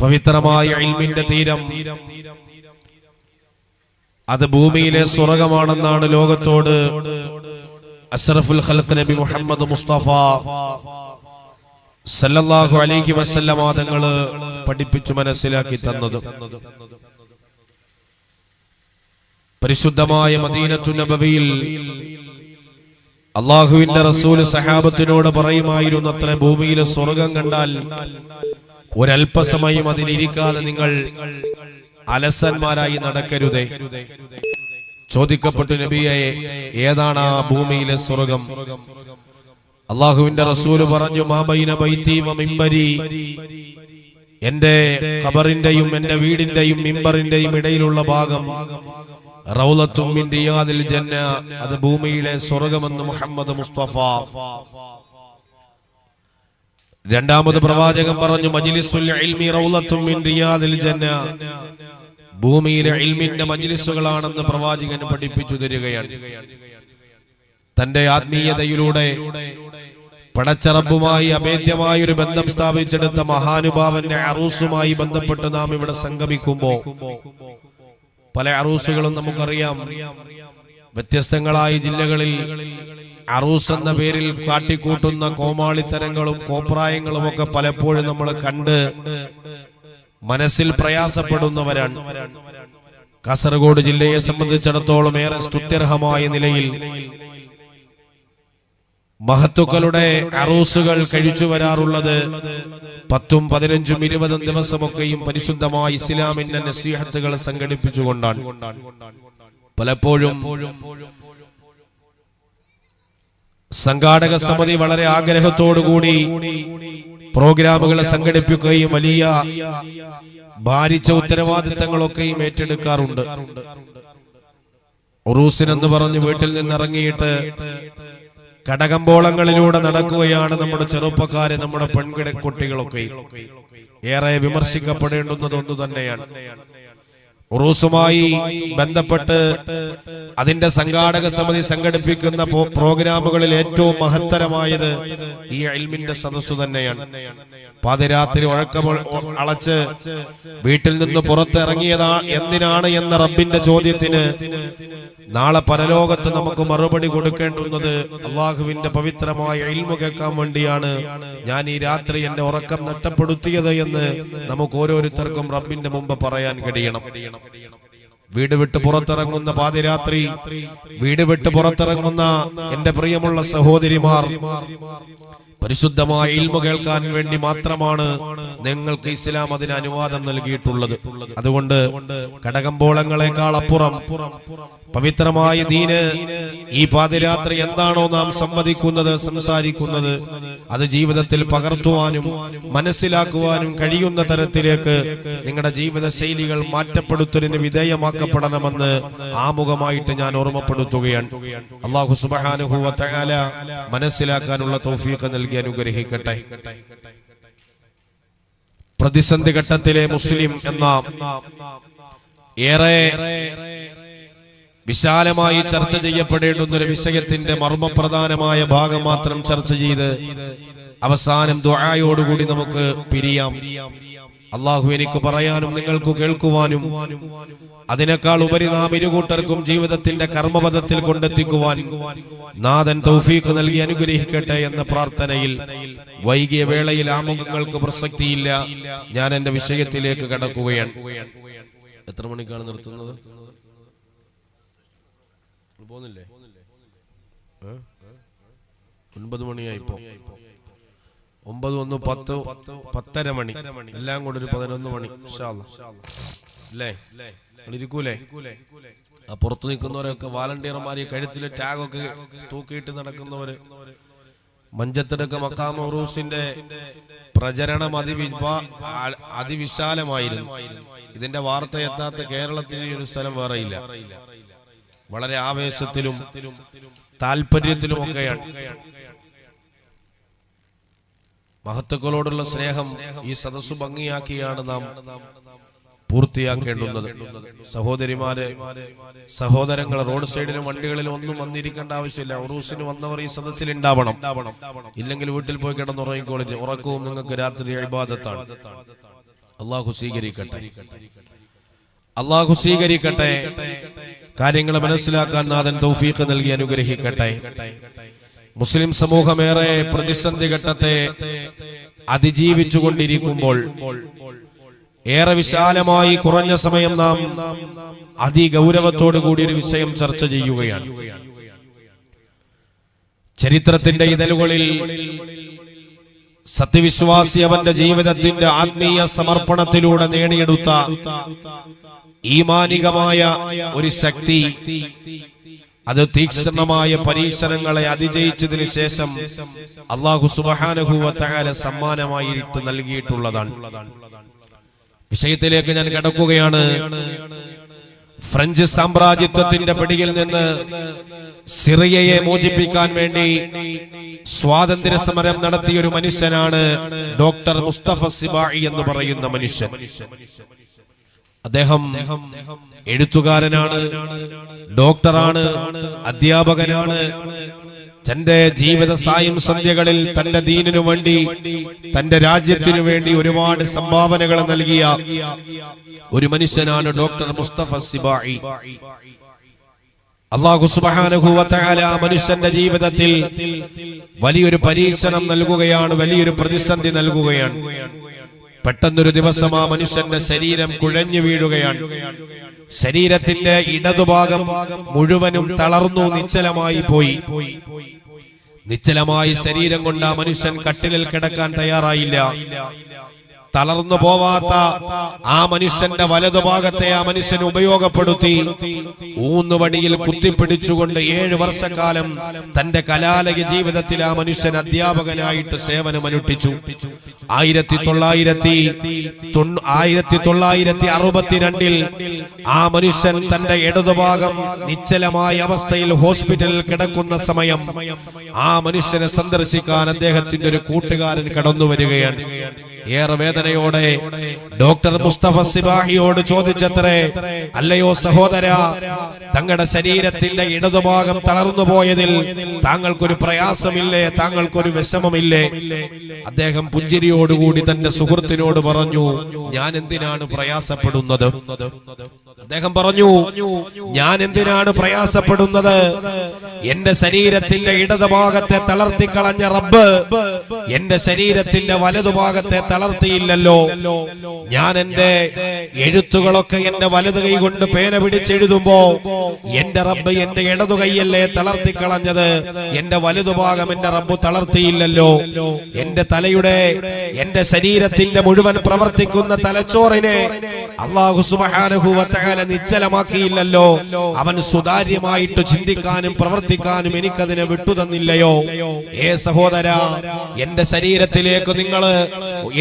പവിത്രമായ ഇൽമിന്റെ തീരം അത് ഭൂമിയിലെ സ്വർഗ്ഗമാണെന്നാണ് ലോകത്തോട് അഷ്റഫുൽ ഖൽഖ് നബി മുഹമ്മദ് മുസ്തഫ സല്ലല്ലാഹു അലൈഹി വസല്ലം തങ്ങൾ പഠിപ്പിച്ചു മനസ്സിലാക്കി തന്നത്. പരിശുദ്ധമായ മദീനത്തു നബവിയിൽ അല്ലാഹുവിന്റെ റസൂൽ സഹാബത്തിനോട് പറയുമായിരുന്നു, അത്ര ഭൂമിയിലെ സ്വർഗ്ഗം കണ്ടാൽ ഒരല്പസമയം അതിലിരിക്കാതെ നിങ്ങൾ അലസന്മാരായി നടക്കരുതേ. ചോദിക്കപ്പെട്ടു, നബിയെ, ഏതാണ് ആ ഭൂമിയിലെ സ്വർഗ്ഗം? അല്ലാഹുവിന്റെ റസൂൽ പറഞ്ഞു, മാ ബൈന ബൈതി വ മിംബരി, എന്റെ ഖബറിന്റെയും എന്റെ വീടിന്റെയും മിംബറിന്റെയും ഇടയിലുള്ള ഭാഗം റൗളത്തും മിൻ റിയാദിൽ ജന്ന, അത് ഭൂമിയിലെ സ്വർഗ്ഗമെന്ന് മുഹമ്മദ് മുസ്തഫ. രണ്ടാമത് പ്രവാചകൻ പറഞ്ഞു, മജ്ലിസുൽ ഇൽമി റൗളത്തും മിൻ റിയാദിൽ ജന്ന, ഭൂമിയിലെ ഇൽമിന്റെ മജ്ലിസുകളാണെന്ന് പ്രവാചകൻ പഠിപ്പിച്ചു തരികയാണ്. തന്റെ ആത്മീയതയിലൂടെ പടച്ചറബുമായി അഭേദ്യമായ ഒരു ബന്ധം സ്ഥാപിച്ചെടുത്ത മഹാനുഭാവന്റെ അറൂസുമായി ബന്ധപ്പെട്ട് നാം ഇവിടെ സംഗമിക്കുമ്പോ പല അറൂസുകളും നമുക്കറിയാം. വ്യത്യസ്തങ്ങളായ ജില്ലകളിൽ അറൂസ് എന്ന പേരിൽ കാട്ടിക്കൂട്ടുന്ന കോമാളിത്തരങ്ങളും കോപ്രായങ്ങളും ഒക്കെ പലപ്പോഴും നമ്മൾ കണ്ട് മനസ്സിൽ പ്രയാസപ്പെടുന്നവരാണ്. കാസർഗോഡ് ജില്ലയെ സംബന്ധിച്ചിടത്തോളം ഏറെ സ്തുത്യർഹമായ നിലയിൽ മഹത്തുക്കളുടെ അറൂസുകൾ കഴിച്ചു വരാറുള്ളത് 10, 15, 20 ദിവസമൊക്കെയും പരിശുദ്ധമായ ഇസ്ലാമിന്റെ നസീഹത്തുകൾ സംഘടിപ്പിച്ചുകൊണ്ടാണ്. പലപ്പോഴും സംഘാടക സമിതി വളരെ ആഗ്രഹത്തോടുകൂടി പ്രോഗ്രാമുകൾ സംഘടിപ്പിക്കുകയും വലിയ ഭാരിച്ച ഉത്തരവാദിത്തങ്ങളൊക്കെയും ഏറ്റെടുക്കാറുണ്ട്. ഉറൂസിനെന്ന് പറഞ്ഞ് വീട്ടിൽ നിന്നിറങ്ങിയിട്ട് കടകമ്പോളങ്ങളിലൂടെ നടക്കുകയാണ് നമ്മുടെ ചെറുപ്പക്കാരെ, നമ്മുടെ പെൺകുട്ടികളൊക്കെ. ഏറെ വിമർശിക്കപ്പെടേണ്ടുന്നത് ഒന്നു തന്നെയാണ്. ഉറൂസുമായി ബന്ധപ്പെട്ട് അതിന്റെ സംഘാടക സമിതി സംഘടിപ്പിക്കുന്ന പ്രോഗ്രാമുകളിൽ ഏറ്റവും മഹത്തരമായത് ഈ ഇൽമിന്റെ സദസ്സു തന്നെയാണ്. പാതിരാത്രി അളച്ച് വീട്ടിൽ നിന്ന് പുറത്തിറങ്ങിയതാ എന്തിനാണ് എന്ന റബ്ബിന്റെ ചോദ്യത്തിന് നാളെ പരലോകത്ത് നമുക്ക് മറുപടി കൊടുക്കേണ്ടുന്നത് അള്ളാഹുവിന്റെ പവിത്രമായ ഇൽമു കേൾക്കാൻ വേണ്ടിയാണ് ഞാൻ ഈ രാത്രി എന്റെ ഉറക്കം നഷ്ടപ്പെടുത്തിയത് എന്ന് നമുക്ക് ഓരോരുത്തർക്കും റബ്ബിന്റെ മുമ്പ് പറയാൻ കഴിയണം. വീട് വിട്ട് പുറത്തിറങ്ങുന്ന പാതിരാത്രി, വീട് വിട്ട് പുറത്തിറങ്ങുന്ന എന്റെ പ്രിയമുള്ള സഹോദരിമാർ, പരിശുദ്ധമായ ഇൽമു കേൾക്കാൻ വേണ്ടി മാത്രമാണ് നിങ്ങൾക്ക് ഇസ്ലാം അതിന് അനുവാദം നൽകിയിട്ടുള്ളത്. അതുകൊണ്ട് കടകമ്പോളങ്ങളെക്കാൾ അപ്പുറം പവിത്രമായ ദീന് ഈ പാതിരാത്രി എന്താണോ നാം സംവദിക്കുന്നത്, സംസാരിക്കുന്നത്, അത് ജീവിതത്തിൽ പകർത്തുവാനും മനസ്സിലാക്കുവാനും കഴിയുന്ന തരത്തിലേക്ക് നിങ്ങളുടെ ജീവിത ശൈലികൾ മാറ്റപ്പെടുത്തലിന് വിധേയമാക്കപ്പെടണമെന്ന് ആമുഖമായിട്ട് ഞാൻ ഓർമ്മപ്പെടുത്തുകയാണ്. അല്ലാഹു സുബ്ഹാനഹു വ തആല മനസ്സിലാക്കാനുള്ള തൗഫീഖ് നൽകി അനുഗ്രഹിക്കട്ടെ. പ്രതിസന്ധി ഘട്ടത്തിലെ മുസ്ലിം എന്ന ഏറെ വിശാലമായി ചർച്ച ചെയ്യപ്പെടേണ്ടുന്ന ഒരു വിഷയത്തിന്റെ മർമ്മപ്രധാനമായ ഭാഗം മാത്രം ചർച്ച ചെയ്ത് അവസാനം ദുആയോടുകൂടി നമുക്ക് പിരിയാം. അല്ലാഹു എനിക്ക് പറയാനും നിങ്ങൾക്ക് കേൾക്കുവാനും അതിനേക്കാൾ ഉപരി നാം ഇരുകൂട്ടർക്കും ജീവിതത്തിന്റെ കർമ്മപഥത്തിൽ കൊണ്ടെത്തിക്കുവാൻ നാഥൻ തൗഫീഖ് നൽകി അനുഗ്രഹിക്കട്ടെ എന്ന പ്രാർത്ഥനയിൽ വൈകിയ വേളയിൽ ആമുഖങ്ങൾക്ക് പ്രസക്തിയില്ല. ഞാൻ എന്റെ വിഷയത്തിലേക്ക് കടക്കുകയാണ്. എത്ര മണിക്കാണ് നിർത്തുന്നത്? പോകുന്നില്ലേ? 9 മണിയായിപ്പോ. 9, 1, 10, 10:30 മണി, എല്ലാം കൂടെ ഒരു 11 മണി ഇൻഷാ അല്ലാഹ്. അല്ലേ? ഇരിക്കൂലേ? ആ പുറത്തു നിൽക്കുന്നവരൊക്കെ വാലണ്ടിയർമാര്, കഴുത്തിലെ ടാഗൊക്കെ തൂക്കിയിട്ട് നടക്കുന്നവര്, മഞ്ചത്തെടുക്ക മഖാം ഉറൂസിന്റെ പ്രചരണം അതിവിശാലമായിരുന്നു. ഇതിന്റെ വാർത്ത എത്താത്ത കേരളത്തിൽ ഈ ഒരു സ്ഥലം വേറെയില്ല. വളരെ ആവേശത്തിലും താല്പര്യത്തിലും ഒക്കെയാണ്. മഹത്തുക്കളോടുള്ള സ്നേഹം ഈ സദസ്സു ഭംഗിയാക്കിയാണ് നാം പൂർത്തിയാക്കേണ്ടുന്നത്. സഹോദരിമാര്, സഹോദരങ്ങൾ, റോഡ് സൈഡിലും വണ്ടികളിലും ഒന്നും വന്നിരിക്കേണ്ട ആവശ്യമില്ല. ഉറൂസിന് വന്നവർ ഈ സദസ്സിൽ ഉണ്ടാവണം. ഇല്ലെങ്കിൽ വീട്ടിൽ പോയി കിടന്നുറങ്ങിക്കോളി. ഉറക്കവും നിങ്ങൾക്ക് രാത്രി ഇബാദത്താണ്. അള്ളാഹു സ്വീകരിക്കട്ടെ, അള്ളാഹു സ്വീകരിക്കട്ടെ. കാര്യങ്ങൾ മനസ്സിലാക്കാൻ നാഥൻ തൗഫീഖ് നൽകി അനുഗ്രഹിക്കട്ടെ. മുസ്ലിം സമൂഹമേറെ പ്രതിസന്ധി ഘട്ടത്തെ അതിജീവിച്ചുകൊണ്ടിരിക്കുമ്പോൾ ഏറെ വിശാലമായി കുറഞ്ഞ സമയം നാം അതിഗൗരവത്തോടു കൂടി ഒരു വിഷയം ചർച്ച ചെയ്യുകയാണ്. ചരിത്രത്തിന്റെ ഇതളുകളിൽ സത്യവിശ്വാസി അവന്റെ ജീവിതത്തിന്റെ ആത്മീയ സമർപ്പണത്തിലൂടെ നേടിയെടുത്ത ഈമാനികമായ ഒരു ശക്തി, അത് തീക്ഷ്ണമായ പരീക്ഷണങ്ങളെ അതിജയിച്ചതിനു ശേഷം അല്ലാഹു സുബ്ഹാനഹു വ തആല സമ്മാനമായിട്ട് നൽകിയിട്ടുള്ളതാണ്. വിഷയത്തിലേക്ക് ഞാൻ കടക്കുകയാണ്. ഫ്രഞ്ച് സാമ്രാജ്യത്വത്തിന്റെ പിടിയിൽ നിന്ന് സിറിയയെ മോചിപ്പിക്കാൻ വേണ്ടി സ്വാതന്ത്ര്യ സമരം നടത്തിയ ഒരു മനുഷ്യനാണ് ഡോക്ടർ മുസ്തഫ സിബായി എന്ന് പറയുന്ന മനുഷ്യൻ. അദ്ദേഹം എഴുത്തുകാരനാണ്, ഡോക്ടറാണ്, അധ്യാപകനാണ്. തന്റെ ജീവിത സായം സന്ധ്യകളിൽ തന്റെ ദീനിനു വേണ്ടി, തന്റെ രാജ്യത്തിനു വേണ്ടി ഒരുപാട് സംഭാവനകൾ നൽകിയ ഒരു മനുഷ്യനാണ് ഡോക്ടർ മുസ്തഫ സിബായി. അല്ലാഹു സുബ്ഹാനഹു വ തആല ആ മനുഷ്യന്റെ ജീവിതത്തിൽ വലിയൊരു പരീക്ഷണം നൽകുകയാണ്, വലിയൊരു പ്രതിസന്ധി നൽകുകയാണ്. പെട്ടെന്നൊരു ദിവസം ആ മനുഷ്യന്റെ ശരീരം കുഴഞ്ഞു വീഴുകയാണ്. ശരീരത്തിന്റെ ഇടതുഭാഗം മുഴുവനും തളർന്നു നിശ്ചലമായി പോയി. നിശ്ചലമായി ശരീരം കൊണ്ട് ആ മനുഷ്യൻ കട്ടിലിൽ കിടക്കാൻ തയ്യാറായില്ല. തളർന്നു പോവാത്ത ആ മനുഷ്യന്റെ വലതുഭാഗത്തെ ആ മനുഷ്യൻ ഉപയോഗപ്പെടുത്തി ഊന്നുവടിയിൽ കുത്തിപ്പിടിച്ചുകൊണ്ട് 7 വർഷക്കാലം തന്റെ കലാലയ ജീവിതത്തിൽ ആ മനുഷ്യൻ അധ്യാപകനായിട്ട് സേവനമനുഷ്ഠിച്ചു. 1962 ആ മനുഷ്യൻ തന്റെ ഇടതുഭാഗം നിശ്ചലമായ അവസ്ഥയിൽ ഹോസ്പിറ്റലിൽ കിടക്കുന്ന സമയം ആ മനുഷ്യനെ സന്ദർശിക്കാൻ അദ്ദേഹത്തിന്റെ ഒരു കൂട്ടുകാരൻ കടന്നു വരികയാണ്. ഏറെ വേദനയോടെ ഡോക്ടർ മുസ്തഫ സിബാഹിയോട് ചോദിച്ചത്രേ, അല്ലയോ സഹോദര, തങ്ങളുടെ ശരീരത്തിന്റെ ഇടതുഭാഗം തളർന്നു പോയതിൽ താങ്കൾക്കൊരു പ്രയാസമില്ലേ, താങ്കൾക്കൊരു വിഷമമില്ലേ? അദ്ദേഹം പുഞ്ചിരിയോടുകൂടി തന്റെ സുഹൃത്തിനോട് പറഞ്ഞു, ഞാൻ എന്തിനാണ് പ്രയാസപ്പെടുന്നത്? അദ്ദേഹം പറഞ്ഞു, ഞാൻ എന്തിനാണ് പ്രയാസപ്പെടുന്നത്? എന്റെ ശരീരത്തിന്റെ ഇടതുഭാഗത്തെ തളർത്തിക്കളഞ്ഞ റബ്ബ് എന്റെ ശരീരത്തിന്റെ വലതുഭാഗത്തെ തളർത്തിയില്ലല്ലോ. ഞാൻ എന്റെ എഴുത്തുകളൊക്കെ എന്റെ വലതു കൈ കൊണ്ട് പേന പിടിച്ചെഴുതുമ്പോ എന്റെ റബ്ബ് എന്റെ ഇടതു കൈയല്ലേ തളർത്തിക്കളഞ്ഞത്, എന്റെ വലതുഭാഗം എന്റെ റബ്ബ് തളർത്തിയില്ലല്ലോ. എന്റെ തലയുടെ, എന്റെ ശരീരത്തിന്റെ മുഴുവൻ പ്രവർത്തിക്കുന്ന തലച്ചോറിനെ അല്ലാഹു സുബ്ഹാനഹു വ തആല നിശ്ചലമാക്കിയില്ലല്ലോ. അവൻ സുതാര്യമായിട്ട് ചിന്തിക്കാനും പ്രവർത്തിക്കാനും എനിക്കതിനെ വിട്ടുതന്നില്ലയോ? സഹോദര, എന്റെ ശരീരത്തിലേക്ക് നിങ്ങൾ,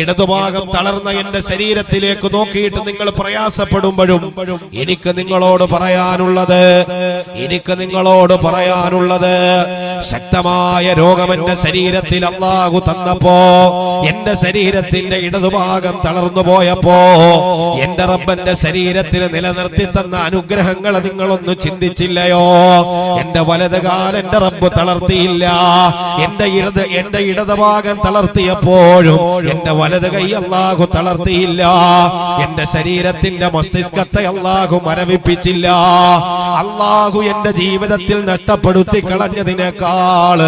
ഇടതുഭാഗം തളർന്ന എന്റെ ശരീരത്തിലേക്ക് നോക്കിയിട്ട് നിങ്ങൾ പ്രയാസപ്പെടുമ്പോഴും എനിക്ക് നിങ്ങളോട് പറയാനുള്ളത് ശക്തമായ രോഗം എന്റെ ശരീരത്തിൽ അല്ലാഹു തന്നപ്പോ, എന്റെ ശരീരത്തിന്റെ ഇടതുഭാഗം തളർന്നു പോയപ്പോ എന്റെ റബ്ബന്റെ ശരീരത്തിൽ നിലനിർത്തി തന്ന അനുഗ്രഹങ്ങൾ നിങ്ങളൊന്ന് ചിന്തിച്ചില്ലയോ? എന്റെ വലത് കാലം എന്റെ റബ്ബ് തളർത്തിയില്ല. എന്റെ ഇടതുഭാഗം തളർത്തിയപ്പോഴും എന്റെ വലത് കൈ അല്ലാഹു തളർത്തിയില്ല. എന്റെ ശരീരത്തിന്റെ മസ്തിഷ്കത്തെ അല്ലാഹു മരവിപ്പിച്ചില്ല. അല്ലാഹു എന്റെ ജീവിതത്തിൽ നഷ്ടപ്പെടുത്തി കളഞ്ഞതിനേക്കാൾ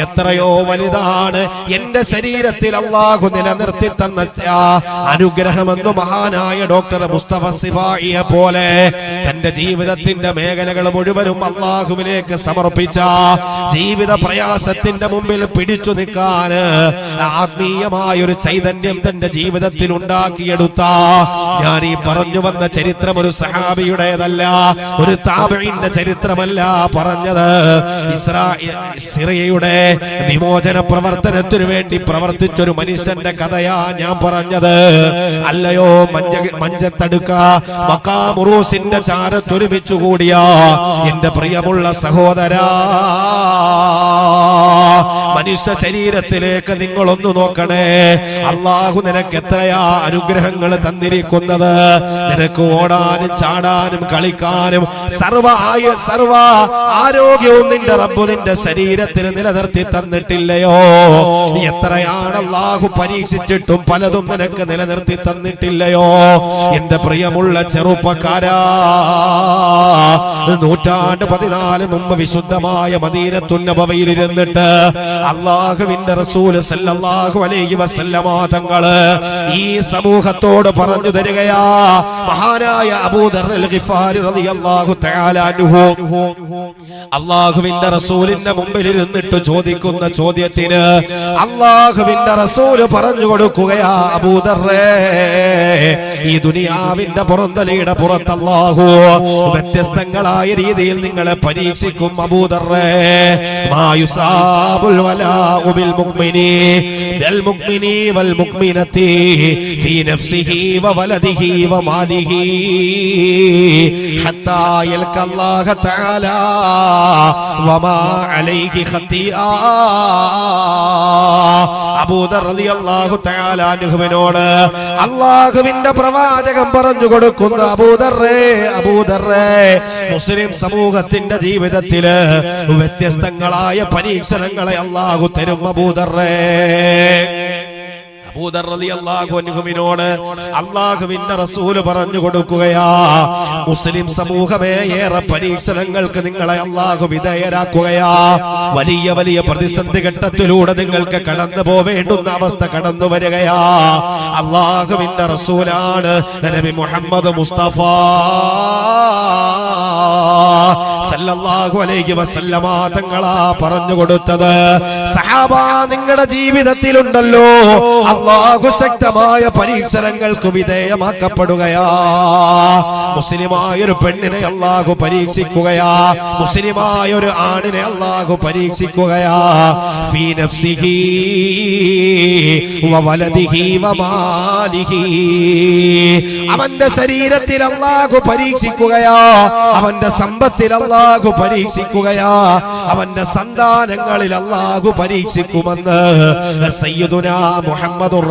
എത്രയോ വലുതാണ് എന്റെ ശരീരത്തിൽ അല്ലാഹു നിലനിർത്തി തന്ന അനുഗ്രഹമെന്ന് മഹാനായ ഡോക്ടർ മുസ്തഫ സിബായിയെ പോലെ തന്റെ ജീവിതത്തിന്റെ മേഖലകൾ മുഴുവനും അല്ലാഹുവിലേക്ക് സമർപ്പിച്ച, ജീവിത പ്രയാസത്തിന്റെ മുമ്പിൽ പിടിച്ചു നിൽക്കാൻ ആത്മീയമായൊരു ചൈതന്യം തന്റെ ജീവിതത്തിൽ ഉണ്ടാക്കിയെടുത്ത, ഞാൻ ഈ പറഞ്ഞു വന്ന ചരിത്രം ഒരു സഹാബിയുടേതല്ല, ഒരു താബഈന്റെ ചരിത്രമല്ല പറഞ്ഞത്. സിറിയയുടെ വിമോചന പ്രവർത്തനത്തിനു വേണ്ടി പ്രവർത്തിച്ചൊരു മനുഷ്യന്റെ കഥയാ ഞാൻ പറഞ്ഞത്. അല്ലയോ മഞ്ചത്തടുക്ക മഖാം ഉറൂസിന്റെ ചാരത്തൊരുമിച്ചു കൂടിയ എന്റെ പ്രിയമുള്ള സഹോദരാ, മനുഷ്യ ശരീരത്തിലേക്ക് നിങ്ങളൊന്ന് നോക്കണേ. അള്ളാഹു നിനക്ക് എത്രയാ അനുഗ്രഹങ്ങൾ തന്നിരിക്കുന്നത്. നിനക്ക് ഓടാനും ചാടാനും കളിക്കാനും സർവ ആരോഗ്യവും നിന്റെ റബ്ബ് നിന്റെ ശരീരത്തിന് നിലനിർത്തി തന്നിട്ടില്ലയോ? എത്രയാണ് അള്ളാഹു പരീക്ഷിച്ചിട്ടും പലതും നിനക്ക് നിലനിർത്തി തന്നിട്ടില്ലയോ? എന്റെ പ്രിയമുള്ള ചെറുപ്പക്കാരാ, 14 മുമ്പ് വിശുദ്ധമായ മദീനത്തുൻ നബവിയിൽ ഇരുന്നിട്ട് അല്ലാഹുവിന്റെ റസൂൽ സല്ലല്ലാഹു അലൈഹി വസല്ലമ തങ്ങള് ഈ സമൂഹത്തോട് പറഞ്ഞു തരികയാ. മഹാനായ അബൂദർ അൽ ഗിഫാരി റളിയല്ലാഹു തആല അൻഹു അല്ലാഹുവിന്റെ റസൂലിന്റെ മുമ്പിൽ ഇരുന്നിട്ട് ചോദിക്കുന്ന ചോദ്യത്തിന് അല്ലാഹുവിന്റെ റസൂൽ പറഞ്ഞു കൊടുക്കുകയാ, അബൂദറേ, ഈ ദുനിയാവിന്റെ പുറന്തലയുടെ പുറത്ത് അല്ലാഹു വ്യത്യസ്തങ്ങളായ രീതിയിൽ നിങ്ങളെ പരീക്ഷിക്കും അബൂദറേ. മാ യുസാബുൽ വലാഉ ബിൽ മുഅ്മിനി വൽ മുഅ്മിനി വൽ മുഅ്മിനതി ഫീ നഫ്സിഹി വ വലദിഹി വ മാലിഹി ഹത്താ യൽഖല്ലാഹ തആല വമാ അലൈഹി ഖതിആ. അബൂദർ റളിയല്ലാഹു തആല അൻഹുവിനോട് അല്ലാഹുവിന്റെ പ്രവാചകൻ പറഞ്ഞു കൊടുക്കുന്ന, അബൂദറേ, മുസ്ലിം സമൂഹത്തിന്റെ ജീവിതത്തില് വ്യത്യസ്തങ്ങളായ പരീക്ഷണങ്ങളെ അല്ലാഹു തരും. അബൂദറേ, അബൂദർ റളിയല്ലാഹു അൻഹുവിനോട് അല്ലാഹുവിന്റെ റസൂൽ പറഞ്ഞു കൊടുക്കുകയാ, മുസ്ലിം സമൂഹമേ, ഏറെ പരീക്ഷണങ്ങൾക്ക് നിങ്ങളെ അല്ലാഹു വിധേയരാക്കുകയാ. വലിയ വലിയ പ്രതിസന്ധി ഘട്ടത്തിലൂടെ നിങ്ങൾക്ക് കടന്നു പോവേണ്ടുന്ന അവസ്ഥ കടന്നു വരികയാ. അല്ലാഹുവിന്റെ റസൂലാണ് നബി മുഹമ്മദ് മുസ്തഫ സല്ലല്ലാഹു അലൈഹി വസല്ലമ തങ്ങളാ പറഞ്ഞു കൊടുത്തത്. സഹാബ, നിങ്ങളുടെ ജീവിതത്തിലുണ്ടല്ലോ അല്ലാഹു ശക്തമായ പരീക്ഷണങ്ങൾക്ക് വിധേയമാക്കപ്പെടുകയാ. മുസ്ലിമായ ഒരു പെണ്ണിനെ അല്ലാഹു പരീക്ഷിക്കുകയാ, മുസ്ലിമായ ഒരു ആണിനെ അല്ലാഹു പരീക്ഷിക്കുകയാ. ഫീ നഫ്സിഹി വ വലദിഹി വ മാലിഹി, അവന്റെ ശരീരത്തിൽ അല്ലാഹു പരീക്ഷിക്കുകയാ, അവന്റെ സമ്പത്തിൽ അല്ലാഹു പരീക്ഷിക്കുകയാ, അവന്റെ സന്താനങ്ങളിൽ അല്ലാഹു പരീക്ഷിക്കുമെന്ന് സയ്യിദുനാ മുഹമ്മദുർ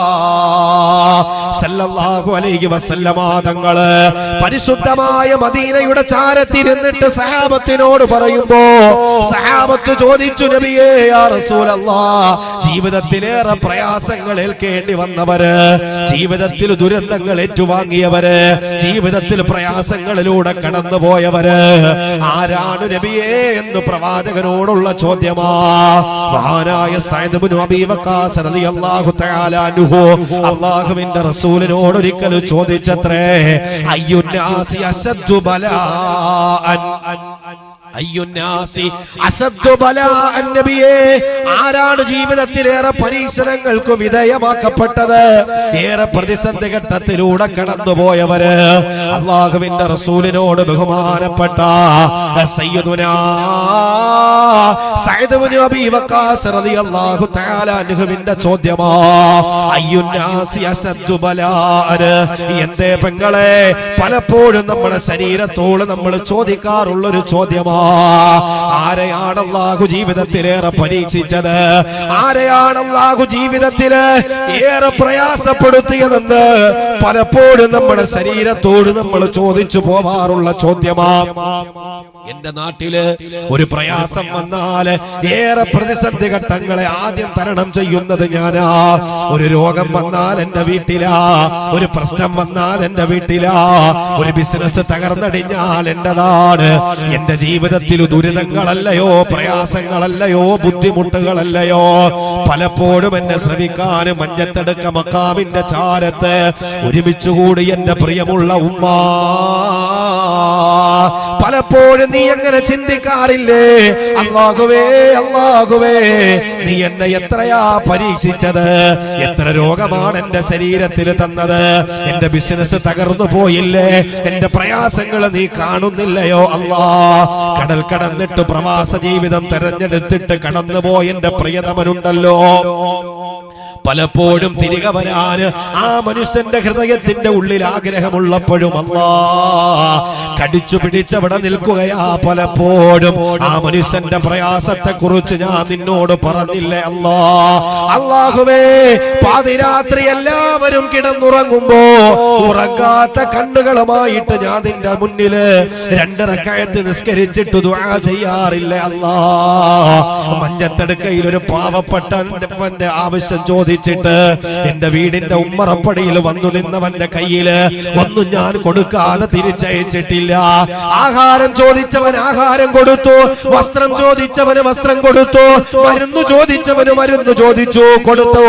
റസൂലുള്ളാഹ് സല്ലല്ലാഹു അലൈഹി വസല്ലമ തങ്ങള് പരിശുദ്ധമായ മദീനയുടെ ചാരത്തിരുന്നിട്ട് സഹാബത്തിനോട് പറയുമ്പോ സഹാബത്ത് ചോദിച്ചു, നബിയേ, യാ റസൂലല്ലാഹ്, ജീവിതത്തിലേറെ പ്രയാസങ്ങൾ ഏൽക്കേണ്ടി വന്നവര്, ജീവിതത്തിൽ ദുരന്തങ്ങൾ ഏറ്റുവാങ്ങിയവര്, ജീവിതത്തിൽ പ്രയാസങ്ങളിലൂടെ കടന്നുപോയവര് ആരാണ് നബിയേ എന്ന് പ്രവാചകനോടുള്ള ചോദ്യമാ. മഹാനായ സഅദ് ഇബ്നു അബീ വഖാസ് റളിയല്ലാഹു തആല അൻഹു അല്ലാഹുവിന്റെ റസൂലിനോട് ഒരിക്കൽ ചോദിച്ചത്രേ, അയ്യുന്നാസി അസദ്ദു ബലാഅൻ, അയ്യുന്നാസി അസദ്ദു ബലാഅൻ നബിയേ, ആരാണ് ജീവിതത്തിലേറെ പരീക്ഷണങ്ങൾക്ക് വിധേയമാക്കപ്പെട്ടത്, ഏറെ പ്രതിസന്ധി ഘട്ടത്തിലൂടെ കടന്നുപോയവര്? അല്ലാഹുവിന്റെ റസൂലിനോട് ബഹുമാനപ്പെട്ട സയ്യിദുനാ സഅദ് ഇബ്നു അബീ വഖാസ് റളിയല്ലാഹു തആല അൻഹുവിന്റെ ചോദ്യമാ, അയ്യുന്നാസി അസദ്ദു ബലാഅൻ. എന്തേ പെങ്ങളെ, പലപ്പോഴും നമ്മുടെ ശരീരത്തോട് നമ്മൾ ചോദിക്കാറുള്ളൊരു ചോദ്യമാ, ആരെയാണ് അല്ലാഹു ജീവിതത്തിലേറെ പരീക്ഷിച്ചത്, ആരെയാണ് അല്ലാഹു ജീവിതത്തില് ഏറെ പ്രയാസപ്പെടുത്തിയതെന്ന് പലപ്പോഴും നമ്മുടെ ശരീരത്തോട് നമ്മൾ ചോദിച്ചു പോവാറുള്ള ചോദ്യമാ. എന്റെ നാട്ടില് ഒരു പ്രയാസം വന്നാല്, ഏറെ പ്രതിസന്ധി ഘട്ടങ്ങളെ ആദ്യം തരണം ചെയ്യുന്നത് ഞാനാ. ഒരു രോഗം വന്നാൽ എന്റെ വീട്ടിലാ, ഒരു പ്രശ്നം വന്നാൽ എന്റെ വീട്ടിലാ, ഒരു ബിസിനസ് തകർന്നടിഞ്ഞാൽ എന്റേതാണ്. എന്റെ ജീവിതത്തിൽ ദുരിതങ്ങളല്ലയോ, പ്രയാസങ്ങളല്ലയോ, ബുദ്ധിമുട്ടുകളല്ലയോ? പലപ്പോഴും എന്നെ ശ്രമിക്കാനും മഞ്ഞത്തെടുക്ക മക്കാമിന്റെ ചാരത്ത് ഒരുമിച്ചുകൂടി എന്റെ പ്രിയമുള്ള ഉമ്മ, പലപ്പോഴും നീ എങ്ങനെ ചിന്തിക്കാറില്ലേ, അല്ലാഹുവേ, അല്ലാഹുവേ, നീ എന്നെ എത്രയാ പരീക്ഷിച്ചത്, എത്ര രോഗമാണ് എന്റെ ശരീരത്തിൽ തന്നത്, എന്റെ ബിസിനസ് തകർന്നു പോയില്ലേ, എന്റെ പ്രയാസങ്ങൾ നീ കാണുന്നില്ലയോ അല്ലാ? കടൽ കടന്നിട്ട് പ്രവാസ ജീവിതം തെരഞ്ഞെടുത്തിട്ട് കടന്നുപോയ എന്റെ പ്രിയതമനുണ്ടല്ലോ, പലപ്പോഴും തിരികെ വരാന് ആ മനുഷ്യന്റെ ഹൃദയത്തിന്റെ ഉള്ളിൽ ആഗ്രഹമുള്ളപ്പോഴും അല്ലാ കടിച്ചു പിടിച്ചവിടെ നിൽക്കുകയാ. പലപ്പോഴും ആ മനുഷ്യന്റെ പ്രയാസത്തെ കുറിച്ച് ഞാൻ നിന്നോട് പറഞ്ഞില്ലേ അല്ലാ. അല്ലാഹുവേ, പാതിരാത്രി എല്ലാവരും കിടന്നുറങ്ങുമ്പോ ഉറങ്ങാത്ത കണ്ണുകളുമായിട്ട് ഞാൻ നിന്റെ മുന്നില് 2 റക്അത്ത് നിസ്കരിച്ചിട്ട് ദുആ ചെയ്യാറില്ലേ അല്ലാ. മഞ്ഞത്തെടുക്കയിൽ ഒരു പാവപ്പെട്ടവന്റെ ആവശ്യം ചോദിച്ചിട്ട് എന്റെ വീടിന്റെ ഉമ്മറപ്പടിയിൽ വന്നു നിന്നവന്റെ കയ്യില് ഒന്നും ഞാൻ കൊടുക്കാതെ തിരിച്ചയച്ചിട്ടില്ല. ആഹാരം ചോദിച്ചവൻ ആഹാരം കൊടുത്തു, വസ്ത്രം ചോദിച്ചവന് വസ്ത്രം കൊടുത്തു, മരുന്ന് ചോദിച്ചവന് മരുന്ന് ചോദിച്ചു കൊടുത്തു.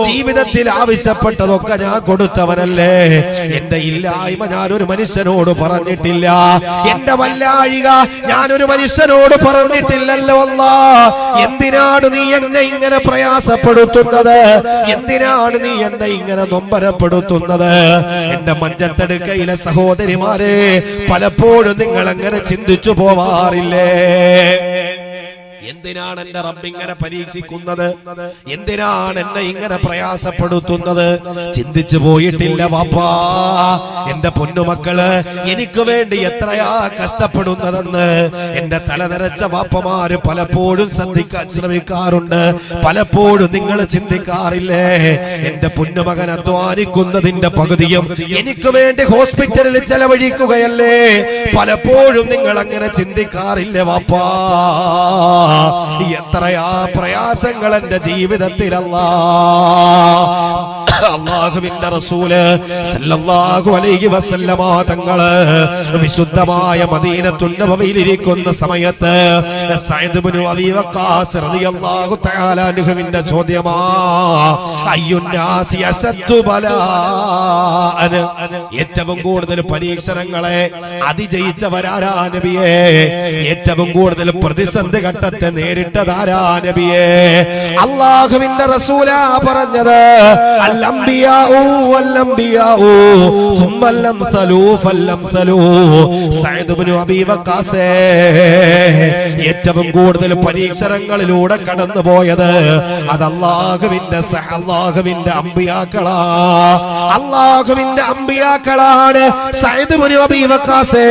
ജീവിതത്തിൽ ആവശ്യപ്പെട്ടതൊക്കെ ഞാൻ കൊടുത്തവനല്ലേ. എന്റെ ഇല്ലായ്മ ഞാനൊരു മനുഷ്യനോട് പറഞ്ഞിട്ടില്ല. എന്റെ വല്ലാഴിക ഞാനൊരു മനുഷ്യനോട് പറഞ്ഞിട്ടില്ലല്ലോ അല്ലാ. എന്തിനാണ് നീ എന്നെ ഇങ്ങനെ പ്രയാസപ്പെടുത്തുന്നത്? എന്തിനാണ് നീ എന്നെ ഇങ്ങനെ നൊമ്പരപ്പെടുത്തുന്നത്? എന്റെ മഞ്ചത്തെടുക്കയിലെ സഹോദരിമാരെ, പലപ്പോഴും നിങ്ങൾ അങ്ങനെ ചിന്തിച്ചു പോവാറില്ലേ? എന്തിനാണ് എന്റെ റബ്ബ് ഇങ്ങനെ പരീക്ഷിക്കുന്നത്? എന്തിനാണ് എന്നെ ഇങ്ങനെ പ്രയാസപ്പെടുത്തുന്നത്? ചിന്തിച്ചു പോയിട്ടില്ല വാപ്പാ? എന്റെ പൊന്നുമക്കള് എനിക്ക് വേണ്ടി എത്രയാ കഷ്ടപ്പെടുന്നതെന്ന് എന്റെ തലനിരച്ച വാപ്പമാര് പലപ്പോഴും ശ്രദ്ധിക്കാൻ ശ്രമിക്കാറുണ്ട്. പലപ്പോഴും നിങ്ങൾ ചിന്തിക്കാറില്ലേ? എന്റെ പൊന്നുമകൻ അധ്വാനിക്കുന്നതിന്റെ പകുതിയും എനിക്ക് വേണ്ടി ഹോസ്പിറ്റലിൽ ചെലവഴിക്കുകയല്ലേ? പലപ്പോഴും നിങ്ങൾ അങ്ങനെ ചിന്തിക്കാറില്ലേ വാപ്പാ? എത്രയാ പ്രയാസങ്ങൾ എന്റെ ജീവിതത്തിലല്ലാ. അല്ലാഹുവിന്റെ റസൂല് സല്ലല്ലാഹു അലൈഹി വസല്ലമ തങ്ങള് വിശുദ്ധമായ മദീനത്തുൻ നബവിയിൽ ഇരിക്കുന്ന സമയത്ത് സഅദ് ഇബ്നു അബീ വഖാസ് റളിയല്ലാഹു തആല അൻഹുവിന്റെ ചോദ്യമാ, അയ്യുന്നാസി അസദ്ദു ബലാഅൻ, ഏറ്റവും കൂടുതൽ പരീക്ഷണങ്ങളെ അതിജയിച്ചവരാരാ നബിയേ? ഏറ്റവും കൂടുതൽ പ്രതിസന്ധി ഘട്ടത്തെ നേരിട്ടതാരാ നബിയേ? അല്ലാഹുവിന്റെ റസൂലാ പറഞ്ഞത്, അൽഅംബിയാഉ വൽഅംബിയാഉ സുമ്മൽ അംസലു ഫൽഅംസലു. സഅദ് ഇബ്നു അബീ വഖാസ് ഏറ്റവും കൂടുതൽ പരീക്ഷണങ്ങളിലൂടെ കടന്നുപോയത് അത് അല്ലാഹുവിന്റെ അംബിയാക്കളാ. അല്ലാഹുവിന്റെ അംബിയാക്കളാണ് സഅദ് ഇബ്നു അബീ വഖാസ്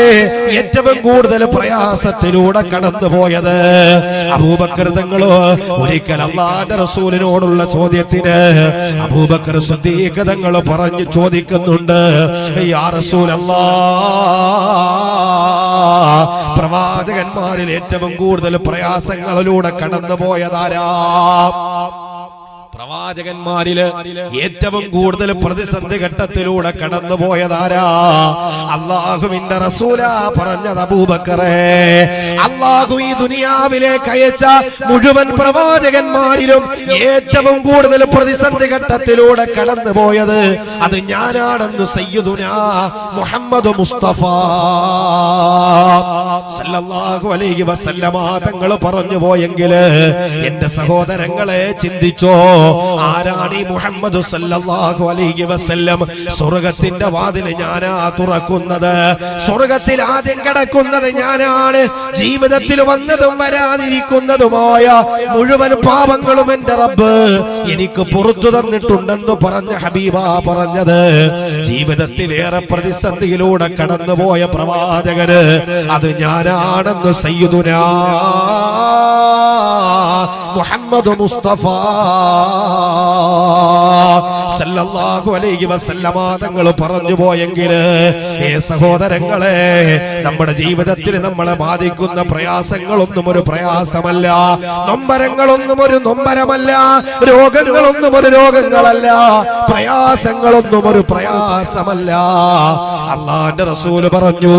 ഏറ്റവും കൂടുതൽ പ്രയാസത്തിലൂടെ കടന്നുപോയത്. അബൂബക്കർ തങ്ങളോ ഒരിക്കൽ അല്ലാഹുവിന്റെ റസൂലിനോടുള്ള ചോദ്യത്തിന് അബൂബക്കർ സിദ്ദീഖ് തങ്ങൾ പറഞ്ഞു ചോദിക്കുന്നുണ്ട്, യാ റസൂലല്ലാഹ്, പ്രവാചകന്മാരിൽ ഏറ്റവും കൂടുതൽ പ്രയാസങ്ങളിലൂടെ കടന്നുപോയതാരാ? പ്രവാചകന്മാരില് ഏറ്റവും കൂടുതൽ പ്രതിസന്ധി ഘട്ടത്തിലൂടെ കടന്നുപോയതാരാ? അല്ലാഹുവിന്റെ റസൂലാ പറഞ്ഞത് അബൂബക്കറേ. അല്ലാഹു ഈ ദുനിയാവിലേക്ക് അയച്ച മുഴുവൻ പ്രവാചകന്മാരിലും ഏറ്റവും കൂടുതൽ പ്രതിസന്ധി ഘട്ടത്തിലൂടെ കടന്നുപോയത് അത് ഞാനാണെന്ന് സയ്യിദുനാ മുഹമ്മദ് മുസ്തഫ സല്ലല്ലാഹു അലൈഹി വസല്ലമ തങ്ങൾ പറഞ്ഞു പോയെങ്കിൽ എന്റെ സഹോദരങ്ങളെ ചിന്തിച്ചോ, ആരാണ് ഈ മുഹമ്മദ് സല്ലല്ലാഹു അലൈഹി വസല്ലം? സ്വർഗ്ഗത്തിന്റെ വാതിൽ ഞാനാ തുറക്കുന്നത്, സ്വർഗ്ഗത്തിൽ ആദ്യം കിടക്കുന്നത് ഞാനാണ്. ജീവിതത്തിൽ വന്നതും വരാതിരിക്കുന്നതുമായ മുഴുവൻ പാപങ്ങളും എന്റെ റബ്ബ് എനിക്ക് പുറത്തു തന്നിട്ടുണ്ടെന്ന് പറഞ്ഞ ഹബീബാ പറഞ്ഞത്. ജീവിതത്തിലേറെ പ്രതിസന്ധിയിലൂടെ കടന്നുപോയ പ്രവാചകന് അത് ഞാനാണെന്ന് സയ്യിദുനാ മുഹമ്മദ് മുസ്തഫ സല്ലല്ലാഹു അലൈഹി വസല്ലമ തങ്ങൾ പറഞ്ഞു പോയെങ്കിൽ സഹോദരങ്ങളെ, നമ്മുടെ ജീവിതത്തിൽ നമ്മളെ ബാധിക്കുന്ന പ്രയാസങ്ങളൊന്നും ഒരു പ്രയാസമല്ല, നൊമ്പരങ്ങളൊന്നും ഒരു നൊമ്പരമല്ല, രോഗങ്ങളൊന്നും ഒരു രോഗങ്ങളല്ല, പ്രയാസങ്ങളൊന്നും ഒരു പ്രയാസമല്ല. അല്ലാഹുവിന്റെ റസൂല് പറഞ്ഞു,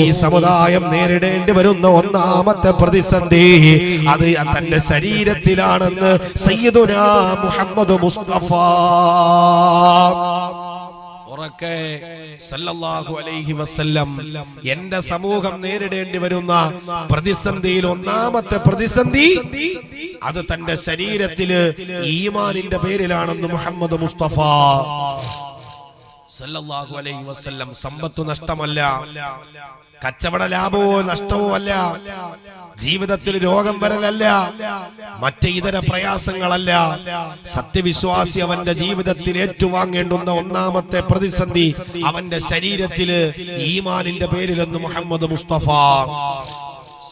ഈ സമുദായം നേരിടേണ്ടി വരുന്ന ഒന്നാമത്തെ പ്രതിസന്ധി അത് തന്റെ ശരീരത്തിലാണെന്ന് സയ്യിദുനാ മുഹമ്മദ് മുസ്തഫ ഉറക്കെ സല്ലല്ലാഹു അലൈഹി വസല്ലം എന്റെ സമൂഹം നേരിടേണ്ടി വരുന്ന പ്രതിസന്ധിയിൽ ഒന്നാമത്തെ പ്രതിസന്ധി അത് തന്റെ ശരീരത്തില് ഈമാനിന്റെ പേരിലാണെന്ന് മുഹമ്മദ് മുസ്തഫ സല്ലല്ലാഹു അലൈഹി വസല്ലം സമ്പത്ത് നഷ്ടമല്ല, കച്ചവട ലാഭമോ നഷ്ടമോ അല്ല, ജീവിതത്തിൽ രോഗം വരലല്ല, മറ്റ് ഇതര പ്രയാസങ്ങളല്ല. സത്യവിശ്വാസി അവന്റെ ജീവിതത്തിൽ ഏറ്റുവാങ്ങേണ്ടുന്ന ഒന്നാമത്തെ പ്രതിസന്ധി അവന്റെ ശരീരത്തില് ഈമാനിന്റെ പേരിലെന്ന് മുഹമ്മദ് മുസ്തഫ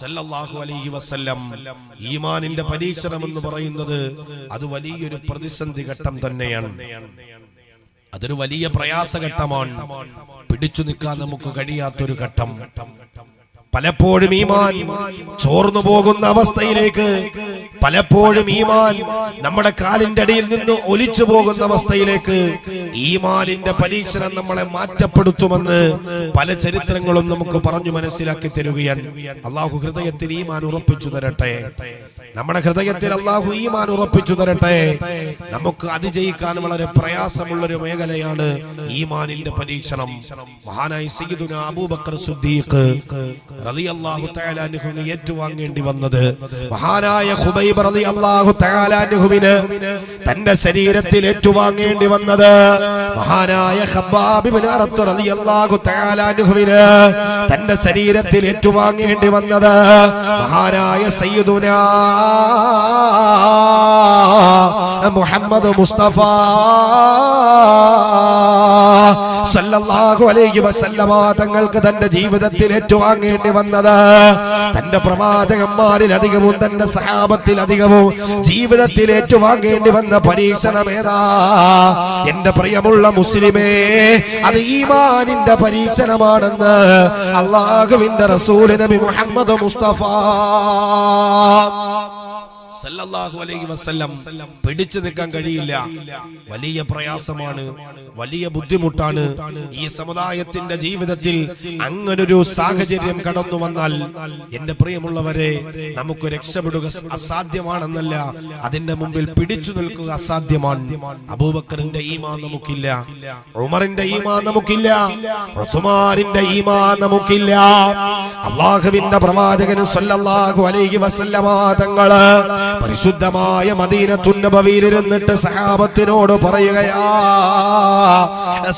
സല്ലല്ലാഹു അലൈഹി വസല്ലം. ഈമാനിന്റെ പരീക്ഷണം എന്ന് പറയുന്നത് അത് വലിയൊരു പ്രതിസന്ധി ഘട്ടം തന്നെയാണ്. അതൊരു വലിയ പ്രയാസഘട്ടമാണ്. പിടിച്ചു നിൽക്കാൻ നമുക്ക് കഴിയാത്തൊരു ഘട്ടം. പലപ്പോഴും ഈമാൻ ചോർന്നു പോകുന്ന അവസ്ഥയിലേക്ക്, പലപ്പോഴും ഈമാൻ നമ്മുടെ കാലിന്റെ അടിയിൽ നിന്ന് ഒലിച്ചു പോകുന്ന അവസ്ഥയിലേക്ക് ഈമാനിന്റെ പരീക്ഷണം നമ്മളെ മാറ്റപ്പെടുത്തുമെന്ന് പല ചരിത്രങ്ങളും നമുക്ക് പറഞ്ഞു മനസ്സിലാക്കി തരുകയാണ്. അള്ളാഹു ഹൃദയത്തിൽ ഈമാൻ ഉറപ്പിച്ചു തരട്ടെ. നമ്മുടെ ഹൃദയത്തിൽ അള്ളാഹു ഈമാൻ ഉറപ്പിച്ചു തരട്ടെ. നമുക്ക് അതിജയിക്കാൻ വളരെ പ്രയാസമുള്ളൊരു മേഖലയാണ് ഈമാനിന്റെ പരീക്ഷണം. മഹാനായ സയ്യിദുനാ അബൂബക്കർ സിദ്ദീഖ് റളിയല്ലാഹു തആല അൻഹുവിനെ ഏറ്റുവാങ്ങേണ്ടി വന്നത്, മഹാനായ ഖുബൈബ് റളിയല്ലാഹു തആല അൻഹുവിനെ തന്റെ ശരീരത്തിൽ ഏറ്റുവാങ്ങേണ്ടി വന്നത്, മഹാനായ ഖബ്ബാബ് ഇബ്നു അറത്ത് റളിയല്ലാഹു തആല അൻഹുവിനെ തന്റെ ശരീരത്തിൽ ഏറ്റുവാങ്ങേണ്ടി വന്നത്, മഹാനായ സയ്യിദുനാ മുഹമ്മദ് മുസ്തഫ സല്ലല്ലാഹു അലൈഹി വസല്ലമ തങ്ങൾക്ക് തന്റെ ജീവിതത്തിൽ ഏറ്റുവാങ്ങേണ്ടി വന്നത്, തന്റെ പ്രവാചകന്മാരിൽ അധികവും തന്റെ സഹാബത്തിൽ അധികവും ജീവിതത്തിൽ ഏറ്റുവാങ്ങേണ്ടി വന്ന പരീക്ഷണം ഏതാ? എന്റെ പ്രിയമുള്ള മുസ്ലിമേ, അത് ഈമാനിന്റെ പരീക്ഷണമാണെന്ന് അല്ലാഹുവിന്റെ റസൂൽ നബി മുഹമ്മദ് മുസ്തഫ സല്ലല്ലാഹു അലൈഹി വസല്ലം പിടിച്ചു നിൽക്കാൻ കഴിയില്ല. വലിയ പ്രയാസമാണ്, വലിയ ബുദ്ധിമുട്ടാണ്. ഈ സമുദായത്തിന്റെ ജീവിതത്തിൽ അങ്ങനൊരു സാഹചര്യം കടന്നു വന്നാൽ എന്റെ പ്രിയമുള്ളവരെ, നമുക്ക് രക്ഷപ്പെടുക അസാധ്യമാണെന്നല്ല, അതിന്റെ മുമ്പിൽ പിടിച്ചു നിൽക്കുക അസാധ്യമാണ്. അബൂബക്കറിന്റെ ഈമാൻ നമുക്കില്ല, ഉമറിന്റെ ഈമാൻ നമുക്കില്ല, ഉസ്മാനിന്റെ ഈമാൻ നമുക്കില്ല. അല്ലാഹുവിന്റെ പ്രവാചകൻ സല്ലല്ലാഹു അലൈഹി വസല്ലമ തങ്ങള് പരിശുദ്ധമായ മദീനത്തുൻ നബവിയിൽ ഇരുന്നിട്ട് സഹാബത്തിനോട് പറയുകയാ,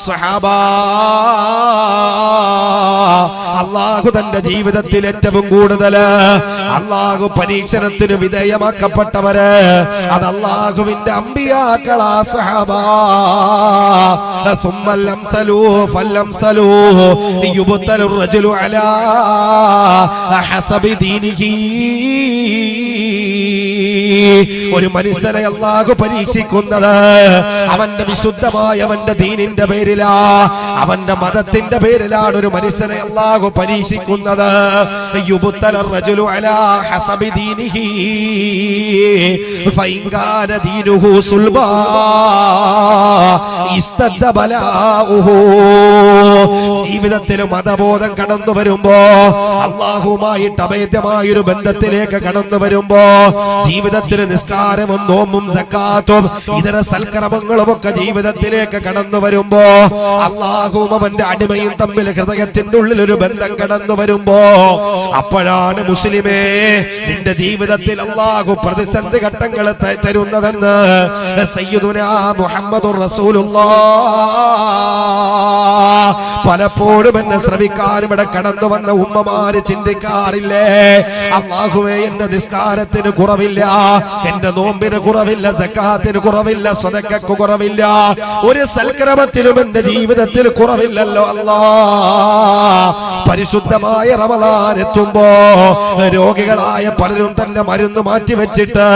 സഹാബാ, അല്ലാഹു തന്റെ ജീവിതത്തിൽ ഏറ്റവും കൂടുതൽ അല്ലാഹു പരീക്ഷണത്തിന് വിധേയമാക്കപ്പെട്ടവര് അത് അല്ലാഹുവിന്റെ അമ്പിയാക്കളാ സഹാബാ. ثم الامثلوا فالامثلوا يبتل الرجل على حسب دينه. ഒരു മനുഷ്യനെ അല്ലാഹു പരീക്ഷിക്കുന്നത് അവന്റെ വിശുദ്ധമായ അവന്റെ ദീനിന്റെ പേരിലാ, അവന്റെ മതത്തിന്റെ പേരിലാണ് ഒരു മനുഷ്യനെ അല്ലാഹു പരീക്ഷിക്കുന്നത്. യുബ്തല الرجل على حسب دينه فإن كان دينه صلبا استد بلاؤه. ജീവിതത്തിൽ മതബോധം കടന്നു വരുമ്പോ, അല്ലാഹുവുമായിട്ട് അഭേദ്യമായ ഒരു ബന്ധത്തിലേക്ക് കടന്നു വരുമ്പോ, ജീവിതത്തിൽ നിസ്കാരവും നോമ്പും സക്കാത്തും ഇതര സൽക്കർമ്മങ്ങളും ഒക്കെ ജീവിതത്തിലേക്ക് കടന്നു വരുമ്പോ, അല്ലാഹുവും അവന്റെ അടിമയും തമ്മിൽ ഹൃദയത്തിന്റെ ഉള്ളിൽ ഒരു ബന്ധം കടന്നു വരുമ്പോ, അപ്പോഴാണ് മുസ്ലിമേ നിന്റെ ജീവിതത്തിൽ അല്ലാഹു പ്രതിസന്ധി ഘട്ടങ്ങൾ തരുന്നതെന്ന് സയ്യിദുനാ മുഹമ്മദുർ റസൂലുള്ളാഹ് പലപ്പോഴും എന്നെ ശ്രവിക്കാൻ ഇവിടെ കടന്നു വന്ന ഉമ്മമാര് ചിന്തിക്കാറില്ലേ? അല്ലാഹുവേ, എന്റെ നിസ്കാരത്തിന് കുറവില്ല, എന്റെ നോമ്പിന് കുറവില്ല, സക്കാത്തിന് കുറവില്ല, സ്വതക്കക്ക് കുറവില്ല, ഒരു സൽക്രമത്തിലും എന്റെ ജീവിതത്തിൽ കുറവില്ലല്ലോ അല്ലാ. പരിശുദ്ധമായ റമദാൻ എത്തുമ്പോ രോഗികളായ പലരും തന്റെ മരുന്ന് മാറ്റിവെച്ചിട്ട്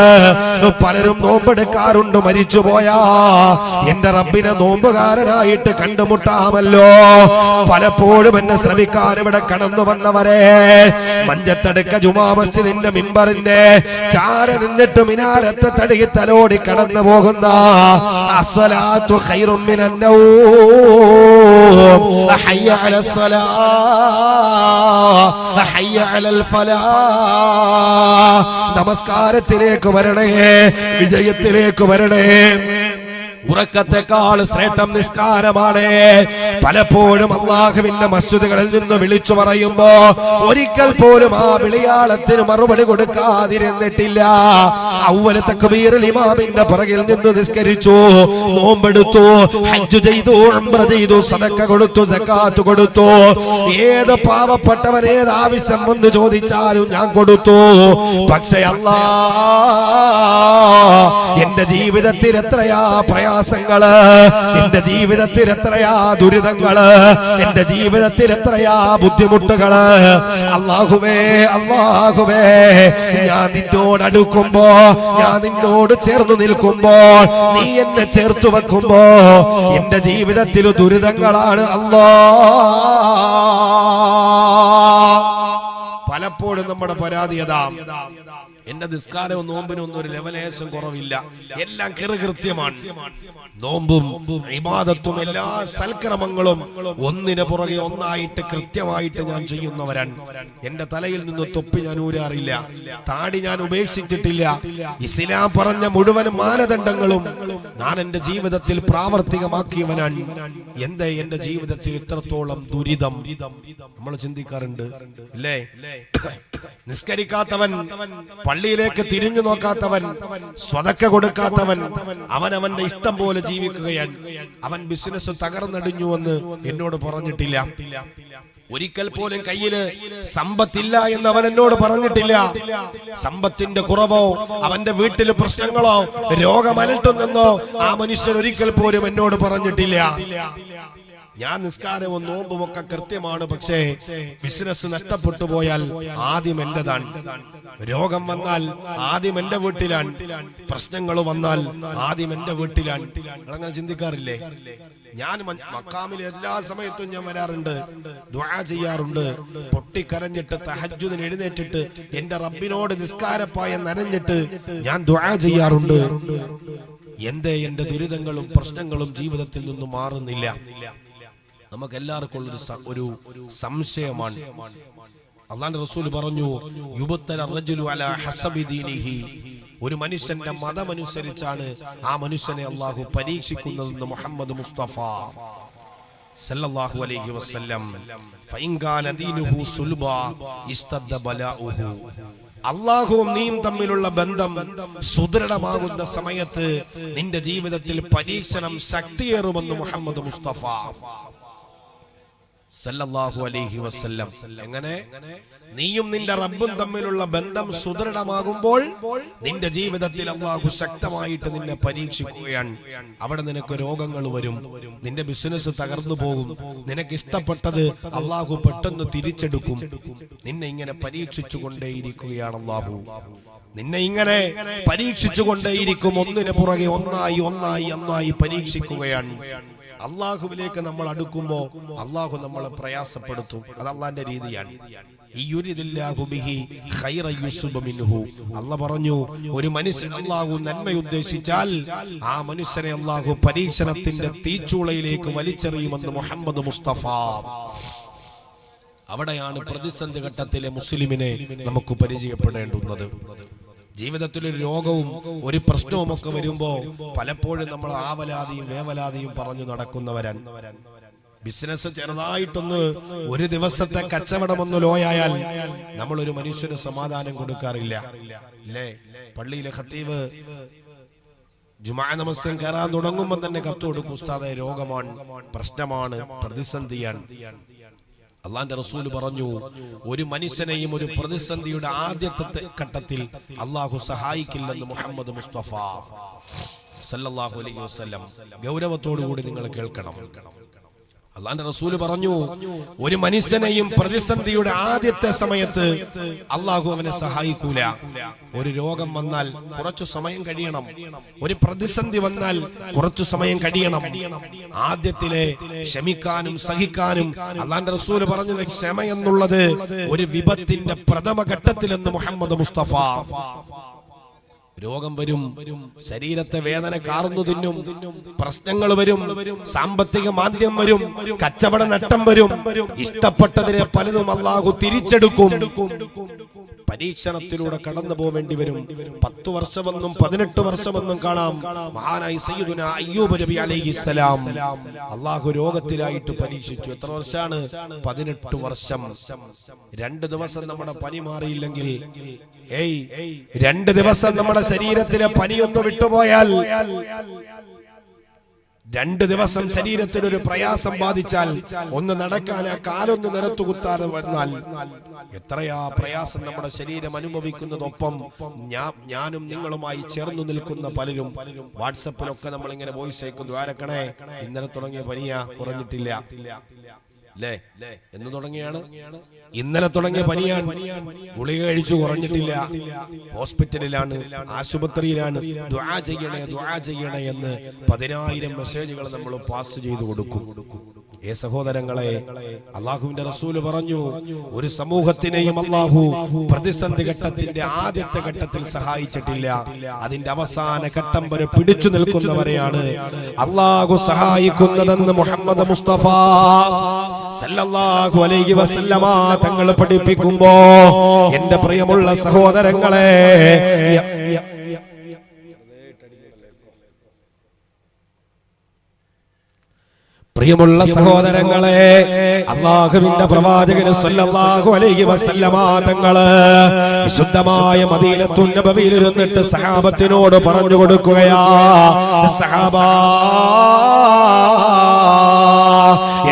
പലരും നോമ്പെടുക്കാറുണ്ട്. മരിച്ചുപോയാ എന്റെ റബ്ബിനെ നോമ്പുകാരനായിട്ട് കണ്ടുമുട്ടാമല്ലോ. പലപ്പോഴും എന്നെ ശ്രമിക്കാൻ ഇവിടെ കടന്നു വന്നവരെ, മഞ്ചത്തടുക്ക ജുമാ മസ്ജിദിന്റെ മിമ്പറിന്റെ ചാര നിന്നിട്ട് മിനാരത്തെ തടുകി തലോടി കടന്നു പോകുന്ന അസ്സലാത്തു ഖൈറും മിനൻ നൗം ഹയ്യ അലസ്സലാ ഹയ്യ അലൽ ഫലാ. നമസ്കാരത്തിലേക്ക് വരണേ, വിജയത്തിലേക്ക് വരണേ. ഉറക്കത്തെക്കാൾ ശ്രേഷ്ഠം നിസ്കാരമാണ്. പലപ്പോഴും അല്ലാഹുവിന്റെ മസ്ജിദുകളിൽ നിന്ന് വിളിച്ചു പറയുമ്പോ ഒരിക്കൽ പോലും ആ വിളിയാളത്തിന് മറുപടി കൊടുക്കാതിരുന്നിട്ടില്ല. അവ്വൽ തക്ബീറിൽ ഇമാമിന്റെ പുറകിൽ നിന്ന് നിസ്കരിച്ചു, നോമ്പെടുത്തു, ഹജ്ജ് ചെയ്തു, ഉംറ ചെയ്തു, സദഖ കൊടുത്തു, സകാത്ത് കൊടുത്തു. ഏത് പാവപ്പെട്ടവൻ ഏത് ആവശ്യം വന്ന് ചോദിച്ചാലും ഞാൻ കൊടുത്തു. പക്ഷേ എന്റെ ജീവിതത്തിൽ എത്രയാ പ്രയാസങ്ങള്, എന്റെ ജീവിതത്തിൽ എത്രയാ ദുരിതങ്ങള്, എന്റെ ജീവിതത്തിൽ എത്രയാ ബുദ്ധിമുട്ടുകള്. അല്ലാഹുവേ അല്ലാഹുവേ, ഞാൻ നിന്നോട് അടുക്കുമ്പോ, ഞാൻ നിന്നോട് ചേർന്ന് നിൽക്കുമ്പോ, നീ എന്നെ ചേർത്ത് വെക്കുമ്പോ എന്റെ ജീവിതത്തിൽ ദുരിതങ്ങളാണ് അല്ലാ. പലപ്പോഴും നമ്മുടെ പരാതിയത എന്റെ നിസ്കാരവും നോമ്പിനും ഒന്നും ഒരു ലെവലേശം കുറവില്ല, എല്ലാം കൃത്യമാണ്. നോമ്പും ഇബാദത്തും എല്ലാ സൽക്രമങ്ങളും ഒന്നിന് പുറകെ ഒന്നായിട്ട് കൃത്യമായിട്ട് ഞാൻ ചെയ്യുന്നവരാണ്. എന്റെ തലയിൽ നിന്ന് തൊപ്പി ഞാൻ ഊരാറില്ല, താടി ഞാൻ ഉപേക്ഷിച്ചിട്ടില്ല. ഇസ്ലാം പറഞ്ഞ മുഴുവൻ മാനദണ്ഡങ്ങളും ഞാൻ എന്റെ ജീവിതത്തിൽ പ്രാവർത്തികമാക്കിയവനാണ്. എന്തേ എന്റെ ജീവിതത്തിൽ ഇത്രത്തോളം ദുരിതം നമ്മൾ ചിന്തിക്കാറുണ്ട് അല്ലേ? നിസ്കരിക്കാത്തവൻ, പള്ളിയിലേക്ക് തിരിഞ്ഞു നോക്കാത്തവൻ, സ്വതക്ക കൊടുക്കാത്തവൻ, അവനവന്റെ ഇഷ്ടം പോലെ ജീവിക്കുകയാണ്. അവൻ ബിസിനസ് തകർന്നടിഞ്ഞുവെന്ന് എന്നോട് പറഞ്ഞിട്ടില്ല. ഒരിക്കൽ പോലും കയ്യില് സമ്പത്തില്ല എന്ന് അവൻ എന്നോട് പറഞ്ഞിട്ടില്ല. സമ്പത്തിന്റെ കുറവോ അവന്റെ വീട്ടില് പ്രശ്നങ്ങളോ രോഗമലട്ടുന്നെന്നോ ആ മനുഷ്യൻ ഒരിക്കൽ പോലും എന്നോട് പറഞ്ഞിട്ടില്ല. ഞാൻ നിസ്കാരവും നോമ്പും ഒക്കെ കൃത്യമാണ്, പക്ഷേ ബിസിനസ് നഷ്ടപ്പെട്ടു പോയാൽ ആദ്യം എന്റേതാണ്. രോഗം വന്നാൽ ആദ്യം എന്റെ വീട്ടിലാണ്, പ്രശ്നങ്ങൾ വന്നാൽ ആദ്യം എന്റെ വീട്ടിലാണ്. അങ്ങനെ ചിന്തിക്കാറില്ലേ? ഞാൻ മക്കാമിൽ എല്ലാ സമയത്തും ഞാൻ വരാറുണ്ട്, ദുആ ചെയ്യാറുണ്ട്, പൊട്ടിക്കരഞ്ഞിട്ട് തഹജ്ജുദിന് എഴുന്നേറ്റിട്ട് എന്റെ റബ്ബിനോട് നിസ്കാരപ്പായ നനഞ്ഞിട്ട് ഞാൻ ദുആ ചെയ്യാറുണ്ട്. എന്തേ എന്റെ ദുരിതങ്ങളും പ്രശ്നങ്ങളും ജീവിതത്തിൽ നിന്നും മാറുന്നില്ല? നമുക്ക് എല്ലാവർക്കും ഒരു സംശയമാണ്. അല്ലാഹുവിന്റെ റസൂൽ പറഞ്ഞു, യുബത്തല റജുലു അലാ ഹസബി ദീനിഹി, ഒരു മനുഷ്യന്റെ മതമനുസരിച്ചാണ് ആ മനുഷ്യനെ അല്ലാഹു പരീക്ഷിക്കുന്നതെന്ന് മുഹമ്മദ് മുസ്തഫ സല്ലല്ലാഹു അലൈഹി വസല്ലം. ഫഇൻ കാന ദീനുഹു സുൽബാ ഇസ്തദ്ദ ബലാഉഹു, അല്ലാഹുവും നീയും തമ്മിലുള്ള ബന്ധം സുദൃഢമാകുന്ന സമയത്ത് നിന്റെ ജീവിതത്തിൽ പരീക്ഷണം ശക്തിയേറുമെന്ന് മുഹമ്മദ് മുസ്തഫ സല്ലല്ലാഹു അലൈഹി വസല്ലം. എങ്ങനെ? നീയും നിന്റെ റബ്ബും തമ്മിലുള്ള ബന്ധം സുദൃഢമാകുമ്പോൾ നിന്റെ ജീവിതത്തിൽ അല്ലാഹു ശക്തമായിട്ട് നിന്നെ പരീക്ഷിക്കുകയാണ്. അവിടെ നിനക്ക് രോഗങ്ങൾ വരും, നിന്റെ ബിസിനസ് തകർന്നു പോകും, നിനക്ക് ഇഷ്ടപ്പെട്ടത് അല്ലാഹു പെട്ടെന്ന് തിരിച്ചെടുക്കും. നിന്നെ ഇങ്ങനെ പരീക്ഷിച്ചു കൊണ്ടേയിരിക്കുകയാണ് അല്ലാഹു. നിന്നെ ഇങ്ങനെ പരീക്ഷിച്ചു കൊണ്ടേയിരിക്കും. ഒന്നിന് പുറകെ ഒന്നായി ഒന്നായി ഒന്നായി പരീക്ഷിക്കുകയാണ്. അള്ളാഹുവിലേക്ക് നമ്മൾ അടുക്കുമ്പോ അള്ളാഹു നമ്മളെ പ്രയാസപ്പെടുത്തും. അത് അള്ളാന്റെ രീതിയാണ്. അള്ളാഹ് പറഞ്ഞു, ഒരു മനുഷ്യൻ അള്ളാഹു നന്മ ഉദ്ദേശിച്ചാൽ ആ മനുഷ്യനെ അള്ളാഹു പരീക്ഷണത്തിന്റെ തീച്ചൂളയിലേക്ക് വലിച്ചെറിയുമെന്ന് മുഹമ്മദ് മുസ്തഫ. അവിടെയാണ് പ്രതിസന്ധി ഘട്ടത്തിലെ മുസ്ലിമിനെ നമുക്ക് പരിചയപ്പെടേണ്ടുന്നത്. ജീവിതത്തിൽ ഒരു രോഗവും ഒരു പ്രശ്നവും ഒക്കെ വരുമ്പോ പലപ്പോഴും നമ്മൾ ആവലാതിയും വേവലാതിയും പറഞ്ഞു നടക്കുന്നവരാണ്. ബിസിനസ് ചെറുതായിട്ടൊന്ന് ഒരു ദിവസത്തെ കച്ചവടമൊന്ന് ലോയായാൽ നമ്മൾ ഒരു മനുഷ്യന് സമാധാനം കൊടുക്കാറില്ല അല്ലേ? പള്ളിയിലെ ഖത്തീബ് ജുമാ നമസ്കാരം കയറാൻ തുടങ്ങുമ്പോൾ തന്നെ കത്ത് കൊടുക്കും, ഉസ്താദേ രോഗമാണ്, പ്രശ്നമാണ്, പ്രതിസന്ധിയാണ്. അള്ളാന്റെ റസൂൽ പറഞ്ഞു, ഒരു മനുഷ്യനെയും ഒരു പ്രതിസന്ധിയുടെ ആദ്യത്തെ ഘട്ടത്തിൽ അള്ളാഹു സഹായിക്കില്ലെന്ന് മുഹമ്മദ് മുസ്തഫ സല്ലല്ലാഹു അലൈഹി വസല്ലം. ഗൗരവത്തോടു കൂടി നിങ്ങൾ കേൾക്കണം. അള്ളാന്റെ റസൂൽ പറഞ്ഞു, ഒരു മനുഷ്യനെയും പ്രതിസന്ധിയുടെ ആദ്യത്തെ സമയത്ത് അള്ളാഹു അവനെ സഹായിക്കൂല. ഒരു രോഗം വന്നാൽ കുറച്ചു സമയം കഴിയണം, ഒരു പ്രതിസന്ധി വന്നാൽ കുറച്ചു സമയം കഴിയണം. ആദ്യത്തിലെ ക്ഷമിക്കാനും സഹിക്കാനും അള്ളാന്റെ റസൂൽ പറഞ്ഞത് ക്ഷമ എന്നുള്ളത് ഒരു വിപത്തിന്റെ പ്രഥമ ഘട്ടത്തിലെന്ന് മുഹമ്മദ് മുസ്തഫ. രോഗം വരും, ശരീരത്തെ വേദന കാർന്നു തിന്നും, പ്രശ്നങ്ങൾ വരും, സാമ്പത്തിക മാന്ദ്യം വരും, കച്ചവട നഷ്ടം വരും, ഇഷ്ടപ്പെട്ടതിനെ പലതും അല്ലാഹു തിരിച്ചെടുക്കും. പരീക്ഷണത്തിലൂടെ കടന്നു പോവേണ്ടി വരും. 10 വർഷമെന്നും 18 വർഷമെന്നും കാണാം. മഹാനായ സയ്യിദുനാ അയ്യൂബ് നബി അലൈഹിസ്സലാം അല്ലാഹു രോഗത്തിലായിട്ട് പരീക്ഷിച്ചു. എത്ര വർഷമാണ്? 18 വർഷം. 2 ദിവസം നമ്മുടെ പനി മാറിയില്ലെങ്കിൽ, 2 ദിവസം നമ്മുടെ ശരീരത്തിലെ പനിയൊന്ന് വിട്ടുപോയാൽ, 2 ദിവസം ശരീരത്തിന് ഒരു പ്രയാസം ബാധിച്ചാൽ, ഒന്ന് നടക്കാൻ ആ കാലൊന്ന് നിലത്തു കുത്താതെ വന്നാൽ എത്രയാ പ്രയാസം നമ്മുടെ ശരീരം അനുഭവിക്കുന്നതൊപ്പം ഞാനും നിങ്ങളുമായി ചേർന്നു നിൽക്കുന്ന പലരും വാട്സപ്പിലൊക്കെ നമ്മൾ ഇങ്ങനെ വോയിസ് അയക്കുന്നു, ആരക്കണേ ഇന്നലെ തുടങ്ങിയ പനിയാ കുറഞ്ഞിട്ടില്ല അല്ലേ എന്ന് തുടങ്ങിയാണ്. ഇന്നലെ തുടങ്ങിയ പനിയാണ്, ഗുളിക കഴിച്ചു കുറഞ്ഞിട്ടില്ല, ഹോസ്പിറ്റലിലാണ്, ആശുപത്രിയിലാണ്, ദുആ ചെയ്യണേ എന്ന് 10,000 മെസ്സേജുകൾ നമ്മൾ പാസ് ചെയ്തു കൊടുക്കും. സഹോദരങ്ങളെ, അള്ളാഹുവിന്റെ റസൂല് പറഞ്ഞു, ഒരു സമൂഹത്തിനെയും അള്ളാഹു പ്രതിസന്ധി ഘട്ടത്തിന്റെ ആദ്യത്തെ ഘട്ടത്തിൽ സഹായിച്ചിട്ടില്ല, അതിന്റെ അവസാന ഘട്ടം വരെ പിടിച്ചു നിൽക്കുന്നവരെയാണ് അള്ളാഹു സഹായിക്കുന്നതെന്ന് മുഹമ്മദ് മുസ്തഫ സല്ലല്ലാഹു അലൈഹി വസല്ലമ തങ്ങൾ പഠിപ്പിക്കുമ്പോ, എന്റെ പ്രിയമുള്ള സഹോദരങ്ങളെ, പ്രിയമുള്ള സഹോദരങ്ങളെ, അല്ലാഹുവിന്റെ പ്രവാചകൻ സല്ലല്ലാഹു അലൈഹി വസല്ലമ തങ്ങള് വിശുദ്ധമായ മദീനത്തുൻ നബവിയിൽ ഇരുന്നിട്ട് സഹാബത്തിനോട് പറഞ്ഞു കൊടുക്കുകയാ, സഹാബാ,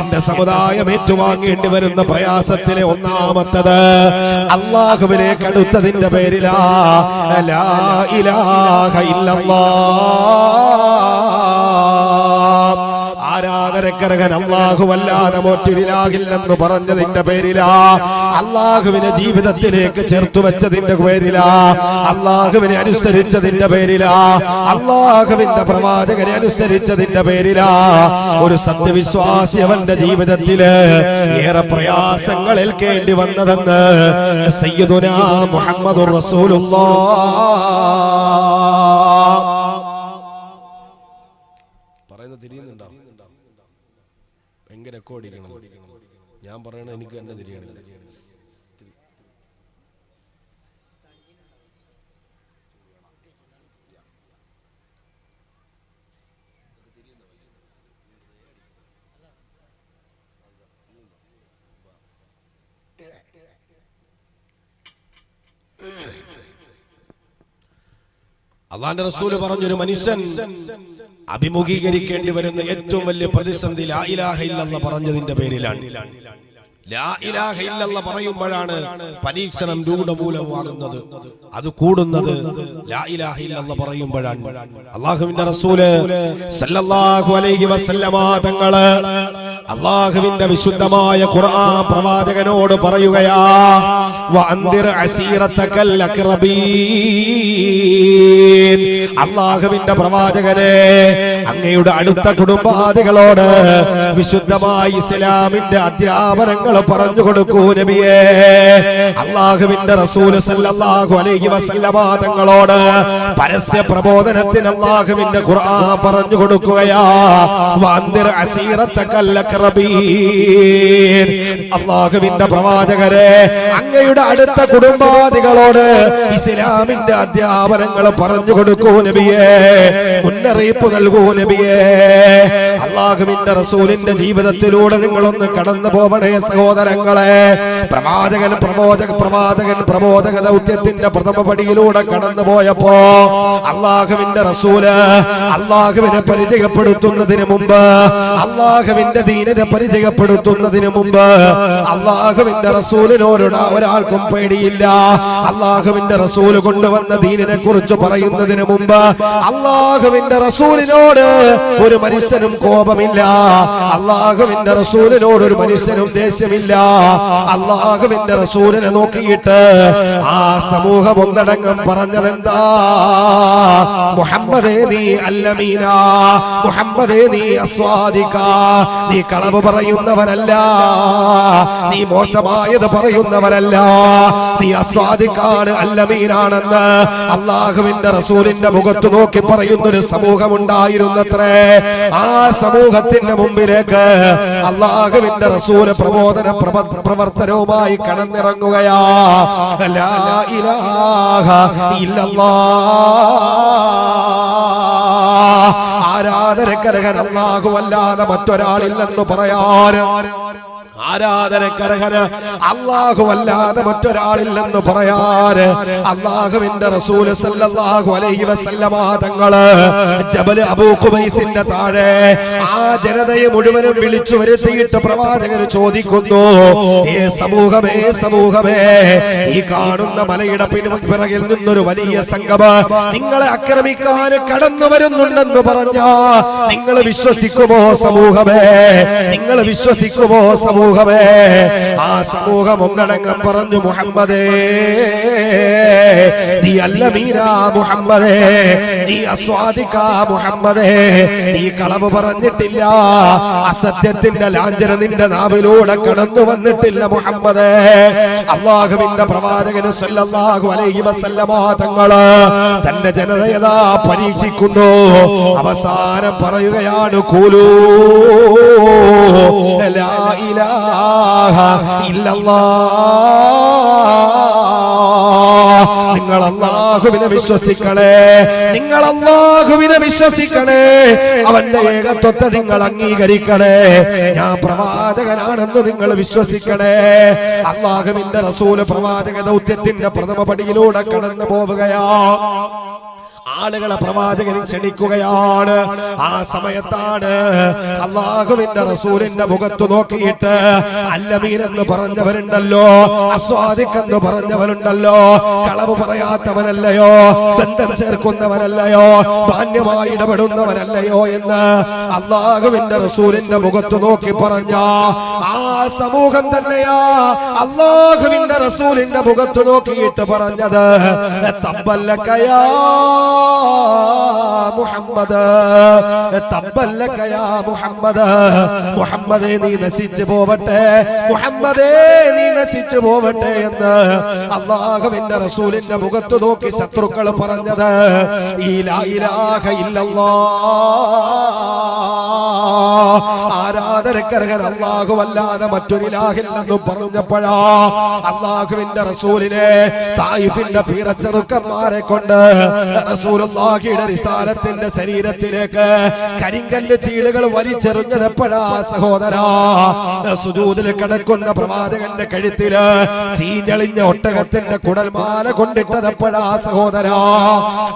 എന്റെ സമുദായം ഏറ്റുവാങ്ങേണ്ടി വരുന്ന പ്രയാസത്തിലെ ഒന്നാമത്തത് അല്ലാഹുവിലേക്ക് അടുത്തതിന്റെ പേരിലാ ലാ ഇലാഹ ഇല്ലല്ലാഹ്. ആരാധനക്കർഹൻ അല്ലാഹുവല്ലാതെ മറ്റൊരിലാഹില്ലെന്ന് പറഞ്ഞതിന്റെ പേരിലാ, അല്ലാഹുവിനെ ജീവിതത്തിലേക്ക് ചേർത്തു വെച്ചതിന്റെ പേരിലാ, അല്ലാഹുവിനെ അനുസരിച്ചതിന്റെ പേരിലാ, അല്ലാഹുവിന്റെ പ്രവാചകനെ അനുസരിച്ചതിന്റെ പേരിലാ ഒരു സത്യവിശ്വാസി അവന്റെ ജീവിതത്തില് ഏറെ പ്രയാസങ്ങൾ ഏൽക്കേണ്ടി വന്നതെന്ന് സയ്യിദുനാ മുഹമ്മദുർ റസൂലുള്ളാഹ്. പറയുന്നത് തിരിയുന്നുണ്ടോ? ഭയങ്കര റെക്കോർഡിക്കണം. ഞാൻ പറയണത് എനിക്ക് തന്നെ തിരിയണം. അല്ലാഹുവിന്റെ റസൂൽ പറഞ്ഞൊരു മനുഷ്യൻ അഭിമുഖീകരിക്കേണ്ടി വരുന്ന ഏറ്റവും വലിയ പ്രതിസന്ധി ലാ ഇലാഹ ഇല്ലല്ലാഹ് പറഞ്ഞതിന്റെ പേരിലാണ്. ലാ ഇലാഹ ഇല്ലല്ലാഹ് പറയുമ്പോഴാണ് പരീക്ഷണം രൂഢമൂലമാകുന്നത്, അത് കൂടുന്നത് ലാ ഇലാഹ ഇല്ലല്ലാഹ് പറയുമ്പോഴാണ്. അല്ലാഹുവിന്റെ റസൂല് സല്ലല്ലാഹു അലൈഹി വസല്ലമ തങ്ങള് അല്ലാഹുവിന്റെ വിശുദ്ധമായ ഖുർആൻ പ്രവാചകനോട് പറയുകയാ, വഅൻദിർ അസീറതകൽ അഖറബീൻ. അല്ലാഹുവിന്റെ പ്രവാചകനെ, അങ്ങയുടെ അടുത്ത കുടുംബാദികളോട് വിശുദ്ധമായ ഇസ്ലാമിന്റെ അധ്യാപനങ്ങൾ പറഞ്ഞു കൊടുക്കൂ നബിയേ. അല്ലാഹുവിന്റെ റസൂല് സല്ലല്ലാഹു അലൈഹി വസല്ലമ തങ്ങളോട് പരസ്യ പ്രബോധനത്തിന് അല്ലാഹുവിന്റെ ഖുർആൻ പറഞ്ഞു കൊടുക്കുകയാ, വഅൻദിർ അസീറതകൽ അഖറബീൻ. അല്ലാഹുവിന്റെ പ്രവാചകരെ, അങ്ങയുടെ അടുത്ത കുടുംബാദികളോട് ഇസ്ലാമിന്റെ അധ്യാപനങ്ങൾ പറഞ്ഞു കൊടുക്കൂ നബിയേ, മുന്നറിയിപ്പ് നൽകൂ നബിയേ. അല്ലാഹുവിന്റെ റസൂലിന്റെ ജീവിതത്തിലൂടെ നിങ്ങളൊന്ന് കടന്നു പോവണേ സഹോദരങ്ങളെ. പ്രബോധക ദൗത്യത്തിന്റെ പ്രഥമ പടിയിലൂടെ കടന്നു പോയപ്പോ അല്ലാഹുവിന്റെ റസൂല് അല്ലാഹുവിനെ പരിചയപ്പെടുത്തുന്നതിന് മുമ്പ്, അല്ലാഹുവിന്റെ ദീനിനെ പരിചയപ്പെടുത്തുന്നതിന് മുമ്പ് അല്ലാഹുവിന്റെ റസൂലിനോട് ഒരാൾക്കും പേടിയില്ല. അല്ലാഹുവിന്റെ റസൂല് കൊണ്ടുവന്ന ദീനിനെ കുറിച്ച് പറയുന്നതിന് മുമ്പ് അല്ലാഹുവിന്റെ റസൂലിനോട് ഒരു മനുഷ്യനും കോപമില്ല, അല്ലാഹുവിന്റെ റസൂലിനോട് ഒരു മനുഷ്യനും ദേഷ്യമില്ല. അല്ലാഹുവിന്റെ റസൂലിനെ നോക്കിയിട്ട് ആ സമൂഹം ഒന്നടങ്കം പറഞ്ഞതെന്താ, മുഹമ്മദ് മുഹമ്മദേ നീ അല്ലമീന, മുഹമ്മദേ നീ അസ്വാദിക, നീ കളവ് പറയുന്നവനല്ല, നീ മോശമായത് പറയുന്നവനല്ല, നീ അസ്വാദിക്കാണ് അല്ലമീനാണെന്ന് അള്ളാഹുവിന്റെ റസൂലിന്റെ മുഖത്ത് നോക്കി പറയുന്നൊരു സമൂഹമുണ്ടായിരുന്നത്രേ. ആ സമൂഹത്തിന്റെ മുമ്പിലേക്ക് അള്ളാഹുവിന്റെ റസൂല് പ്രവർത്തനവുമായി കടന്നിറങ്ങുകയാ. ലാ ഇലാഹ ഇല്ലല്ലാഹ്, ആരാധനക്കർഹൻ അല്ലാഹുവല്ലാതെ മറ്റൊരാളില്ലെന്ന് പറയാൻ, ആരാധനക്കർഹന് അല്ലാഹുവല്ലാതെ മറ്റൊരാളില്ലെന്ന് പറയാൻ അല്ലാഹുവിന്റെ റസൂൽ സല്ലല്ലാഹു അലൈഹി വസല്ലമ തങ്ങള് ജബൽ അബൂ ഖുബൈസിന്റെ താഴെ ആ ജനതയെ മുഴുവനും വിളിച്ചു വരുത്തിയിട്ട് പ്രവാചകൻ ചോദിക്കുന്നു, സമൂഹമേ സമൂഹമേ, ഈ കാണുന്ന മലയുടെ പിറകിൽ നിന്നൊരു വലിയ സംഘം നിങ്ങളെ ആക്രമിക്കാൻ കടന്നു വരുന്നുണ്ടെന്ന് പറഞ്ഞ നിങ്ങൾ വിശ്വസിക്കുമോ സമൂഹമേ? നിങ്ങൾ വിശ്വസിക്കുമോ സമൂഹമേ? ആ സമൂഹം ഒന്നടങ്കം പറഞ്ഞു, മുഹമ്മദേ നീ അല്ലമീന, മുഹമ്മദേ നീ അസ്വാദിക, മുഹമ്മദേ നീ കളവ് പറഞ്ഞിട്ടില്ല, അസത്യത്തിന്റെ ലാഞ്ചന നിന്റെ നാവിലൂടെ കടന്നു വന്നിട്ടില്ല മുഹമ്മദേ. അല്ലാഹുവിന്റെ പ്രവാചകൻ സല്ലല്ലാഹു അലൈഹി വസല്ലമ തങ്ങള് തന്റെ ജനതയതാ പരീക്ഷിക്കുന്നു. അവസാനം പറയുകയാണ്, ഖൂലൂ ലാ ഇലാഹ ഇല്ലല്ലാഹ്, നിങ്ങൾ അല്ലാഹുവിനെ വിശ്വസിക്കണേ, നിങ്ങൾ അല്ലാഹുവിനെ വിശ്വസിക്കണേ, അവന്റെ ഏകത്വത്തെ നിങ്ങൾ അംഗീകരിക്കണേ, ഞാൻ പ്രവാചകനാണെന്ന് നിങ്ങൾ വിശ്വസിക്കണേ. അല്ലാഹുവിന്റെ റസൂൽ പ്രവാചക ദൗത്യത്തിന്റെ പ്രഥമ പടിയിലൂടെ കടന്നു പോവുകയാ. ആളുകളെ പ്രവാചകനെ ക്ഷണിക്കുകയാണ്. ആ സമയത്താണ് അല്ലാഹുവിന്റെ റസൂലിന്റെ മുഖത്ത് നോക്കിയിട്ട് അല്ലമീൻ എന്ന് പറഞ്ഞവരുണ്ടല്ലോ, അസ്വാദിക്കെന്ന് പറഞ്ഞവരുണ്ടല്ലോ, കളവ് പറയാത്തവനല്ലയോ, ബന്ധം ചേർക്കുന്നവനല്ലയോ, മാന്യമായി ഇടപെടുന്നവനല്ലയോ എന്ന് അല്ലാഹുവിന്റെ റസൂലിന്റെ മുഖത്ത് നോക്കി പറഞ്ഞ ആ സമൂഹം തന്നെയാ അല്ലാഹുവിന്റെ റസൂലിന്റെ മുഖത്ത് നോക്കിയിട്ട് പറഞ്ഞത്, തബ്ബല്ലകയാ മുഹമ്മദ്, തബ്ബല്ലക യാ മുഹമ്മദ്, മുഹമ്മദേ നീ നശിച്ചു പോവട്ടെ, മുഹമ്മദേ നീ നശിച്ചു പോവട്ടെ എന്ന് അല്ലാഹുവിന്റെ റസൂലിന്റെ മുഖത്ത് നോക്കി ശത്രുക്കൾ പറഞ്ഞത് ഈ ലാ ഇലാഹ ഇല്ലല്ലാഹ്, ആരാധനക്കർഹൻ അല്ലാഹുവല്ലാതെ മറ്റൊരു ഇലാഹില്ലെന്ന് പറഞ്ഞപ്പോഴാ അല്ലാഹുവിന്റെ റസൂലിനെ തായിഫിന്റെ പീറച്ചെറുക്കന്മാരെ കൊണ്ട് റസൂലുള്ളാഹിയുടെ റിസാലത്തിന്റെ ശരീരത്തിലേക്ക് കരിങ്കല്ല് ചീളുകൾ വലിച്ചെറിഞ്ഞതെപ്പോഴാ സഹോദരാ? സുജൂദിൽ കിടക്കുന്ന പ്രവാചകന്റെ കഴുത്തില് ചീഞ്ഞളിഞ്ഞ ഒട്ടകത്തിന്റെ കുടൽമാല കൊണ്ടിട്ടതെപ്പോഴാ സഹോദരാ?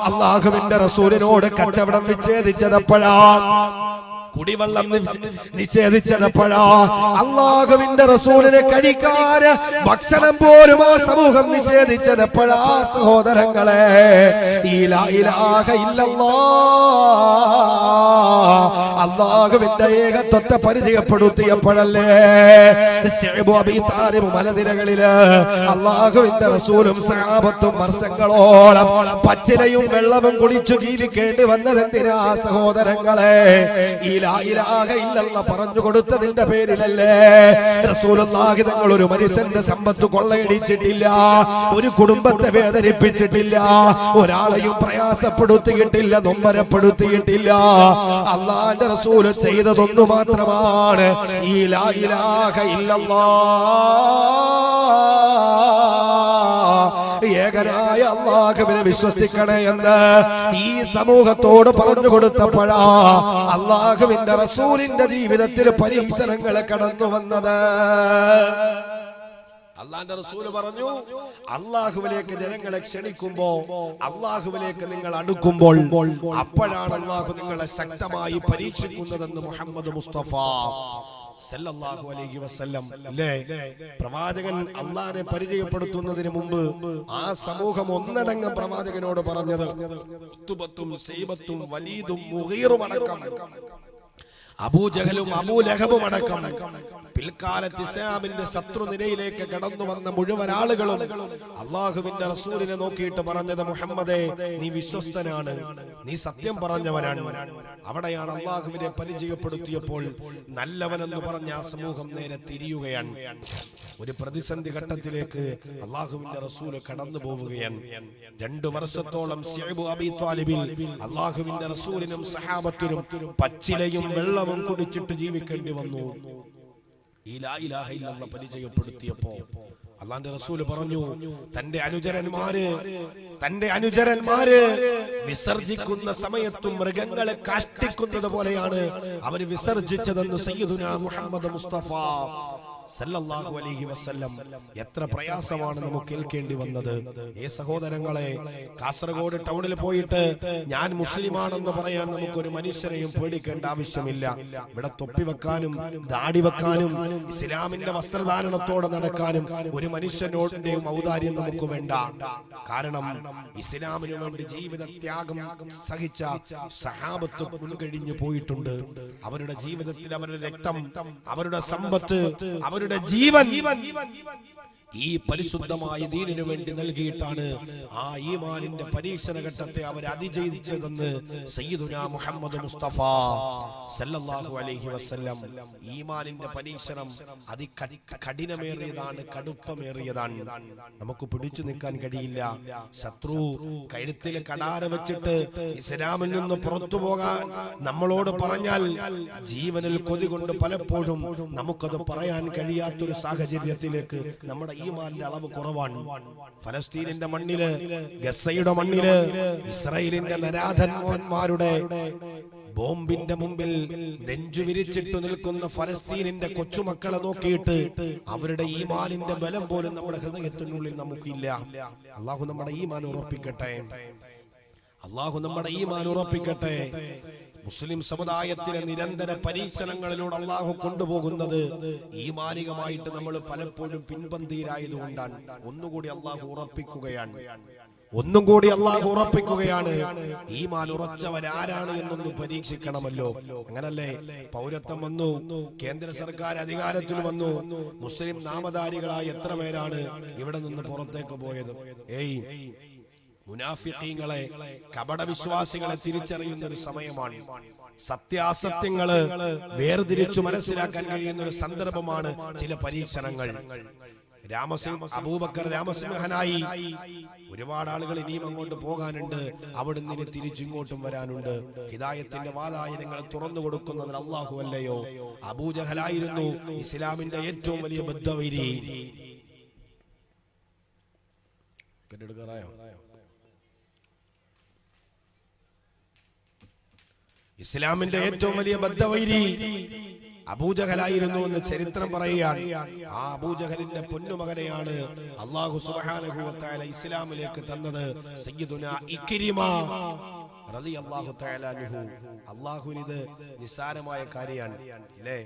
അല്ലാഹുവിന്റെ റസൂലിനോട് കച്ചവടം വിച്ഛേദിച്ചതെപ്പോഴാ? കുടിവെള്ളം നിഷേധിച്ചതെപ്പോഴാ? അല്ലാഹുവിന്റെ റസൂലിനെ കഴിക്കാൻ ഭക്ഷണം പോലും ആ സമൂഹം നിഷേധിച്ചതെപ്പോഴാ സഹോദരങ്ങളെ? ഈ ലാ ഇലാഹ ഇല്ലല്ലാഹ് അല്ലാഹുവിന്റെ ഏകത്വത്തെ പരിചയപ്പെടുത്തിയപ്പോഴല്ലേ ശുഐബ് അബീ താലിബ് മലനിരകളില് അല്ലാഹുവിന്റെ റസൂലും സഹാബത്തും വർഷങ്ങളോളം പച്ചിലയും വെള്ളവും കുടിച്ചു ജീവിക്കേണ്ടി വന്നതെന്തിനാ സഹോദരങ്ങളെ? ഈ ലാ ഇലാഹ ഇല്ലല്ലാഹ് പറഞ്ഞു കൊടുത്തതിന്റെ പേരിലല്ലേ? റസൂലുള്ളാഹി തങ്ങൾ ഒരു മനുഷ്യന്റെ സമ്പത്ത് കൊള്ളയടിച്ചിട്ടില്ല, ഒരു കുടുംബത്തെ വേദനിപ്പിച്ചിട്ടില്ല, ഒരാളെയും പ്രയാസപ്പെടുത്തിയിട്ടില്ല, നൊമ്പരപ്പെടുത്തിയിട്ടില്ല. അല്ലാഹുവിന്റെ റസൂൽ ചെയ്തതൊന്നു മാത്രമാണ് ഈ ലാ ഇലാഹ ഇല്ലല്ലാഹ്, ഏകനായ അല്ലാഹുവിനെ വിശ്വസിക്കണേ എന്ന് ഈ സമൂഹത്തോട് പറഞ്ഞു കൊടുത്തപ്പോഴാ അല്ലാഹുവിന്റെ റസൂലിന്റെ ജീവിതത്തിൽ പരീക്ഷണങ്ങൾ കടന്നു വന്നത്. അല്ലാഹുവിന്റെ റസൂൽ പറഞ്ഞു, അല്ലാഹുവിലേക്ക് ജനങ്ങളെ ക്ഷണിക്കുമ്പോ, അല്ലാഹുവിലേക്ക് നിങ്ങൾ അടുക്കുമ്പോൾ അപ്പോഴാണ് അല്ലാഹു നിങ്ങളെ ശക്തമായി പരീക്ഷിക്കുന്നതെന്ന് മുഹമ്മദ് മുസ്തഫ സല്ലല്ലാഹു അലൈഹി വസല്ലം അല്ലേ? പ്രവാചകൻ അല്ലാഹുവിനെ പരിചയപ്പെടുത്തുന്നതിന് മുമ്പ് ആ സമൂഹം ഒന്നടങ്കം പ്രവാചകനോട് പറഞ്ഞത് ഉത്ബത്തും സൈബത്തും വലീദും മുഗീറും അടക്കം അബൂജഹലും അബൂലഹബും അടക്കം പിൽക്കാലത്ത് ഇസ്ലാമിന്റെ ശത്രുനിരയിലേക്ക് കടന്നു വന്ന മുഴുവൻ ആളുകളും അള്ളാഹുവിന്റെ റസൂലിനെ നോക്കിയിട്ട് പറഞ്ഞത്, മുഹമ്മദേ, നീ വിശ്വസ്തനാണ്, നീ സത്യം പറഞ്ഞവനാണ്. അവിടെയാണ് അള്ളാഹുവിനെ പരിചയപ്പെടുത്തിയപ്പോൾ നല്ലവനെന്ന് പറഞ്ഞ ആ സമൂഹം നേരെ തിരിയുകയാണ്. ഒരു പ്രതിസന്ധി ഘട്ടത്തിലേക്ക് അള്ളാഹുവിന്റെ റസൂല് കടന്നു പോവുകയാണ്. 2 വർഷത്തോളം ശിഅബ് അബീ ത്വാലിബിൽ അള്ളാഹുവിന്റെ റസൂലിനും സഹാബത്തിനും പച്ചിലയും വെള്ളവും കുടിച്ചിട്ട് ജീവിക്കേണ്ടി വന്നു. ഈ ലാ ഇലാഹ ഇല്ലല്ലാഹ് പരിചയപ്പെടുത്തിയപ്പോ അല്ലാഹുവിന്റെ റസൂല് പറഞ്ഞു, തന്റെ അനുചരന്മാര് വിസർജിക്കുന്ന സമയത്തും മൃഗങ്ങളെ കാഷ്ടിക്കുന്നത് പോലെയാണ് അവർ വിസർജിച്ചതെന്ന് സയ്യിദുനാ മുഹമ്മദ് മുസ്തഫ സല്ലല്ലാഹു അലൈഹി വസല്ലം. എത്ര പ്രയാസമാണ് നമുക്ക് കേൾക്കേണ്ടി വന്നത്. ഈ സഹോദരങ്ങളെ, കാസർഗോഡ് ടൗണിൽ പോയിട്ട് ഞാൻ മുസ്ലിമാണെന്ന് പറയാൻ നമുക്കൊരു മനുഷ്യരെയും പേടിക്കേണ്ട ആവശ്യമില്ല. ഇവിടെ തൊപ്പി വെക്കാനും ദാടി വെക്കാനും ഇസ്ലാമിന്റെ വസ്ത്രധാരണത്തോടെ നടക്കാനും ഒരു മനുഷ്യനോടിന്റെയും ഔദാര്യം നമുക്ക് വേണ്ട. കാരണം ഇസ്ലാമിനു വേണ്ടി ജീവിത ത്യാഗം സഹിച്ച സഹാബത്ത് മുൻകഴിഞ്ഞു പോയിട്ടുണ്ട്. അവരുടെ ജീവിതത്തിൽ അവരുടെ രക്തം, അവരുടെ സമ്പത്ത്, അവരുടെ ജീവൻ ഈ പരിശുദ്ധമായ ദീനിനു വേണ്ടി നൽകിയിട്ടാണ് ആ ഈമാനിന്റെ പരീക്ഷണ ഘട്ടത്തെ അവർ അതിജയിച്ചതെന്ന് സയ്യിദുനാ മുഹമ്മദ് മുസ്തഫ സല്ലല്ലാഹു അലൈഹി വസല്ലം. ഈമാനിന്റെ പരീക്ഷണം കഠിനമേറിയതാണ്, കടുപ്പമേറിയതാണ്. നമുക്ക് പിടിച്ചു നിൽക്കാൻ കഴിയില്ല. ശത്രു കഴുത്തിൽ കടാര വെച്ചിട്ട് ഇസ്ലാമിൽ നിന്ന് പുറത്തു പോകാൻ നമ്മളോട് പറഞ്ഞാൽ ജീവനിൽ കൊതി കൊണ്ട് പലപ്പോഴും നമുക്കത് പറയാൻ കഴിയാത്തൊരു സാഹചര്യത്തിലേക്ക് നമ്മുടെ ഈമാനിന്റെ അളവ് കുറവാണ്. ഫലസ്തീനിന്റെ മണ്ണില്, ഗസയുടെ മണ്ണില് ഇസ്രായേലിന്റെ നരാധന്മാരുടെ ബോംബിന്റെ മുമ്പിൽ നെഞ്ചു വിരിച്ചിട്ട് നിൽക്കുന്ന ഫലസ്തീനിന്റെ കൊച്ചുമക്കളെ നോക്കിയിട്ട് അവരുടെ ഈമാനിന്റെ ബലം പോലും നമ്മുടെ ഹൃദയത്തിനുള്ളിൽ നമുക്കില്ല. അള്ളാഹു നമ്മുടെ ഈമാൻ ഉറപ്പിക്കട്ടെ. അള്ളാഹു നമ്മുടെ ഈമാൻ ഉറപ്പിക്കട്ടെ. മുസ്ലിം സമുദായത്തിലെ നിരന്തര പരീക്ഷണങ്ങളിലൂടെ അള്ളാഹു കൊണ്ടുപോകുന്നത് ഈമാനികമായിട്ട് നമ്മൾ പലപ്പോഴും പിൻപന്തിയിലായതുകൊണ്ടാണ്. ഒന്നുകൂടി അള്ളാഹു ഉറപ്പിക്കുകയാണ്. ഈമാൻ ഉറച്ചവരാരാണ് എന്നൊന്ന് പരീക്ഷിക്കണമല്ലോ. അങ്ങനല്ലേ പൗരത്വം വന്നു, കേന്ദ്ര സർക്കാർ അധികാരത്തിൽ വന്നു, മുസ്ലിം നാമധാരികളായ എത്ര പേരാണ് ഇവിടെ നിന്ന് പുറത്തേക്ക് പോയത്? മുനാഫിഖീങ്ങളെ, കപടവിശ്വാസികളെ തിരിച്ചറിയുന്ന ഒരു സമയമാണ്. സത്യാസത്യങ്ങള് വേർതിരിച്ചു മനസ്സിലാക്കാൻ കഴിയുന്ന ഒരു സന്ദർഭമാണ് ചില പരീക്ഷണങ്ങൾ. അബൂബക്കർ രാമസിംഹനായി ഒരുപാട് ആളുകൾ ഇനിയും അങ്ങോട്ട് പോകാനുണ്ട്. അവിടുന്ന് ഇനി തിരിച്ചിങ്ങോട്ടും വരാനുണ്ട്. ഹിദായത്തിന്റെ വാതായനങ്ങൾ തുറന്നു കൊടുക്കുന്നത് അല്ലാഹു അല്ലയോ? അബൂജഹലായിരുന്നു ഇസ്ലാമിന്റെ ഏറ്റവും വലിയ ബദ്ധവൈരി. ഇസ്ലാമിന്റെ ഏറ്റവും വലിയ ബദ്ധവൈരി അബൂജഹലായിരുന്നു എന്ന് ചരിത്രം പറയുകയാണ്. ആ അബൂജഹലിന്റെ പൊന്നുമകനെയാണ് അല്ലാഹു സുബ്ഹാനഹു വ തആല ഇസ്ലാമിലേക്ക് തന്നത്. സയ്യിദുനാ ഇക്രിമ റളിയല്ലാഹു തആല അൻഹു. അല്ലാഹുവിന് ഇത് നിസ്സാരമായ കാര്യമാണ് അല്ലേ?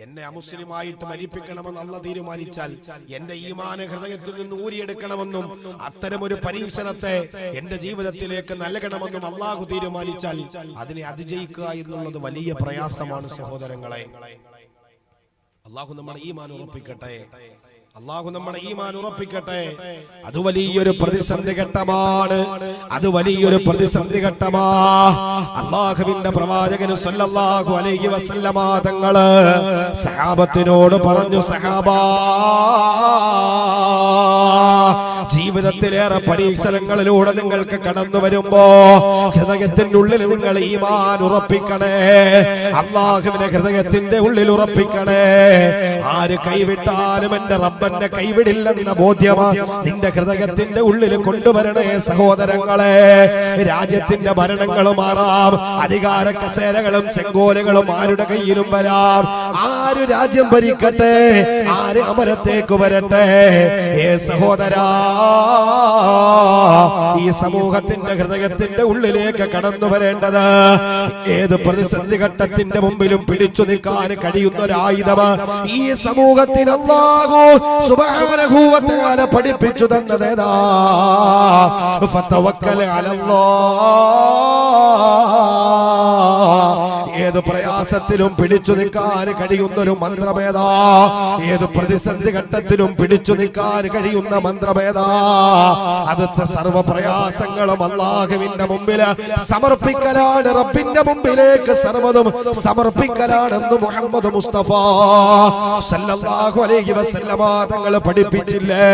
എന്നെ അമുസ്ലിമായിട്ട് മരിപ്പിക്കണമെന്ന് അല്ലാഹു തീരുമാനിച്ചാൽ എന്റെ ഈമാന ഹൃദയത്തിൽ നിന്ന് ഊരിയെടുക്കണമെന്നും അത്തരമൊരു പരീക്ഷണത്തെ എന്റെ ജീവിതത്തിലേക്ക് നൽകണമെന്നും അല്ലാഹു തീരുമാനിച്ചാൽ അതിനെ അതിജയിക്കുക എന്നുള്ളത് വലിയ പ്രയാസമാണ് സഹോദരങ്ങളെ. അല്ലാഹു നമ്മുടെ ഈമാൻ ഉറപ്പിക്കട്ടെ. അല്ലാഹു നമ്മുടെ ഈമാൻ ഉറപ്പിക്കട്ടെ. അത് വലിയൊരു പ്രതിസന്ധി ഘട്ടമാണ്. അല്ലാഹുവിന്റെ പ്രവാചകൻ സല്ലല്ലാഹു അലൈഹി വസല്ലമ തങ്ങള് സഹാബത്തിനോട് പറഞ്ഞു, സഹാബാ, ജീവിതത്തിലേറെ പരീക്ഷണങ്ങളിലൂടെ നിങ്ങൾക്ക് കടന്നു വരുമ്പോ ഹൃദയത്തിന്റെ ഉള്ളിൽ നിങ്ങൾ ഈമാൻ ഉറപ്പിക്കണേ. അല്ലാഹുവിന്റെ ഹൃദയത്തിന്റെ ഉള്ളിൽ ഉറപ്പിക്കണേ. ആര് കൈവിട്ടാലും എന്റെ റബ്ബന്റെ കൈവിടില്ലെന്ന ബോധ്യമാ നിന്റെ ഹൃദയത്തിന്റെ ഉള്ളിൽ കൊണ്ടുവരണേ സഹോദരങ്ങളെ. രാജ്യത്തിന്റെ ഭരണങ്ങൾ മാറാം, അധികാര കസേരകളും ചെങ്കോലുകളും ആരുടെ കയ്യിലും വരാം. ആര് രാജ്യം ഭരിക്കട്ടെ, ആര് അമരത്തേക്ക് വരട്ടെ, ഏ സഹോദരാ, ഈ സമൂഹത്തിന്റെ ഹൃദയത്തിന്റെ ഉള്ളിലേക്ക് കടന്നു വരേണ്ടത് ഏത് പ്രതിസന്ധി ഘട്ടത്തിന്റെ മുമ്പിലും പിടിച്ചു നിൽക്കാൻ കഴിയുന്ന ഒരു ആയുധമാണ് ഈ സമൂഹത്തിന് അല്ലാഹു സുബ്ഹാനഹു വ തആല പഠിപ്പിച്ചു തന്നതേതാ? ഫതവക്കൽ അലല്ലാഹ് ഏത് പ്രയാസത്തിലും പിടിച്ചു നിൽക്കാൻ കഴിയുന്ന ഒരു മന്ത്രമേതാ? ഏത് പ്രതിസന്ധി ഘട്ടത്തിലും പിടിച്ചു നിൽക്കാൻ കഴിയുന്ന മന്ത്രമേതാ? അടുത്ത സർവ്വ പ്രയാസങ്ങളും അല്ലാഹുവിന്റെ മുമ്പിൽ സമർപ്പിക്കലാണ്. റബ്ബിന്റെ മുമ്പിലേക്ക് സർവ്വതും സമർപ്പിക്കലാണെന്ന് മുഹമ്മദ് മുസ്തഫ സല്ലല്ലാഹു അലൈഹി വസല്ലമ തങ്ങൾ പഠിപ്പിച്ചില്ലേ?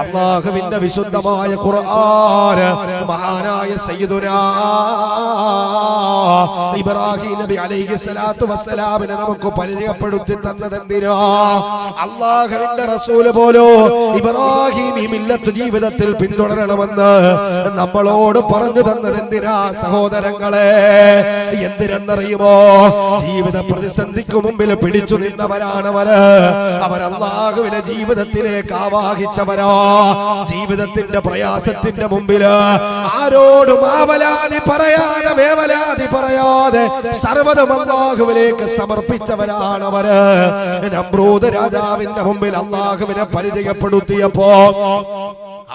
അല്ലാഹുവിന്റെ വിശുദ്ധമായ ഖുർആൻ മഹാനായ സയ്യിദുനാ ഇബ്രാഹിം നബി അലൈഹി സ്വലാത്തു വസ്സലാമിനെ നമുക്ക് പരിചയപ്പെടുത്തി തന്നതെന്തിനാ? അല്ലാഹുവിന്റെ റസൂൽ പോലും ഇബ്രാഹിം ഈ മില്ലത്ത് ജീവിതത്തിൽ പിന്തുടരണമെന്ന് നമ്മളോട് പറഞ്ഞു തന്നതെന്തിനാ സഹോദരങ്ങളെ? എന്തിനെന്നറിയുമോ? ജീവിത പ്രതിസന്ധിക്ക് മുമ്പിൽ പിടിച്ചു നിന്നവരാണവര്. അവർ അല്ലാഹുവിനെ ജീവിതത്തിലേക്ക് ആവാഹിച്ചവരാ. ജീവിതത്തിന്റെ പ്രയാസത്തിന്റെ മുമ്പിൽ ആരോടും ആവലാതി പറയാതെ വേവലാതി പറയാതെ സർവ്വതും അല്ലാഹുവിലേക്ക് സമർപ്പിച്ചവരാണവര്. നമ്രൂദ് രാജാവിന്റെ മുമ്പിൽ അല്ലാഹുവിനെ പരിചയപ്പെടുത്തിയപ്പോ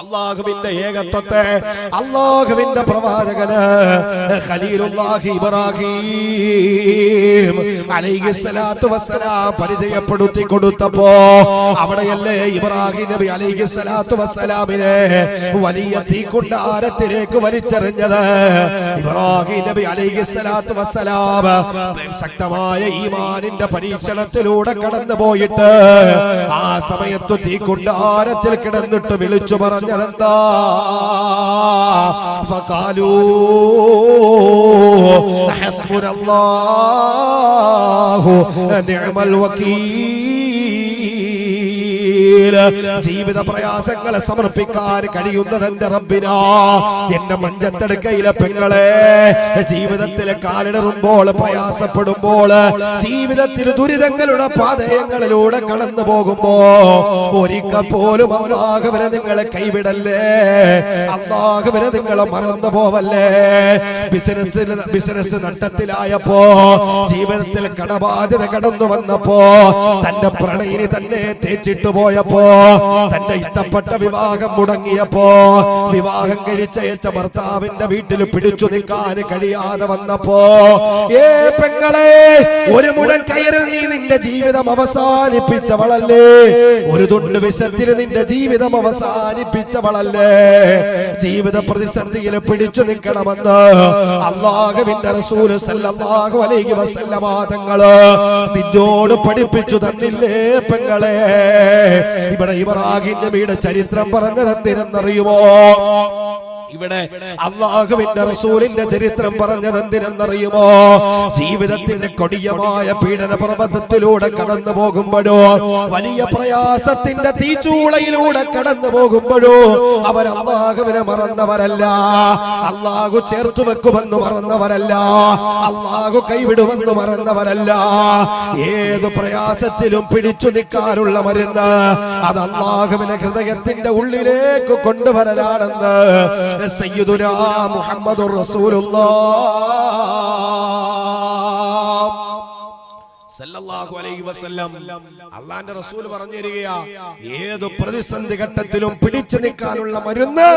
അല്ലാഹുവിന്റെ ഏകത്വത്തെ അല്ലാഹുവിന്റെ പ്രവാചകന് ഖലീലുല്ലാഹി ഇബ്രാഹിം അലൈഹിസ്സലാത്തു വസ്സലാം പരിചയപ്പെടുത്തി കൊടുത്തപ്പോ അവിടെയല്ലേ ഇബ്രാഹിം നബി അലൈഹിസ്സലാത്തു വസ്സലാമിനെ വലിയ തീക്കുണ്ടാരത്തിലേക്ക് വലിച്ചെറിഞ്ഞത്? ഇബ്രാഹിം നബി അലൈഹിസ്സലാത്തു വസ്സലാം ശക്തമായ ഈമാനിന്റെ പരീക്ഷണത്തിലൂടെ കടന്നു പോയിട്ട് ആ സമയത്ത് തീക്കുണ്ടാരത്തിൽ കിടന്നിട്ട് വിളിച്ചു പറഞ്ഞതെന്താ? ഫഖാലൂ ഹസ്ബുനല്ലാഹു നിഅമൽ വകീൽ. ജീവിത പ്രയാസങ്ങളെ സമർപ്പിക്കാൻ കഴിയുന്നത് എന്റെ റബ്ബിനാ. എന്റെ മഞ്ചത്തെടുക്കയിലെ പെങ്ങളെ, ജീവിതത്തിലെ കാലിടറുമ്പോൾ പ്രയാസപ്പെടുമ്പോൾ ജീവിതത്തിൽ ദുരിതങ്ങളുടെ പാതയങ്ങളിലൂടെ കടന്നു പോകുമ്പോ ഒരിക്കൽ പോലും അല്ലാഹുവിനെ നിങ്ങളെ കൈവിടല്ലേ, അല്ലാഹുവിനെ നിങ്ങളെ മറന്നു പോവല്ലേ. ബിസിനസ് നഷ്ടത്തിലായപ്പോ, ജീവിതത്തിൽ കടബാധ്യത കടന്നു വന്നപ്പോ, തന്റെ പ്രണയിനി തന്നെ തേച്ചിട്ടു പോയപ്പോ, തന്റെ ഇഷ്ടപ്പെട്ട വിവാഹം മുടങ്ങിയപ്പോ, വിവാഹം കഴിച്ചയച്ച ഭർത്താവിന്റെ വീട്ടിൽ പിടിച്ചു നിൽക്കാൻ കഴിയാതെ വന്നപ്പോ, പെങ്ങളെ, ഒരു മുഴം കയറിൽ നീ നിന്റെ ജീവിതം അവസാനിപ്പിച്ചവളല്ലേ? ഒരു തുണ്ട് വിശത്തിൽ നിന്റെ ജീവിതം അവസാനിപ്പിച്ചവളല്ലേ? ജീവിത പ്രതിസന്ധിയിൽ പിടിച്ചു നിൽക്കണമെന്ന് അല്ലാഹുവിന്റെ റസൂൽ സല്ലല്ലാഹു അലൈഹി വസല്ലമ തങ്ങള് നിന്നോട് പഠിപ്പിച്ചു തന്നില്ലേ പെങ്ങളെ? ഇവിടെ ഇബ്രാഹിം നബിയുടെ ചരിത്രം പറഞ്ഞത് എന്തിനെന്നറിയുമോ? ഇവിടെ അല്ലാഹുവിന്റെ റസൂലിന്റെ ചരിത്രം പറഞ്ഞത് എന്തിനെന്നറിയുമോ? ജീവിതത്തിന്റെ കൊടിയമായ പീഡന പർവ്വതത്തിലൂടെ കടന്നു പോകുമ്പോഴോ, വലിയ പ്രയാസത്തിന്റെ തീച്ചൂളയിലൂടെ കടന്നു പോകുമ്പോഴോ അവർ അല്ലാഹുവിനെ മറന്നവരല്ല, അല്ലാഹു ചേർത്തു വെക്കുമെന്ന് മറന്നവരല്ല, അല്ലാഹു കൈവിടുമെന്ന് മറന്നവരല്ല. ഏത് പ്രയാസത്തിലും പിടിച്ചു നിൽക്കാനുള്ള മരുന്ന് അത് അല്ലാഹുവിനെ ഹൃദയത്തിന്റെ ഉള്ളിലേക്ക് കൊണ്ടുവരലാണെന്ന് സയ്യിദുനാ മുഹമ്മദുർ റസൂലുള്ളാഹ് സല്ലല്ലാഹു അലൈഹി വസല്ലം അല്ലാഹുവിന്റെ റസൂൽ പറഞ്ഞു തരികയാ, ഏത് പ്രതിസന്ധി ഘട്ടത്തിലും പിടിച്ചു നിൽക്കാനുള്ള മരുന്ന്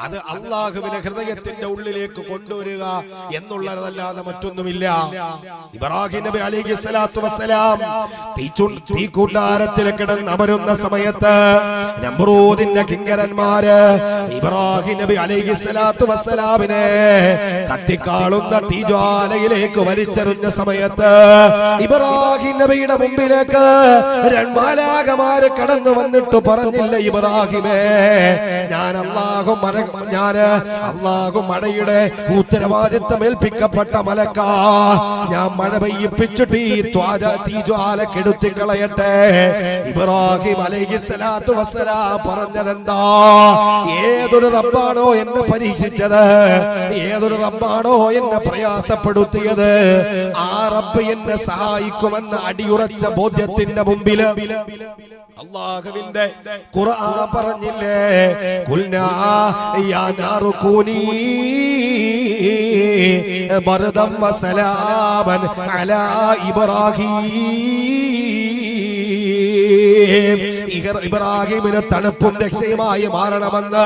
അത് അല്ലാഹുവിനെ ഹൃദയത്തിന്റെ ഉള്ളിലേക്ക് കൊണ്ടുവരിക എന്നുള്ളതല്ലാതെ മറ്റൊന്നുമില്ല. ഇബ്രാഹിം നബി അലൈഹി സ്വലാത്തു വസ്സലാം തീക്കൂട്ടാരത്തിൽ കിടന്ന് അമരുന്ന സമയത്ത് നമ്രൂദിന്റെ കിങ്കരന്മാര് ഇബ്രാഹിം നബി അലൈഹി സ്വലാത്തു വസ്സലാമിനെ കത്തിക്കാളുന്ന തീജ്വാലയിലേക്ക് വലിച്ചെറിഞ്ഞ സമയത്ത് ഇബ്രാഹിം നബിയുടെ മുമ്പിലേക്ക് മാലാഖമാര് കടന്നു വന്നിട്ട് പറഞ്ഞില്ല, ഇബ്രാഹിമേ, ഞാൻ അല്ലാഹു മഴയുടെ ഉത്തരവാദിത്തം ഏൽപ്പിക്കപ്പെട്ട മലക്കാ, ഞാൻ മഴ പെയ്യിപ്പിച്ചിട്ട് ഈ തീജ്വാല കെടുത്തിക്കളയട്ടെ. ഇബ്രാഹിം അലൈഹിസ്സലാത്തു വസ്സലാം പറഞ്ഞതെന്താ? ഏതൊരു റബ്ബാണോ എന്നെ പരീക്ഷിച്ചത്, ഏതൊരു റബ്ബാണോ എന്നെ പ്രയാസപ്പെടുത്തിയത്, ആ റബ്ബ് എന്നെ സഹായിക്കുമെന്ന അടിയുറച്ച ബോധ്യത്തിന്റെ മുമ്പില് അല്ലാഹുവിന്റെ ഖുർആൻ പറഞ്ഞില്ലേ, ഖുൽനാ യാ നാറു കൂനി ബർദം വസലാമൻ അലാ ഇബ്രാഹീം. ഇബ്രാഹിമിന് തണുപ്പും രക്ഷയുമായി മാറണമെന്ന്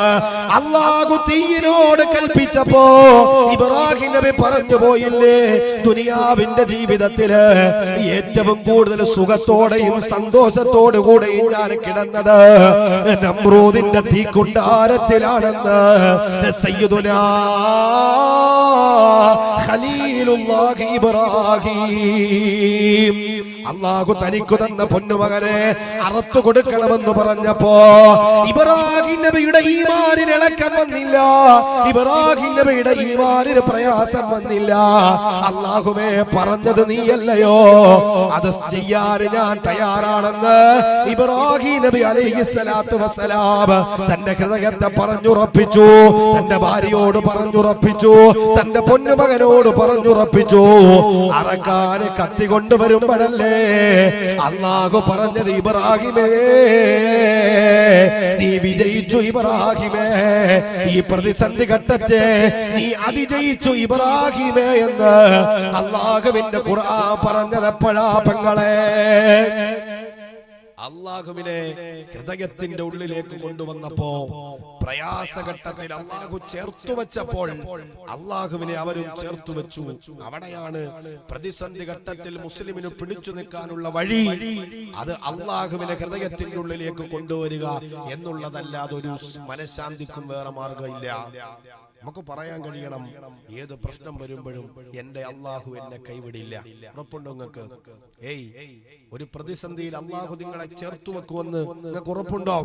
അല്ലാഹു തീയിനോട് കൽപ്പിച്ചപ്പോ ഇബ്രാഹിം നബി പറഞ്ഞു പോയില്ലേ, ദുനിയാവിന്റെ ജീവിതത്തില് ഏറ്റവും കൂടുതൽ സുഖത്തോടെയും സന്തോഷത്തോടു കൂടെയും ഞാൻ കിടന്നത് നമ്രൂദിന്റെ തീക്കുണ്ടാരത്തിലാണെന്ന് സയ്യിദുനാ ഖലീലുല്ലാഹി ഇബ്രാഹിം. അല്ലാഹു തനിക്കു തന്ന പൊന്നുമകനെ അറുത്തു കൊടുക്കണമെന്ന് പറഞ്ഞപ്പോ ഇബ്രാഹിം നബിയുടെ ഈമാനിന് ഇളക്കം വന്നില്ല, ഇബ്രാഹിം നബിയുടെ ഈമാനിന് പ്രയാസം വന്നില്ല. അല്ലാഹുവേ, പറഞ്ഞത് നീയല്ലയോ, അത് ചെയ്യാൻ ഞാൻ തയ്യാറാണെന്ന് ഇബ്രാഹിം നബി അലൈഹിസ്സലാത്തു വസ്സലാം തന്റെ ഹൃദയത്തെ പറഞ്ഞുറപ്പിച്ചു, തന്റെ ഭാര്യയോട് പറഞ്ഞുറപ്പിച്ചു, തന്റെ പൊന്നുമകനോട് പറഞ്ഞുറപ്പിച്ചു. അറക്കാൻ കത്തി കൊണ്ടുവരുമ്പോഴല്ലേ അല്ലാഹു പറഞ്ഞത്, ഇബ്രാഹിമേ നീ വിജയിച്ചു, ഇബ്രാഹിമേ ഈ പ്രതിസന്ധി ഘട്ടത്തെ നീ അതിജയിച്ചു ഇബ്രാഹിമേ എന്ന് അല്ലാഹുവിന്റെ ഖുർആൻ പറഞ്ഞതെപ്പോഴാ പെങ്ങളെ? അല്ലാഹുവിനെ ഹൃദയത്തിന്റെ ഉള്ളിലേക്ക് കൊണ്ടുവന്നപ്പോ, പ്രയാസഘട്ടത്തിൽ അല്ലാഹു ചേർത്തു വെച്ചപ്പോൾ അല്ലാഹുവിനെ അവരും ചേർത്തു വെച്ചു. അവിടെയാണ് പ്രതിസന്ധി ഘട്ടത്തിൽ മുസ്ലിമിന് പിടിച്ചു നിൽക്കാനുള്ള വഴി. അത് അല്ലാഹുവിനെ ഹൃദയത്തിന്റെ ഉള്ളിലേക്ക് കൊണ്ടുവരിക എന്നുള്ളതല്ലാതെ ഒരു മനഃശാന്തിക്കും വേറെ മാർഗമില്ല. നമുക്ക് പറയാൻ കഴിയണം, ഏത് പ്രശ്നം വരുമ്പോഴും എന്റെ അല്ലാഹു എന്നെ കൈവിടില്ല. ഉറപ്പുണ്ടോ നിങ്ങൾക്ക്? ഒരു പ്രതിസന്ധിയിൽ അല്ലാഹു നിങ്ങളെ ചേർത്തു വെക്കുമെന്ന് നിങ്ങൾക്ക് ഉറപ്പുണ്ടോ?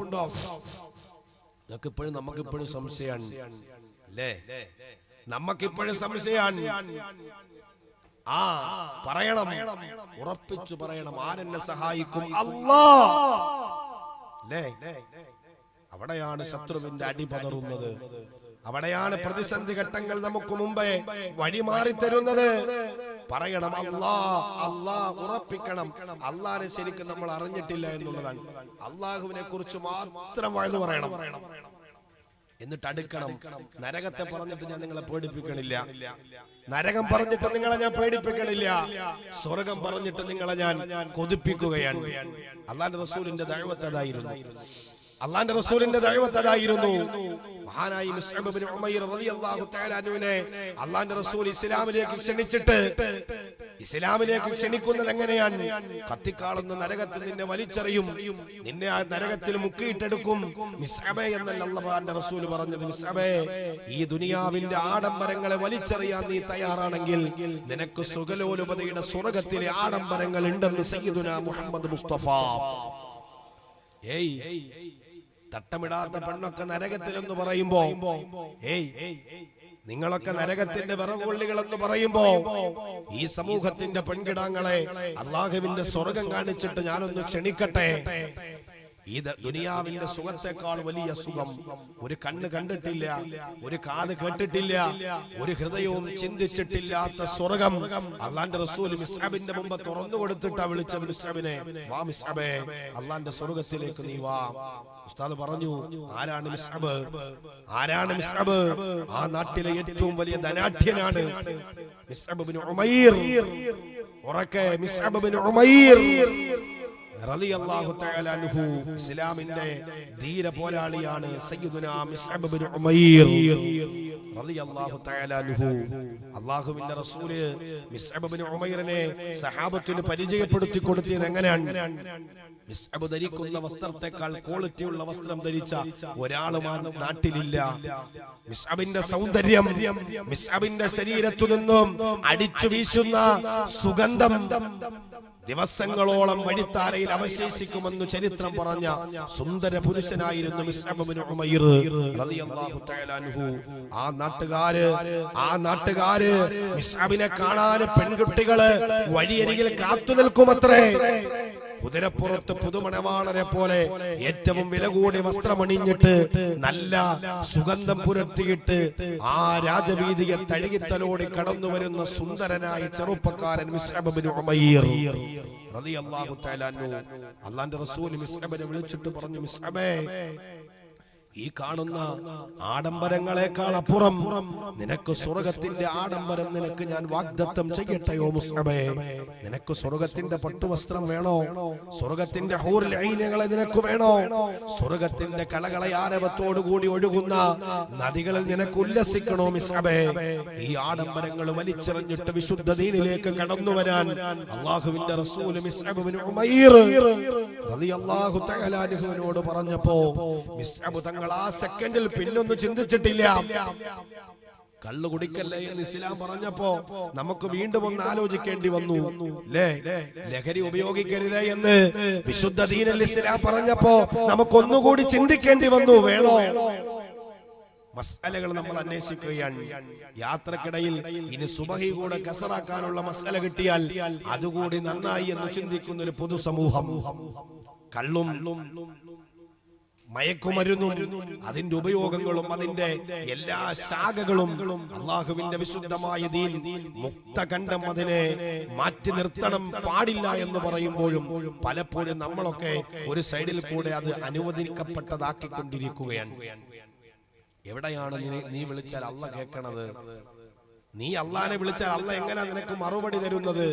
നമുക്കിപ്പോഴും സംശയമാണ് അല്ലേ? നമുക്കിപ്പോഴും സംശയമാണ്. പറയണം, ഉറപ്പിച്ചു പറയണം, ആരെന്നെ സഹായിക്കും? അല്ലാഹ്. അവിടെയാണ് ശത്രുവിന്റെ അടി പതറുന്നത്. അവിടെയാണ് പ്രതിസന്ധി ഘട്ടങ്ങൾ നമുക്ക് മുമ്പേ വഴിമാറി തരുന്നത്. പറയണം അല്ലാ, ഉറപ്പിക്കണം. അല്ലാഹനെ ശരിക്കും നമ്മൾ അറിഞ്ഞിട്ടില്ല എന്നുള്ളതാണ്. അല്ലാഹുവിനെ കുറിച്ച് മാത്രം വാഴ്ന്നു പറയണം, എന്നിട്ട് അടുക്കണം. നരകത്തെ പറഞ്ഞിട്ട് ഞാൻ നിങ്ങളെ പേടിപ്പിക്കണില്ല, നരകം പറഞ്ഞിട്ട് നിങ്ങളെ ഞാൻ പേടിപ്പിക്കണില്ല, സ്വർഗം പറഞ്ഞിട്ട് നിങ്ങളെ ഞാൻ കൊതിപ്പിക്കുകയാണ്. അല്ലാഹുവിന്റെ റസൂലിന്റെ ദഅവത്ത് അതായിരുന്നു. അല്ലാഹുവിന്റെ റസൂലിന്റെ ദഅവത്ത് അതായിരുന്നു. മഹാനായ മുസ്അബ് ഇബ്നു ഉമൈർ റളിയല്ലാഹു തആല അൻഹുവിനെ അല്ലാഹുവിന്റെ റസൂൽ ഇസ്ലാമിലേക്ക് ക്ഷണിച്ചിട്ട്, ഇസ്ലാമിലേക്ക് ക്ഷണിക്കുന്നത് എങ്ങനെയാണ്? കത്തിക്കാളുന്ന നരകത്തിൽ നിന്നെ വലിച്ചെറിയും, നിന്നെ ആ നരകത്തിൽ മുക്കിയിട്ടെടുക്കും. മുസ്അബേ എന്നല്ല അല്ലാഹുവിന്റെ റസൂൽ പറഞ്ഞത്. മുസ്അബേ, ഈ ദുനിയാവിന്റെ ആഡംബരങ്ങളെ വലിച്ചെറിയാൻ നീ തയ്യാറാണെങ്കിൽ നിനക്ക് സുഖലോലുപതയുടെ സ്വർഗ്ഗത്തിലെ ആഡംബരങ്ങൾ ഉണ്ടെന്ന് സയ്യിദുനാ മുഹമ്മദ് മുസ്തഫ. തട്ടമിടാത്ത പെണ്ണൊക്കെ നരകത്തിലെന്ന് പറയുമ്പോ, നിങ്ങളൊക്കെ നരകത്തിന്റെ വിറകുകൊള്ളികൾ എന്ന് പറയുമ്പോ, ഈ സമൂഹത്തിന്റെ പെൺകിടാങ്ങളെ അല്ലാഹുവിന്റെ സ്വർഗം കാണിച്ചിട്ട് ഞാനൊന്ന് ക്ഷണിക്കട്ടെ. ഈ ദുനിയാവിന്റെ സുഖത്തെക്കാൾ വലിയ സുഖം ഒരു കണ്ണ് കണ്ടിട്ടില്ല, ഒരു കാത് കേട്ടിട്ടില്ല, ഒരു ഹൃദയവും ചിന്തിച്ചിട്ടില്ലാത്ത സ്വർഗം അല്ലാഹുവിന്റെ റസൂൽ മുസ്അബിന്റെ മുമ്പ് തുറന്നു കൊടുത്തിട്ടാ വിളിച്ചത്. മുസ്അബിനെ, വാ മുസ്അബേ, അല്ലാഹുവിന്റെ സ്വർഗത്തിലേക്ക് നീ വാ. ഉസ്താദ് പറഞ്ഞു, ആരാണ് മുസ്അബ്? ആരാണ് മുസ്അബ്? ആ നാട്ടിലെ ഏറ്റവും വലിയ ധനാഢ്യനാണ് മുസ്അബ് ഇബ്നു ഉമൈർ. ഉറക്കെ, മുസ്അബ് ഇബ്നു ഉമൈർ റളിയല്ലാഹു തആല അൻഹു ഇസ്ലാമിന്റെ ധീര പോരാളിയാണ്. സയ്യിദുനാ മുസ്അബ് ഇബ്നു ഉമൈർ റളിയല്ലാഹു തആല അൻഹു. അല്ലാഹുവിന്റെ റസൂല് മുസ്അബ് ഇബ്നു ഉമൈറിനെ സഹാബത്തിന് പരിചയപ്പെടുത്തി കൊടുത്തത് എങ്ങനെയാണ്? മുസ്അബ് ധരിക്കുന്ന വസ്ത്രത്തെക്കാൾ ക്വാളിറ്റിയുള്ള വസ്ത്രം ധരിച്ച ഒരാളും ആ നാട്ടിലില്ല. മുസ്അബിന്റെ സൗന്ദര്യം, മുസ്അബിന്റെ ശരീരത്തു നിന്നും അടിച്ചു വീശുന്ന സുഗന്ധം ദിവസങ്ങളോളം വഴിത്താരയിൽ അവശേഷിക്കുമെന്ന് ചരിത്രം പറഞ്ഞ സുന്ദര പുരുഷനായിരുന്നു മുസ്അബ് ഇബ്നു ഉമൈർ റളിയല്ലാഹു തആല അൻഹു. ആ നാട്ടുകാര് മുസ്അബിനെ കാണാൻ പെൺകുട്ടികള് വഴിയരികിൽ കാത്തു നിൽക്കുമത്രേ. കുതിരപ്പുറത്ത് പുതുമണവാളനെ പോലെ ഏറ്റവും വില കൂടിയ വസ്ത്രമണിഞ്ഞിട്ട് നല്ല സുഗന്ധം പുരട്ടിയിട്ട് ആ രാജവീതിയെ തഴുകിത്തലോടി കടന്നു വരുന്ന സുന്ദരനായ ചെറുപ്പക്കാരൻ മിസ്അബ് ഇബ്നു ഉമൈർ റളിയല്ലാഹു തആല അൻഹു. അല്ലാഹുവിന്റെ റസൂൽ മിസ്അബിനെ വിളിച്ചിട്ട് പറഞ്ഞു, മിസ്അബേ, ഈ കാണുന്ന ആഡംബരങ്ങളെക്കാൾ അപ്പുറം നിനക്ക് സ്വർഗത്തിന്റെ ആഡംബരം നിനക്ക് ഞാൻ വാഗ്ദത്തം ചെയ്യട്ടെയോ മുസ്അബേ? നിനക്ക് സ്വർഗത്തിന്റെ പട്ടുവസ്ത്രം വേണോ? സ്വർഗത്തിന്റെ ഹൂറുൽ ഐനുകളെ നിനക്ക് വേണോ? സ്വർഗത്തിന്റെ കളകളയാരവത്തോടു കൂടി ഒഴുകുന്ന നദികളിൽ നിനക്ക് ഉല്ലസിക്കണോ മുസ്അബേ? ഈ ആഡംബരങ്ങൾ വലിച്ചെറിഞ്ഞിട്ട് വിശുദ്ധ ദീനിലേക്ക് കടന്നു വരാൻ അല്ലാഹുവിന്റെ റസൂൽ മിസ്അബ് ഇബ്നു ഉമൈർ റളിയല്ലാഹു തആല അൻഹുവിനോട് പറഞ്ഞപ്പോ മിസ്അബ് തങ്ങൾ ആ സെക്കൻഡിൽ പിന്നൊന്നും ചിന്തിച്ചിട്ടില്ല. കള്ളു കുടിക്കല്ലേ എന്ന് ഇസ്ലാം പറഞ്ഞപ്പോ നമുക്ക് വീണ്ടും ഒന്ന് ആലോചിക്കേണ്ടി വന്നു. ലഹരി ഉപയോഗിക്കരുതേ എന്ന് വിശുദ്ധ ദീനുൽ ഇസ്ലാം പറഞ്ഞപ്പോ നമുക്കൊന്നുകൂടി ചിന്തിക്കേണ്ടി വന്നു. വേണോ? മസ്അലകൾ നമ്മൾ അന്വേഷിക്കുകയാണ്. യാത്രക്കിടയിൽ ഇനി സുബഹി കൂടെ കസറാക്കാനുള്ള മസ്അല കിട്ടിയാൽ അതുകൂടി നന്നായി എന്ന് ചിന്തിക്കുന്ന ഒരു പൊതുസമൂഹം. കള്ളും മയക്കുമരുന്നും അതിന്റെ ഉപയോഗങ്ങളും അതിന്റെ എല്ലാ ശാഖകളും അല്ലാഹുവിന്റെ വിശുദ്ധമായ ദീൻ മുക്തകണ്ഠം അതിനെ മാറ്റി നിർത്തണം പാടില്ല എന്ന് പറയുമ്പോഴും പലപ്പോഴും നമ്മളൊക്കെ ഒരു സൈഡിൽ കൂടെ അത് അനുവദിക്കപ്പെട്ടതാക്കിക്കൊണ്ടിരിക്കുകയാണ്. എവിടെയാണ് നീ വിളിച്ചാൽ അള്ളാഹ് കേൾക്കണത്? നീ അള്ളാനെ വിളിച്ചാൽ അള്ളാഹ് എങ്ങനെയാ നിനക്ക് മറുപടി തരുന്നത്?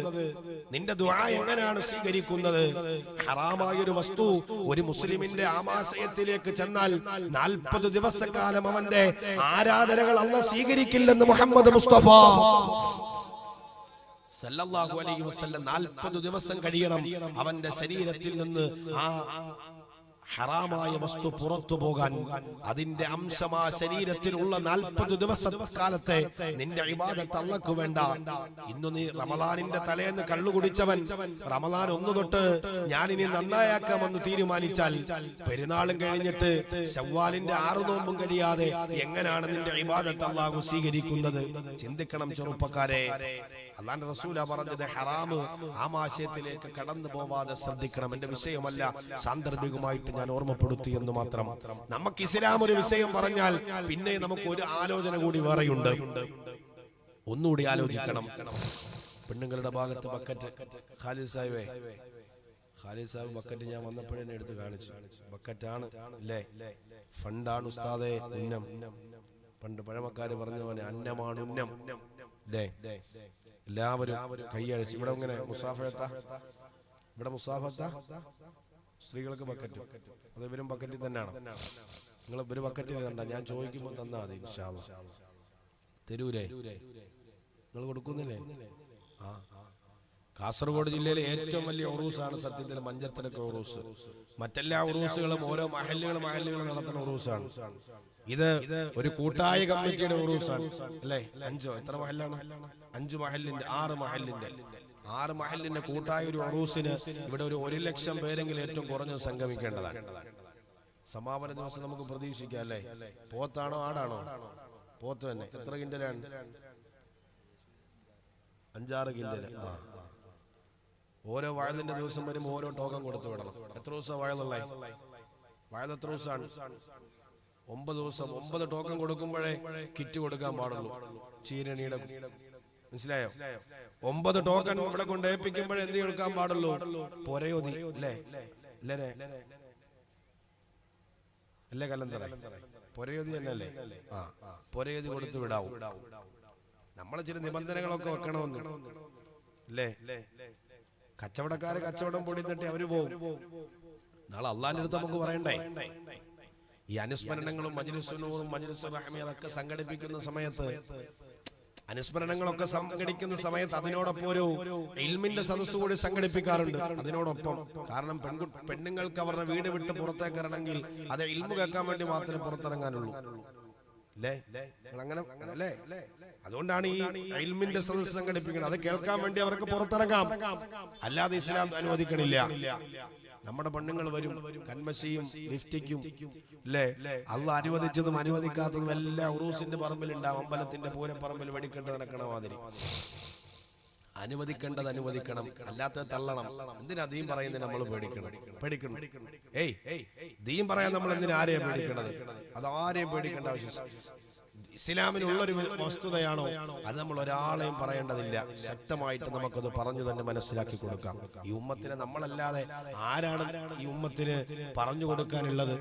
നിന്റെ ദുആ എങ്ങനെയാണ് സ്വീകരിക്കുന്നത്? ഹറാമായൊരു വസ്തു ഒരു മുസ്ലിമിന്റെ ആമാശയത്തിലേക്ക് ചെന്നാൽ 40 ദിവസക്കാലം അവന്റെ ആരാധനകൾ അള്ളാഹ് സ്വീകരിക്കില്ലെന്ന് മുഹമ്മദ് മുസ്തഫ സല്ലല്ലാഹു അലൈഹി വസല്ലം 40 ദിവസം കഴിയണം അവന്റെ ശരീരത്തിൽ നിന്ന് ആ ഹറാമായ വസ്തു പുറത്തു പോകാൻ. അതിന്റെ അംശം ആ ശരീരത്തിലുള്ള 40 ദിവസക്കാലത്തെ നിന്റെ ഇബാദത്ത് അല്ലാഹ്ക്ക് വേണ്ട. ഇന്ന് നീ റമദാനിന്റെ തലേന്ന് കള്ളു കുടിച്ചവൻ റമദാൻ 1 തൊട്ട് ഞാനിനി നന്നായാക്കാമെന്ന് തീരുമാനിച്ചാൽ പെരുന്നാളും കഴിഞ്ഞിട്ട് ശവ്വാലിന്റെ 6 നോമ്പും കഴിയാതെ എങ്ങനെയാണ് നിന്റെ ഇബാദത്ത് അല്ലാഹു സ്വീകരിക്കുന്നത്? ചിന്തിക്കണം ചെറുപ്പക്കാരെ. അല്ലാഹുവിന്റെ റസൂലാ പറഞ്ഞത് ഹറാം ആമാശയത്തിലേക്ക് കടന്നു പോവാതെ ശ്രദ്ധിക്കണം. എന്റെ വിഷയമല്ല, സാന്ദർഭികമായിട്ട് ഞാൻ ഓർമ്മപ്പെടുത്തി എന്ന് മാത്രം. നമുക്ക് ഇസ്ലാം ഒരു വിഷയം പറഞ്ഞാൽ പിന്നെ നമുക്ക് ഒരു ആലോചന കൂടി വേറെയുണ്ട്. ഒന്നുകൂടി ആലോചിക്കണം. പെണ്ണുങ്ങളുടെ ഭാഗത്ത് ബക്കറ്റ് ഖാലിദ് സാഹിബ് ബക്കറ്റ് ഞാൻ വന്നപ്പോഴേ എടുത്ത് കാണിച്ചു. ബക്കറ്റാണ് അല്ലേ? ഫണ്ടാണ് ഉസ്താദേ ഉന്നം. പണ്ട് പഴമക്കാര് പറഞ്ഞ പോലെ അന്നമാണ് ഉന്നം. എല്ലാവരും കൈയഴിച്ച് ഇവിടെ ഇങ്ങനെ മുസാഫത്താ, ഇവിടെ മുസാഫത്താ. സ്ത്രീകൾക്ക് ബക്കറ്റ്, അത് ഇവരും ബക്കറ്റിൽ തന്നെയാണ്. നിങ്ങൾ ഒരു ബക്കറ്റിൽ കണ്ട ഞാൻ ചോദിക്കുമ്പോൾ തന്നാ മതി. ഇൻഷാ അല്ലാഹ് തരൂലേ? നിങ്ങൾ കൊടുക്കുന്നില്ലേ? ആ, കാസർഗോഡ് ജില്ലയിലെ ഏറ്റവും വലിയ ഉറൂസാണ് സത്യത്തിൽ മഞ്ചത്തലക്ക് ഉറൂസ്. മറ്റെല്ലാ ഉറൂസുകളും ഓരോ മഹല്ലുകളും നടത്തുന്ന ഉറൂസാണ്. ഇത് ഒരു കൂട്ടായ കമ്മിറ്റിയുടെ ഉറൂസാണ് അല്ലേ? 5 എത്ര മഹല്ലാണ്? 5 മഹല്ലിന്റെ 6 മഹല്ലിന്റെ കൂട്ടായ ഒരു ഉറൂസിന് ഇവിടെ ഒരു 1 ലക്ഷം പേരെങ്കിലും ഏറ്റവും കുറഞ്ഞത് സംഗമിക്കേണ്ടതാണ്. സമാപന ദിവസം നമുക്ക് പ്രതീക്ഷിക്കാം അല്ലേ? പോത്താണോ ആടാണോ? പോത്ത് തന്നെ. എത്ര കിൻഡലാണ്? 5-6 കിൻഡല്. ഓരോ വയലിന്റെ ദിവസം വരുമ്പോൾ ഓരോ ടോക്കൺ കൊടുത്തു വിടണം. എത്ര ദിവസം വയലുള്ള? വയൽ എത്ര ദിവസമാണ്? 9 ദിവസം. 9 ടോക്കൺ കൊടുക്കുമ്പോഴേ കിറ്റ് കൊടുക്കാൻ പാടുള്ളൂ. ചീരണിയുടെ മനസ്സിലായോ? 9 ടോക്കൺ ഇവിടെ കൊണ്ട് ഏൽപ്പിക്കുമ്പോഴേ എന്ത് കൊടുക്കാൻ പാടുള്ളൂ? പൊരയോതി അല്ലേ? അല്ലേ കലന്തറ? പൊരയോതി തന്നെയല്ലേ? പൊരയോതി കൊടുത്തു വിടാവും. നമ്മളെ ചില നിബന്ധനകളൊക്കെ വെക്കണമെന്ന് അല്ലേ? കച്ചവടക്കാര് കച്ചവടം പൊടി തട്ടി അവര് പോകും. നാളെ അള്ളാന്റെ അടുത്ത് നമുക്ക് പറയണ്ടേ? ഈ അനുസ്മരണങ്ങളും മജ്‌ലിസുനൂറും മജ്‌ലിസുർ റഹ്മി അതൊക്കെ സംഘടിപ്പിക്കുന്ന സമയത്ത്, അനുസ്മരണങ്ങളൊക്കെ സംഘടിക്കുന്ന സമയത്ത് അതിനോടൊപ്പം ഒരു ഇൽമിന്റെ സദസ്സ് കൂടി സംഘടിപ്പിക്കാറുണ്ട് അതിനോടൊപ്പം. കാരണം പെണ്ണുങ്ങൾക്ക് അവരുടെ വീട് വിട്ട് പുറത്തേക്ക് ഇറങ്ങണമെങ്കിൽ അത് ഇൽമു കേൾക്കാൻ വേണ്ടി മാത്രമേ പുറത്തിറങ്ങാനുള്ളൂ അല്ലേ? അങ്ങനെ അല്ലേ? അതുകൊണ്ടാണ് ഈ ഇൽമിന്റെ സദസ്സ് സംഘടിപ്പിക്കുന്നത്. അത് കേൾക്കാൻ വേണ്ടി അവർക്ക് പുറത്തിറങ്ങാം, അല്ലാതെ ഇസ്ലാം അനുവദിക്കണില്ല. നമ്മുടെ പെണ്ണുങ്ങൾ വരും കന്മശിയും ലിഫ്റ്റിക്കും അല്ലേ? അള്ളാഹ് അനുവദിച്ചതും അനുവദിക്കാത്തതും എല്ലാം ഉറൂസിന്റെ പറമ്പിലുണ്ടാവും. അമ്പലത്തിന്റെ പൂരപ്പറമ്പിൽ വെടിക്കെട്ട് നടക്കണ മാതിരി. അനുവദിക്കേണ്ടത് അനുവദിക്കണം, അല്ലാത്തത് തള്ളണം. എന്തിനാ ദീൻ പറയുന്നത് നമ്മൾ പേടിക്കണം? ദീൻ പറയാൻ നമ്മൾ എന്തിനാ ആരെയും പേടിക്കണത്? അത് ആരെയും പേടിക്കേണ്ട ആവശ്യം. ഇസ്ലാമിനുള്ളൊരു വസ്തുതയാണോ അത് നമ്മൾ ഒരാളെയും പറയേണ്ടതില്ല. ശക്തമായിട്ട് നമുക്കത് പറഞ്ഞു തന്നെ മനസ്സിലാക്കി കൊടുക്കാം. ഈ ഉമ്മത്തിനെ നമ്മളല്ലാതെ ആരാണ് ഈ ഉമ്മത്തിന് പറഞ്ഞു കൊടുക്കാനുള്ളത്?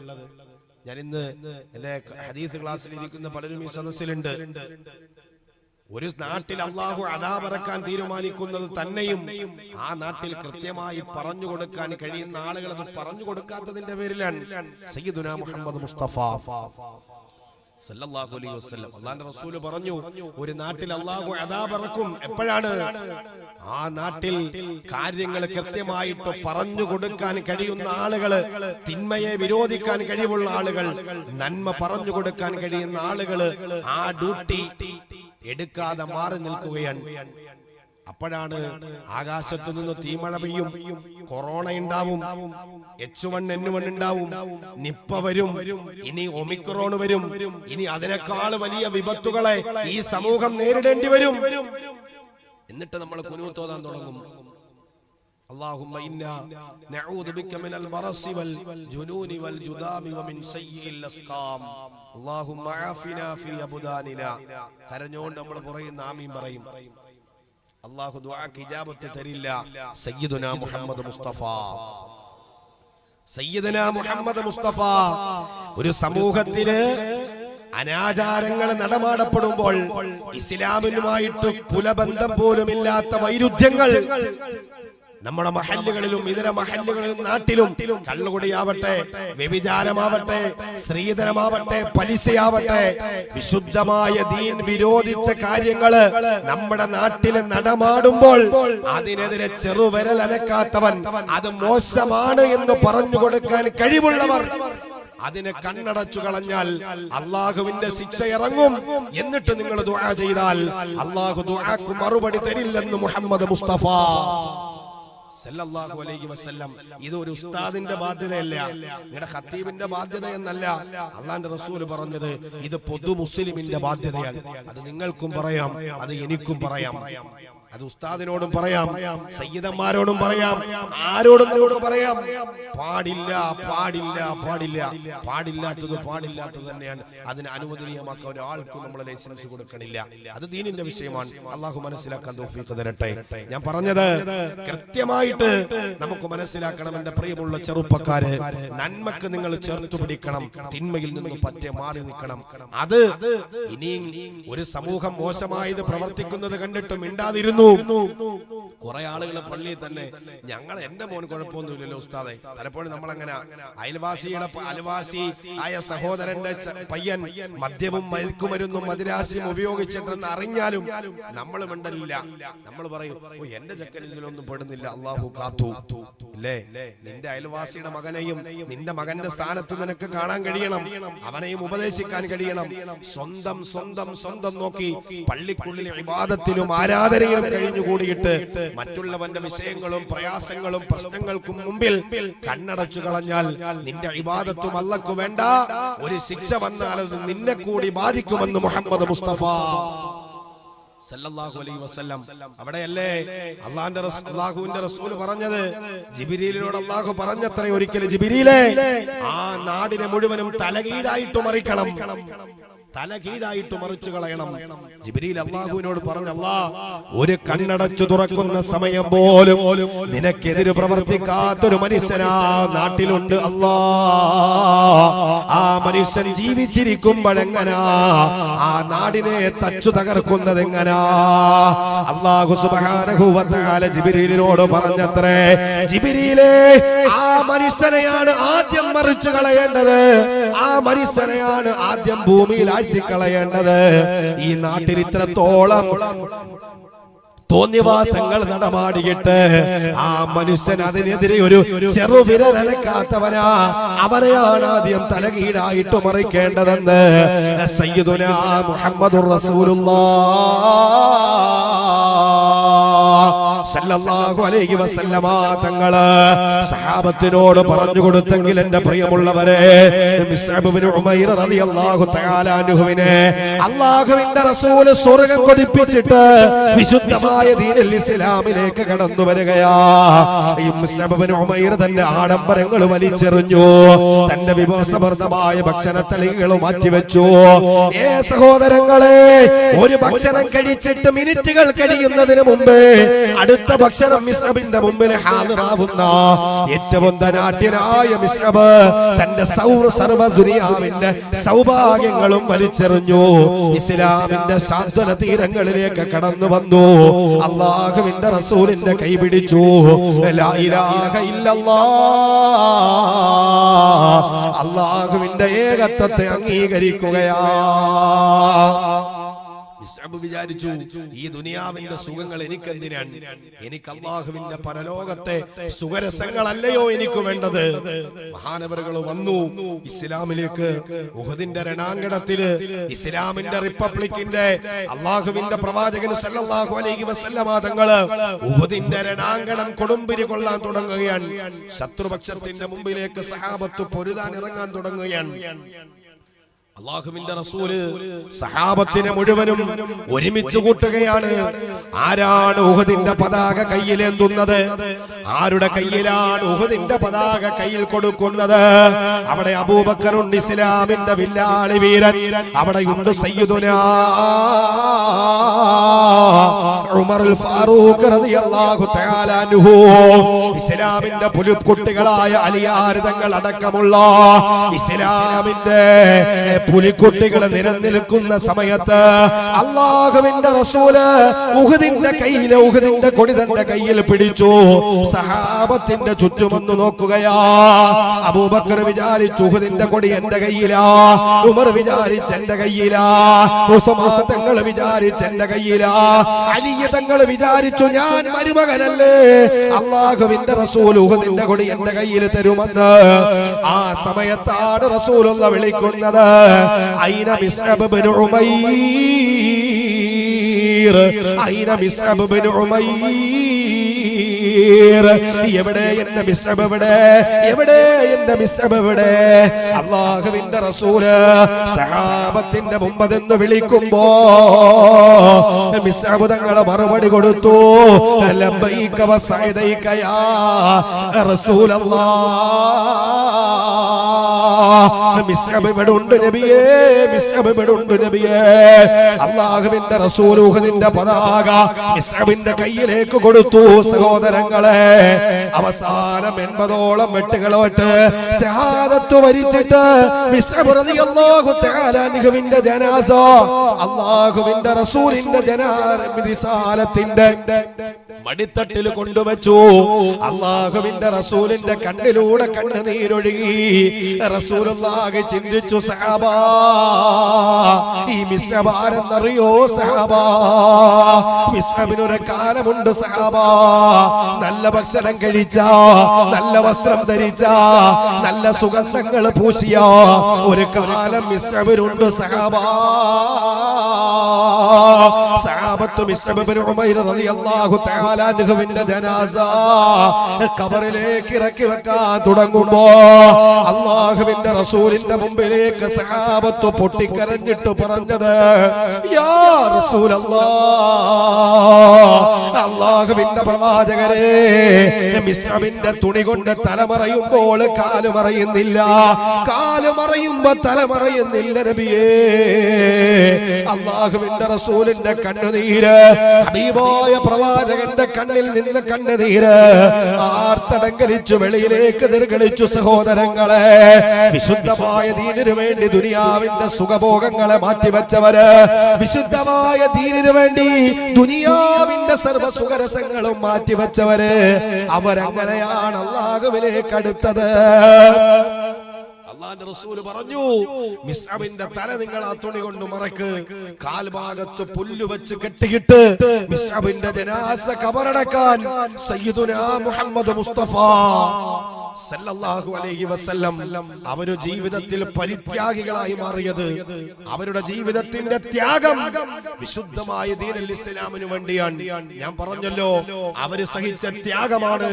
ഞാൻ ഇന്ന് എന്റെ ഹദീസ് ക്ലാസ്സിൽ ഇരിക്കുന്ന പലരും ഈ സദസ്സിലുണ്ട്. ഒരു നാട്ടിൽ അള്ളാഹു അദാബ് ഇറക്കാൻ തീരുമാനിക്കുന്നത് തന്നെയും ആ നാട്ടിൽ കൃത്യമായി പറഞ്ഞു കൊടുക്കാൻ കഴിയുന്ന ആളുകൾ അത് പറഞ്ഞു കൊടുക്കാത്തതിന്റെ പേരിലാണ്. സയ്യിദുനാ മുഹമ്മദ് മുസ്തഫ സല്ലല്ലാഹു അലൈഹി വസല്ലം അല്ലാഹുവിന്റെ റസൂൽ പറഞ്ഞു, ഒരു നാട്ടിൽ അള്ളാഹു അദാബ് ഇറക്കും. എപ്പോഴാണ്? ആ നാട്ടിൽ കാര്യങ്ങൾ കൃത്യമായിട്ട് പറഞ്ഞു കൊടുക്കാൻ കഴിയുന്ന ആളുകൾ, തിന്മയെ വിരോധിക്കാൻ കഴിവുള്ള ആളുകൾ, നന്മ പറഞ്ഞു കൊടുക്കാൻ കഴിയുന്ന ആളുകൾ ആ ഡ്യൂട്ടി എടുക്കാതെ മാറി നിൽക്കുകയാണ്. അപ്പോഴാണ് ആകാശത്തു നിന്ന് തീമഴ പെയ്യും, കൊറോണ ഉണ്ടാവും, H1N1 ഉണ്ടാവും, നിപ്പ വരും, ഇനി ഒമിക്രോൺ വരും, ഇനി അതിനേക്കാൾ വലിയ വിപത്തുകളെ ഈ സമൂഹം നേരിടേണ്ടി വരും. എന്നിട്ട് നമ്മൾ ഖുനൂത്ത് ഓതാൻ തുടങ്ങും. اللهم إنا نعوذ بك من البرص والجنون والجذام ومن سيء الأسقام اللهم عافنا في أبداننا. കരഞ്ഞോണ്ട് നമ്മൾ പറയുന്ന ആമീൻ പറയും. അല്ലാഹു ദുആക്ക് ഇജാബത്ത് തരില്ല. സയ്യിദുനാ മുഹമ്മദ് മുസ്തഫ, സയ്യിദുനാ മുഹമ്മദ് മുസ്തഫ ഒരു സമൂഹത്തില് അനാചാരങ്ങൾ നടമാടപ്പെടുമ്പോൾ ഇസ്ലാമിനുമായിട്ട് കുലബന്ധം പോലുമില്ലാത്ത വൈരുദ്ധ്യങ്ങൾ നമ്മുടെ മഹല്ലുകളിലും ഇതര മഹല്ലുകളിലും നാട്ടിലും കള്ളുകുടിയാവട്ടെ, വ്യഭിചാരമാവട്ടെ, സ്ത്രീധനമാവട്ടെ, പലിശയാവട്ടെ, വിശുദ്ധമായ ദീൻ വിരോധിച്ച കാര്യങ്ങള് നമ്മുടെ നാട്ടിൽ നടമാടുമ്പോൾ അതിനെതിരെ ചെറുവിരൽ അനക്കാത്തവൻ, അത് മോശമാണ് എന്ന് പറഞ്ഞു കൊടുക്കാൻ കഴിവുള്ളവർ അതിനെ കണ്ണടച്ചു കളഞ്ഞാൽ അള്ളാഹുവിന്റെ ശിക്ഷ ഇറങ്ങും. എന്നിട്ട് നിങ്ങൾ ദുആ ചെയ്താൽ അള്ളാഹു ദുആക്ക് മറുപടി തരില്ലെന്ന് മുഹമ്മദ് മുസ്തഫ സല്ലല്ലാഹു അലൈഹി വസല്ലം. ഇത് ഒരു ഉസ്താദിന്റെ ബാധ്യതയല്ല, നിങ്ങളുടെ ഖത്തീബിന്റെ ബാധ്യത എന്നല്ല. അള്ളാഹുവിന്റെ റസൂൽ പറഞ്ഞത് ഇത് പൊതു മുസ്ലിമിന്റെ ബാധ്യതയാണ്. അത് നിങ്ങൾക്കും പറയാം, അത് എനിക്കും പറയാം, അത് ഉസ്താദിനോടും പറയാം, സയ്യിദന്മാരോടും പറയാം, ആരോടും നമുക്ക് പറയാം. പാടില്ല പാടില്ല പാടില്ല, പാടില്ലാത്തത് പാടില്ലാത്തത് തന്നെയാണ്. അതിന് അനുവദനീയമാക്കാൻ ഒരാൾക്കും നമ്മൾ ലൈസൻസ് കൊടുക്കണില്ല. അത് ദീനിന്റെ വിഷയമാണ്. അള്ളാഹു മനസ്സിലാക്കാൻ തൗഫീഖ് തരട്ടെ. ഞാൻ പറഞ്ഞത് കൃത്യമായിട്ട് നമുക്ക് മനസ്സിലാക്കണം. എന്റെ പ്രിയമുള്ള ചെറുപ്പക്കാര്, നന്മക്ക് നിങ്ങൾ ചേർത്തു പിടിക്കണം, തിന്മയിൽ നിന്ന് പറ്റേ മാറി നിൽക്കണം. അത് ഇനി ഒരു സമൂഹം മോശമായത് പ്രവർത്തിക്കുന്നത് കണ്ടിട്ട് മിണ്ടാതിരുന്നു. കുറെ ആളുകൾ പള്ളിയിൽ തന്നെ ഞങ്ങൾ എന്റെ മോൻ കുഴപ്പമൊന്നുമില്ലല്ലോ ഉസ്താദെ. പലപ്പോഴും നമ്മളങ്ങനെ അയൽവാസി ആയ സഹോദരന്റെ പയ്യൻ മദ്യവും മയക്കുമരുന്നും മദിരാശിയും ഉപയോഗിച്ചിട്ടെന്ന് അറിഞ്ഞാലും നമ്മൾ മിണ്ടലില്ല. നമ്മൾ പറയും, ഓ എന്റെ ചെക്കൻ ഇതിലൊന്നും പെടുന്നില്ല, അള്ളാഹു കാത്തു. അല്ലേ, നിന്റെ അയൽവാസിയുടെ മകനെയും നിന്റെ മകന്റെ സ്ഥാനത്ത് നിനക്ക് കാണാൻ കഴിയണം, അവനെയും ഉപദേശിക്കാൻ കഴിയണം. സ്വന്തം സ്വന്തം സ്വന്തം നോക്കി പള്ളിക്കുള്ളിലെ ഇബാദത്തിലും ആരാധനയിലും കഴിഞ്ഞുകൂടിയിട്ട് മറ്റുള്ളവന്റെ വിഷയങ്ങളും പ്രയാസങ്ങളും പ്രശ്നങ്ങൾക്കും മുമ്പിൽ കണ്ണടച്ചു കളഞ്ഞാൽ നിന്റെ ഇബാദത്തും അല്ലാഹു വേണ്ട. ഒരു ശിക്ഷ വന്നാൽ അത് നിന്നെ കൂടി ബാധിക്കുമെന്ന് മുഹമ്മദ് മുസ്തഫ സല്ലല്ലാഹു അലൈഹി വസല്ലം. അവിടെയല്ലേ അല്ലാഹുവിന്റെ റസൂൽ പറഞ്ഞത്? ജിബ്രീലിനോട് അല്ലാഹു പറഞ്ഞത്രേ ഒരിക്കൽ, ജിബ്രീലേ ആ നാടിനെ മുഴുവനും തലകീഴായിട്ട് മറിക്കണം, തലകീഴായിട്ട് മറിച്ചു കളയണം. ജിബ്രീൽ അല്ലാഹുവിനോട് പറഞ്ഞു, അല്ലാഹ് ഒരു തുറക്കുന്ന സമയം പോലും നിനക്കെതിരെ പ്രവർത്തിക്കാത്തൊരു മനുഷ്യനാ നാട്ടിലുണ്ട് അല്ലാഹ്. ആ മനുഷ്യൻ ജീവിച്ചിരിക്കുമ്പോഴെങ്ങനാ ആ നാടിനെ തച്ചു തകർക്കുന്നത് എങ്ങനാ? അല്ലാഹു സുബ്ഹാനഹു വ തആല ജിബ്രീലിനോട് പറഞ്ഞത്രേ, ജിബ്രീലേ ആ മനുഷ്യനെയാണ് ആദ്യം മറിച്ചു കളയേണ്ടത്, ആ മനുഷ്യനെയാണ് ആദ്യം ഭൂമിയിൽ കളയേണ്ടത്. ഈ നാട്ടിൽ ഇത്രത്തോളം തോന്നിവാസങ്ങൾ നടമാടിയിട്ട് ആ മനുഷ്യൻ അതിനെതിരെ ഒരു ചെറുവിരൽ അനക്കാത്തവനാ, അവനെയാണ് ആദ്യം തലകീഴായിട്ട് മറിക്കേണ്ടതെന്ന് സയ്യിദുനാ മുഹമ്മദുർ റസൂലുള്ളാഹ് സല്ലല്ലാഹു അലൈഹി വസല്ലമ തങ്ങള് സഹാബത്തിനോട് പറഞ്ഞു കൊടുത്തെങ്കിൽ എന്റെ പ്രിയമുള്ളവരെ, മുസ്അബ് ഇബ്നു ഉമൈർ റളിയല്ലാഹു തആല അൻഹുവിനെ അല്ലാഹുവിന്റെ റസൂൽ സ്വർഗ്ഗം കൊതിപ്പിച്ചിട്ട് വിശുദ്ധമായ ദീനുൽ ഇസ്ലാമിലേക്ക് കടന്നു വരികയാ. ഈ മുസ്അബ് ഇബ്നു ഉമൈർ തന്റെ ആഡംബരങ്ങൾ വലിച്ചെറിഞ്ഞു, തന്റെ വിഭവസമൃദ്ധമായ ഭക്ഷണത്തളികൾ മാറ്റിവെച്ചു. സഹോദരങ്ങളെ, ഒരു ഭക്ഷണം കഴിച്ചിട്ട് മിനിറ്റുകൾ കഴിയുന്നതിന് മുമ്പ് അടുത്ത ഭക്ഷണം മിസ്അബിന്റെ മുമ്പിൽ ഹാജരാവുന്ന ഏറ്റവും ധനാഢ്യനായ മിസ്അബ് തന്റെ സർവ്വ ദുനിയാവിന്റെ സൗഭാഗ്യങ്ങളും വലിച്ചെറിഞ്ഞു ഇസ്ലാമിന്റെ സാന്ത്വന തീരങ്ങളിലേക്ക് കടന്നു വന്നു. അല്ലാഹുവിന്റെ റസൂലിന്റെ കൈ പിടിച്ചു. ലാ ഇലാഹ ഇല്ലല്ലാഹ്, അല്ലാഹുവിന്റെ ഏകത്വത്തെ അംഗീകരിക്കുകയാ. വിചാരിച്ചു, ഈ ദുനിയാവിന്റെ സുഖങ്ങൾ എനിക്കെന്തിനാണ്? എനിക്ക് അല്ലാഹുവിന്റെ പരലോകത്തെ സുഖരസങ്ങളല്ലയോ എനിക്ക് വേണ്ടത്? മഹാനവറുകൾ വന്നു ഇസ്ലാമിലേക്ക്. ഉഹദിന്റെ രണാങ്കണത്തില് ഇസ്ലാമിന്റെ റിപ്പബ്ലിക്കിന്റെ അല്ലാഹുവിന്റെ പ്രവാചകൻ സല്ലല്ലാഹു അലൈഹി വസല്ലമ തങ്ങള് ഉഹദിന്റെ രണാങ്കണം കൊടുമ്പിരി കൊള്ളാൻ തുടങ്ങുകയാണ്. ശത്രുപക്ഷത്തിന്റെ മുമ്പിലേക്ക് സഹാബത്ത് പൊരുതാൻ ഇറങ്ങാൻ തുടങ്ങുകയാണ്. അല്ലാഹുവിന്റെ റസൂല് സഹാബത്തിനെ മുഴുവനും ഒരുമിച്ച് കൂട്ടുകയാണ്. ആരാണ് ഉഹദിന്റെ പതാക കയ്യിലേന്തുന്നത്? ആരുടെ കയ്യിലാണ് ഉഹദിന്റെ പതാക കയ്യിൽ കൊടുക്കുന്നത്? അവിടെ അബൂബക്കറുണ്ട്, ഇസ്ലാമിന്റെ വില്ലാളി വീരൻ. അവിടെയുണ്ട് സയ്യിദുനാ ഉമറുൽ ഫാറൂഖ് റളിയല്ലാഹു തആല അൻഹു. ഇസ്ലാമിന്റെ പുലിക്കുട്ടികളായ അലിയാർ തങ്ങൾ അടക്കമുള്ള ഇസ്ലാമിന്റെ പുലിക്കുട്ടികൾ നിലനിൽക്കുന്ന സമയത്ത് അല്ലാഹുവിന്റെ റസൂല് ഉഹദിന്റെ കയ്യിലെ ഉഹദിന്റെ കൊടി തന്റെ കയ്യിൽ പിടിച്ചു. സഹാബത്തിന്റെ ചുറ്റുമൊന്ന് നോക്കുകയാ. അബൂബക്കർ വിചാരിച്ചു ഉഹദിന്റെ കൊടി എന്റെ കയ്യിലാ, ഉമർ വിചാരിച്ച് എന്റെ കയ്യിലാ, ഉസ്മാൻ തങ്ങൾ വിചാരിച്ച് എന്റെ കയ്യിലാ, അലി തങ്ങൾ വിചാരിച്ചു ഞാൻ മരുമകനല്ലേ, അല്ലാഹുവിന്റെ റസൂൽ ഉഹദിന്റെ കൊടി എന്റെ കയ്യിൽ തരുമെന്ന്. ആ സമയത്താണ് റസൂലുള്ള വിളിക്കുന്നത്, ഐന മിസ്അബ് ഇബ്നു ഉമൈർ, ഐന മിസ്അബ് ഇബ്നു ഉമൈർ, എവിടെ എന്റെ മിസ്അബ്? എവിടെ എവിടെ എന്റെ മിസ്അബ്? എവിടെ? അല്ലാഹുവിന്റെ റസൂല് സഹാബത്തിന്റെ മുമ്പിൽ നിന്ന് വിളിക്കുമ്പോ മിസ്അബ് തങ്ങളെ മറുപടി കൊടുത്തു, ലബ്ബൈക വസഅദൈക യാ റസൂലല്ലാഹ്. മിസ്അബ് ഇവിടെ ഉണ്ട് നബിയേ, മിസ്അബ് ഇവിടെ ഉണ്ട് നബിയേ. അല്ലാഹുവിന്റെ റസൂൽ ഉഹദിന്റെ പതാക മിസ്അബിന്റെ കയ്യിലേക്ക് കൊടുത്തു. സഹോദരങ്ങളെ, അവസാനം 80ഓളം വെട്ടുകളോട്ട് ശഹാദത്ത് വരിച്ചിട്ട് മിസ്അബ് റളിയല്ലാഹു തആല അൻഹുവിന്റെ ജനാസ അല്ലാഹുവിന്റെ റസൂലിന്റെ റിസാലത്തിന്റെ മടിത്തട്ടിൽ കൊണ്ടുവച്ചു. അല്ലാഹുവിന്റെ റസൂലിന്റെ കണ്ണിലൂടെ കണ്ണുനീരൊഴുകി. റസൂലുള്ളാഹി ചിന്തിച്ചു, സഹാബാ, ഈ മിസ്അബ് ആരെന്നറിയോ സഹാബാ? മിസ്അബിനൊരു കാലമുണ്ട് സഹാബാ, നല്ല ഭക്ഷണം കഴിച്ച, നല്ല വസ്ത്രം ധരിച്ച, നല്ല സുഗന്ധങ്ങൾ പൂശിയ ഒരു കാലം മിസ്അബിനുണ്ട് സഹാബാ. സഹാബത്ത് മിസ്അബ് ഇബ്നു ഉമൈർ റളിയല്ലാഹു തആല അൻഹുവിന്റെ ജനാസ ഖബറിലേക്ക് ഇറക്കി വെക്കാൻ തുടങ്ങുമ്പോ അല്ലാഹുവിന്റെ റസൂലിന്റെ മുമ്പിലേക്ക് സഹാബത്ത് പൊട്ടിക്കരഞ്ഞിട്ട് പറഞ്ഞത്, യാ റസൂലല്ലാഹ്, അല്ലാഹുവിന്റെ പ്രവാചകരെ, മിസ്അബിന്റെ തുണി കൊണ്ട് തലമറയുമ്പോൾ കാല് മറയുന്നില്ല, കാല് മറയുമ്പോ തലമറയുന്നില്ല നബിയേ. അല്ലാഹുവിന്റെ റസൂലിന്റെ കണ്ണുനീര്, ഹബീബായ പ്രവാചകന്റെ കണ്ണിൽ നിന്ന് കണ്ണുനീര് ആർത്തടങ്കലിച്ചു വെളിയിലേക്ക് നിർഗളിച്ചു. സഹോദരങ്ങളെ, വിശുദ്ധമായ ദീനിനു വേണ്ടി ദുനിയാവിന്റെ സുഖഭോഗങ്ങളെ മാറ്റിവെച്ചവര്, വിശുദ്ധമായ ദീനിനു വേണ്ടി ദുനിയാവിന്റെ സർവ്വ സുഖരസങ്ങളും മാറ്റിവെച്ചവര്, അവരങ്ങനെയാണ് അല്ലാഹുവിലേക്ക് അടുത്തത്. അല്ലാഹുവിന്റെ റസൂൽ പറഞ്ഞു, മിസ്അബിന്റെ തല നിങ്ങൾ ആ തുണി കൊണ്ട് മറക്ക്. കാൽഭാഗത്ത് പുല്ല് വെച്ച് കെട്ടിയിട്ട് മിസ്അബിന്റെ ജനാസ കബറടക്കാൻ സയ്യിദുനാ മുഹമ്മദ് മുസ്തഫ സല്ലല്ലാഹു അലൈഹി വസല്ലം അവരുടെ ജീവിതത്തിൽ പരിത്യാഗികളായി മാറിയത്, അവരുടെ ജീവിതത്തിന്റെ ത്യാഗം വിശുദ്ധമായ ദീനുൽ ഇസ്ലാമിന് വേണ്ടിയാണ്. ഞാൻ പറഞ്ഞല്ലോ, അവര് സഹിച്ച ത്യാഗമാണ്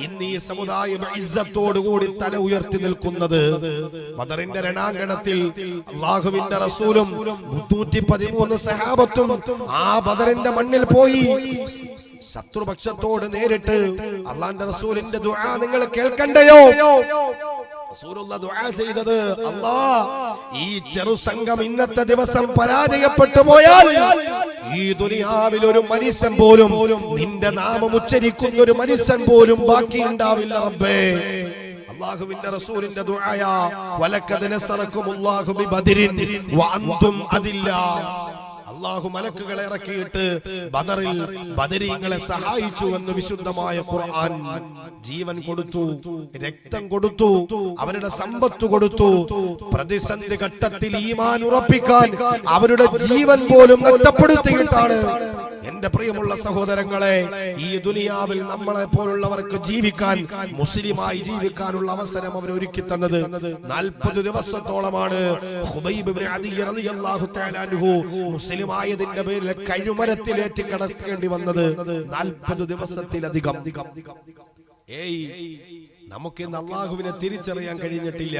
ഇന്ന് ഈ സമുദായം ഇസ്സത്തോടുകൂടി തല ഉയർത്തി നിൽക്കുന്നത്. ബദറിന്റെ രണാങ്കണത്തിൽ അല്ലാഹുവിന്റെ റസൂലും 113 സഹാബത്തും ആ ബദറിന്റെ മണ്ണിൽ പോയി ശത്രുപക്ഷത്തോട് നേരിട്ട് അല്ലാഹുവിന്റെ റസൂലിന്റെ ദുആ നിങ്ങൾ കേൾക്കണ്ടയോ? റസൂലുള്ള ദുആ ചെയ്തത്, അല്ലാഹ് ഈ ചെറു സംഘം ഇന്നത്തെ ദിവസം പരാജയപ്പെട്ടു പോയാൽ ഈ ദുനിയാവിൽ ഒരു മനുഷ്യൻ പോലും നിന്റെ നാമം ഉച്ചരിക്കുന്ന ഒരു മനുഷ്യൻ പോലും ബാക്കി ഉണ്ടാവില്ല റബ്ബേ. അല്ലാഹുവിന്റെ റസൂലിന്റെ ദുആയാ, വലഖദ് നസറകുമുല്ലാഹു ബിബദരിൻ വഅൻതും അദില്ലാ. അല്ലാഹു മലക്കുകളെ ഇറക്കിയിട്ട് ബദറിൽ ബദരീങ്ങളെ സഹായിച്ചു എന്ന് വിശുദ്ധമായ ഖുർആൻ. ജീവൻ കൊടുത്തു, രക്തം കൊടുത്തു, അവരുടെ സമ്പത്ത് കൊടുത്തു. പ്രതിസന്ധി ഘട്ടത്തിൽ ഈമാൻ ഉറപ്പിക്കാൻ അവരുടെ ജീവൻ പോലും നഷ്ടപ്പെടുത്തിയിട്ടാണ് എന്റെ പ്രിയമുള്ള സഹോദരങ്ങളെ ഈ ദുനിയാവിൽ നമ്മളെ പോലുള്ളവർക്ക് ജീവിക്കാൻ, മുസ്ലിമായി ജീവിക്കാനുള്ള അവസരം അവർ ഒരുക്കി തന്നത്. 40 ദിവസത്തോളമാണ് ഖുബൈബ് ഇബ്നു അദി റളിയല്ലാഹു തആല അൻഹു മുസ്ലിം ആയതിന്റെ പേരിൽ കഴുമരത്തിലേറ്റി കിടക്കേണ്ടി വന്നത്. 40 ദിവസത്തിലധികം. നമുക്ക് ഇന്ന് അല്ലാഹുവിനെ തിരിച്ചറിയാൻ കഴിഞ്ഞിട്ടില്ല.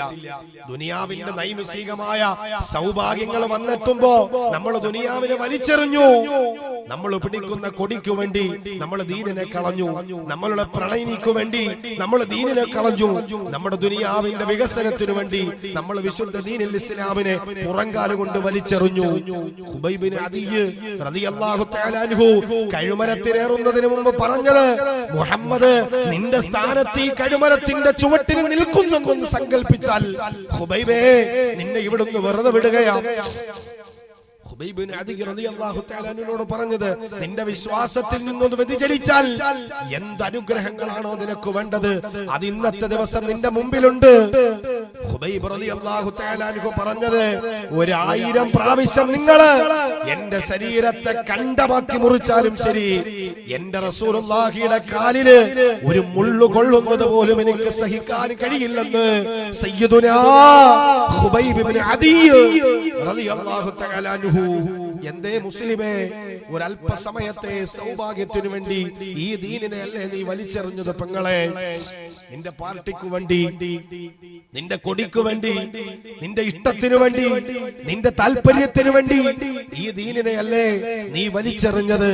ദുനിയാവിന്റെ നൈമിഷികമായ സൗഭാഗ്യങ്ങൾ വന്നെത്തുമ്പോ നമ്മൾ ദുനിയാവിനെ വലിച്ചെറിഞ്ഞു. നമ്മൾ പിടിക്കുന്ന കൊടിക്കു വേണ്ടി നമ്മൾ ദീനിനെ കളഞ്ഞു. നമ്മളുടെ പ്രണയിനിക്കു വേണ്ടി നമ്മൾ ദീനിനെ കളഞ്ഞു. നമ്മുടെ ദുനിയാവിന്റെ വികസനത്തിനു വേണ്ടി നമ്മൾ വിശുദ്ധ ദീനുൽ ഇസ്ലാമിനെ പുറങ്കാല് കൊണ്ട് വലിച്ചെറിഞ്ഞു. ഖുബൈബ് ഇബ്നു അദി റളിയല്ലാഹു തആല അൻഹു കഴുമരത്തിലേറുന്നതിന് മുമ്പ് പറഞ്ഞത്, മുഹമ്മദ് നിന്റെ സ്ഥാനത്ത് ഈ കഴുമരത്തിന്റെ ചുവട്ടിൽ നിൽക്കുന്നെന്ന് സങ്കല്പിച്ചാൽ ഖുബൈബേ നിന്നെ ഇവിടുന്ന് വെറുതെ വിടുകയാണ്. ഖുബൈബ് ഇബ്നു അദി റളിയല്ലാഹു തആല അൻഹുവിനോട് പറഞ്ഞത്, നിന്റെ വിശ്വാസത്തിൽ നിന്നൊന്ന് വ്യതിചലിച്ചാൽ എന്ത് അനുഗ്രഹങ്ങളാണോ നിനക്ക് വേണ്ടത് അത് ഇന്നത്തെ ദിവസം നിന്റെ മുമ്പിലുണ്ട്. ഖുബൈബ് റളിയല്ലാഹു തആല അൻഹു പറഞ്ഞത്, 1000 പ്രാവശ്യം നിങ്ങൾ എന്റെ ശരീരത്തെ കണ്ടമാക്കി മുറിച്ചാലും ശരി, എന്റെ റസൂലുള്ളാഹിയുടെ കാലില് ഒരു മുള്ളു കൊള്ളുന്നത് പോലും എനിക്ക് സഹിക്കാൻ കഴിയില്ലെന്ന് സയ്യിദുനാ ഖുബൈബ് ഇബ്നു അദി റളിയല്ലാഹു തആല അൻഹു. എന്തേ മുസ്ലിമേ, ഒരല്പസമയത്തെ സൗഭാഗ്യത്തിനു വേണ്ടി ഈ ദീനിനെ അല്ലേ നീ വലിച്ചെറിഞ്ഞത്? പെങ്ങളെ, നിന്റെ പാർട്ടിക്ക് വേണ്ടി, നിന്റെ കൊടിക്ക് വേണ്ടി, നിന്റെ ഇഷ്ടത്തിനു വേണ്ടി, നിന്റെ താല്പര്യത്തിനു വേണ്ടി ഈ ദീനിനെ അല്ലേ നീ വലിച്ചെറിഞ്ഞത്?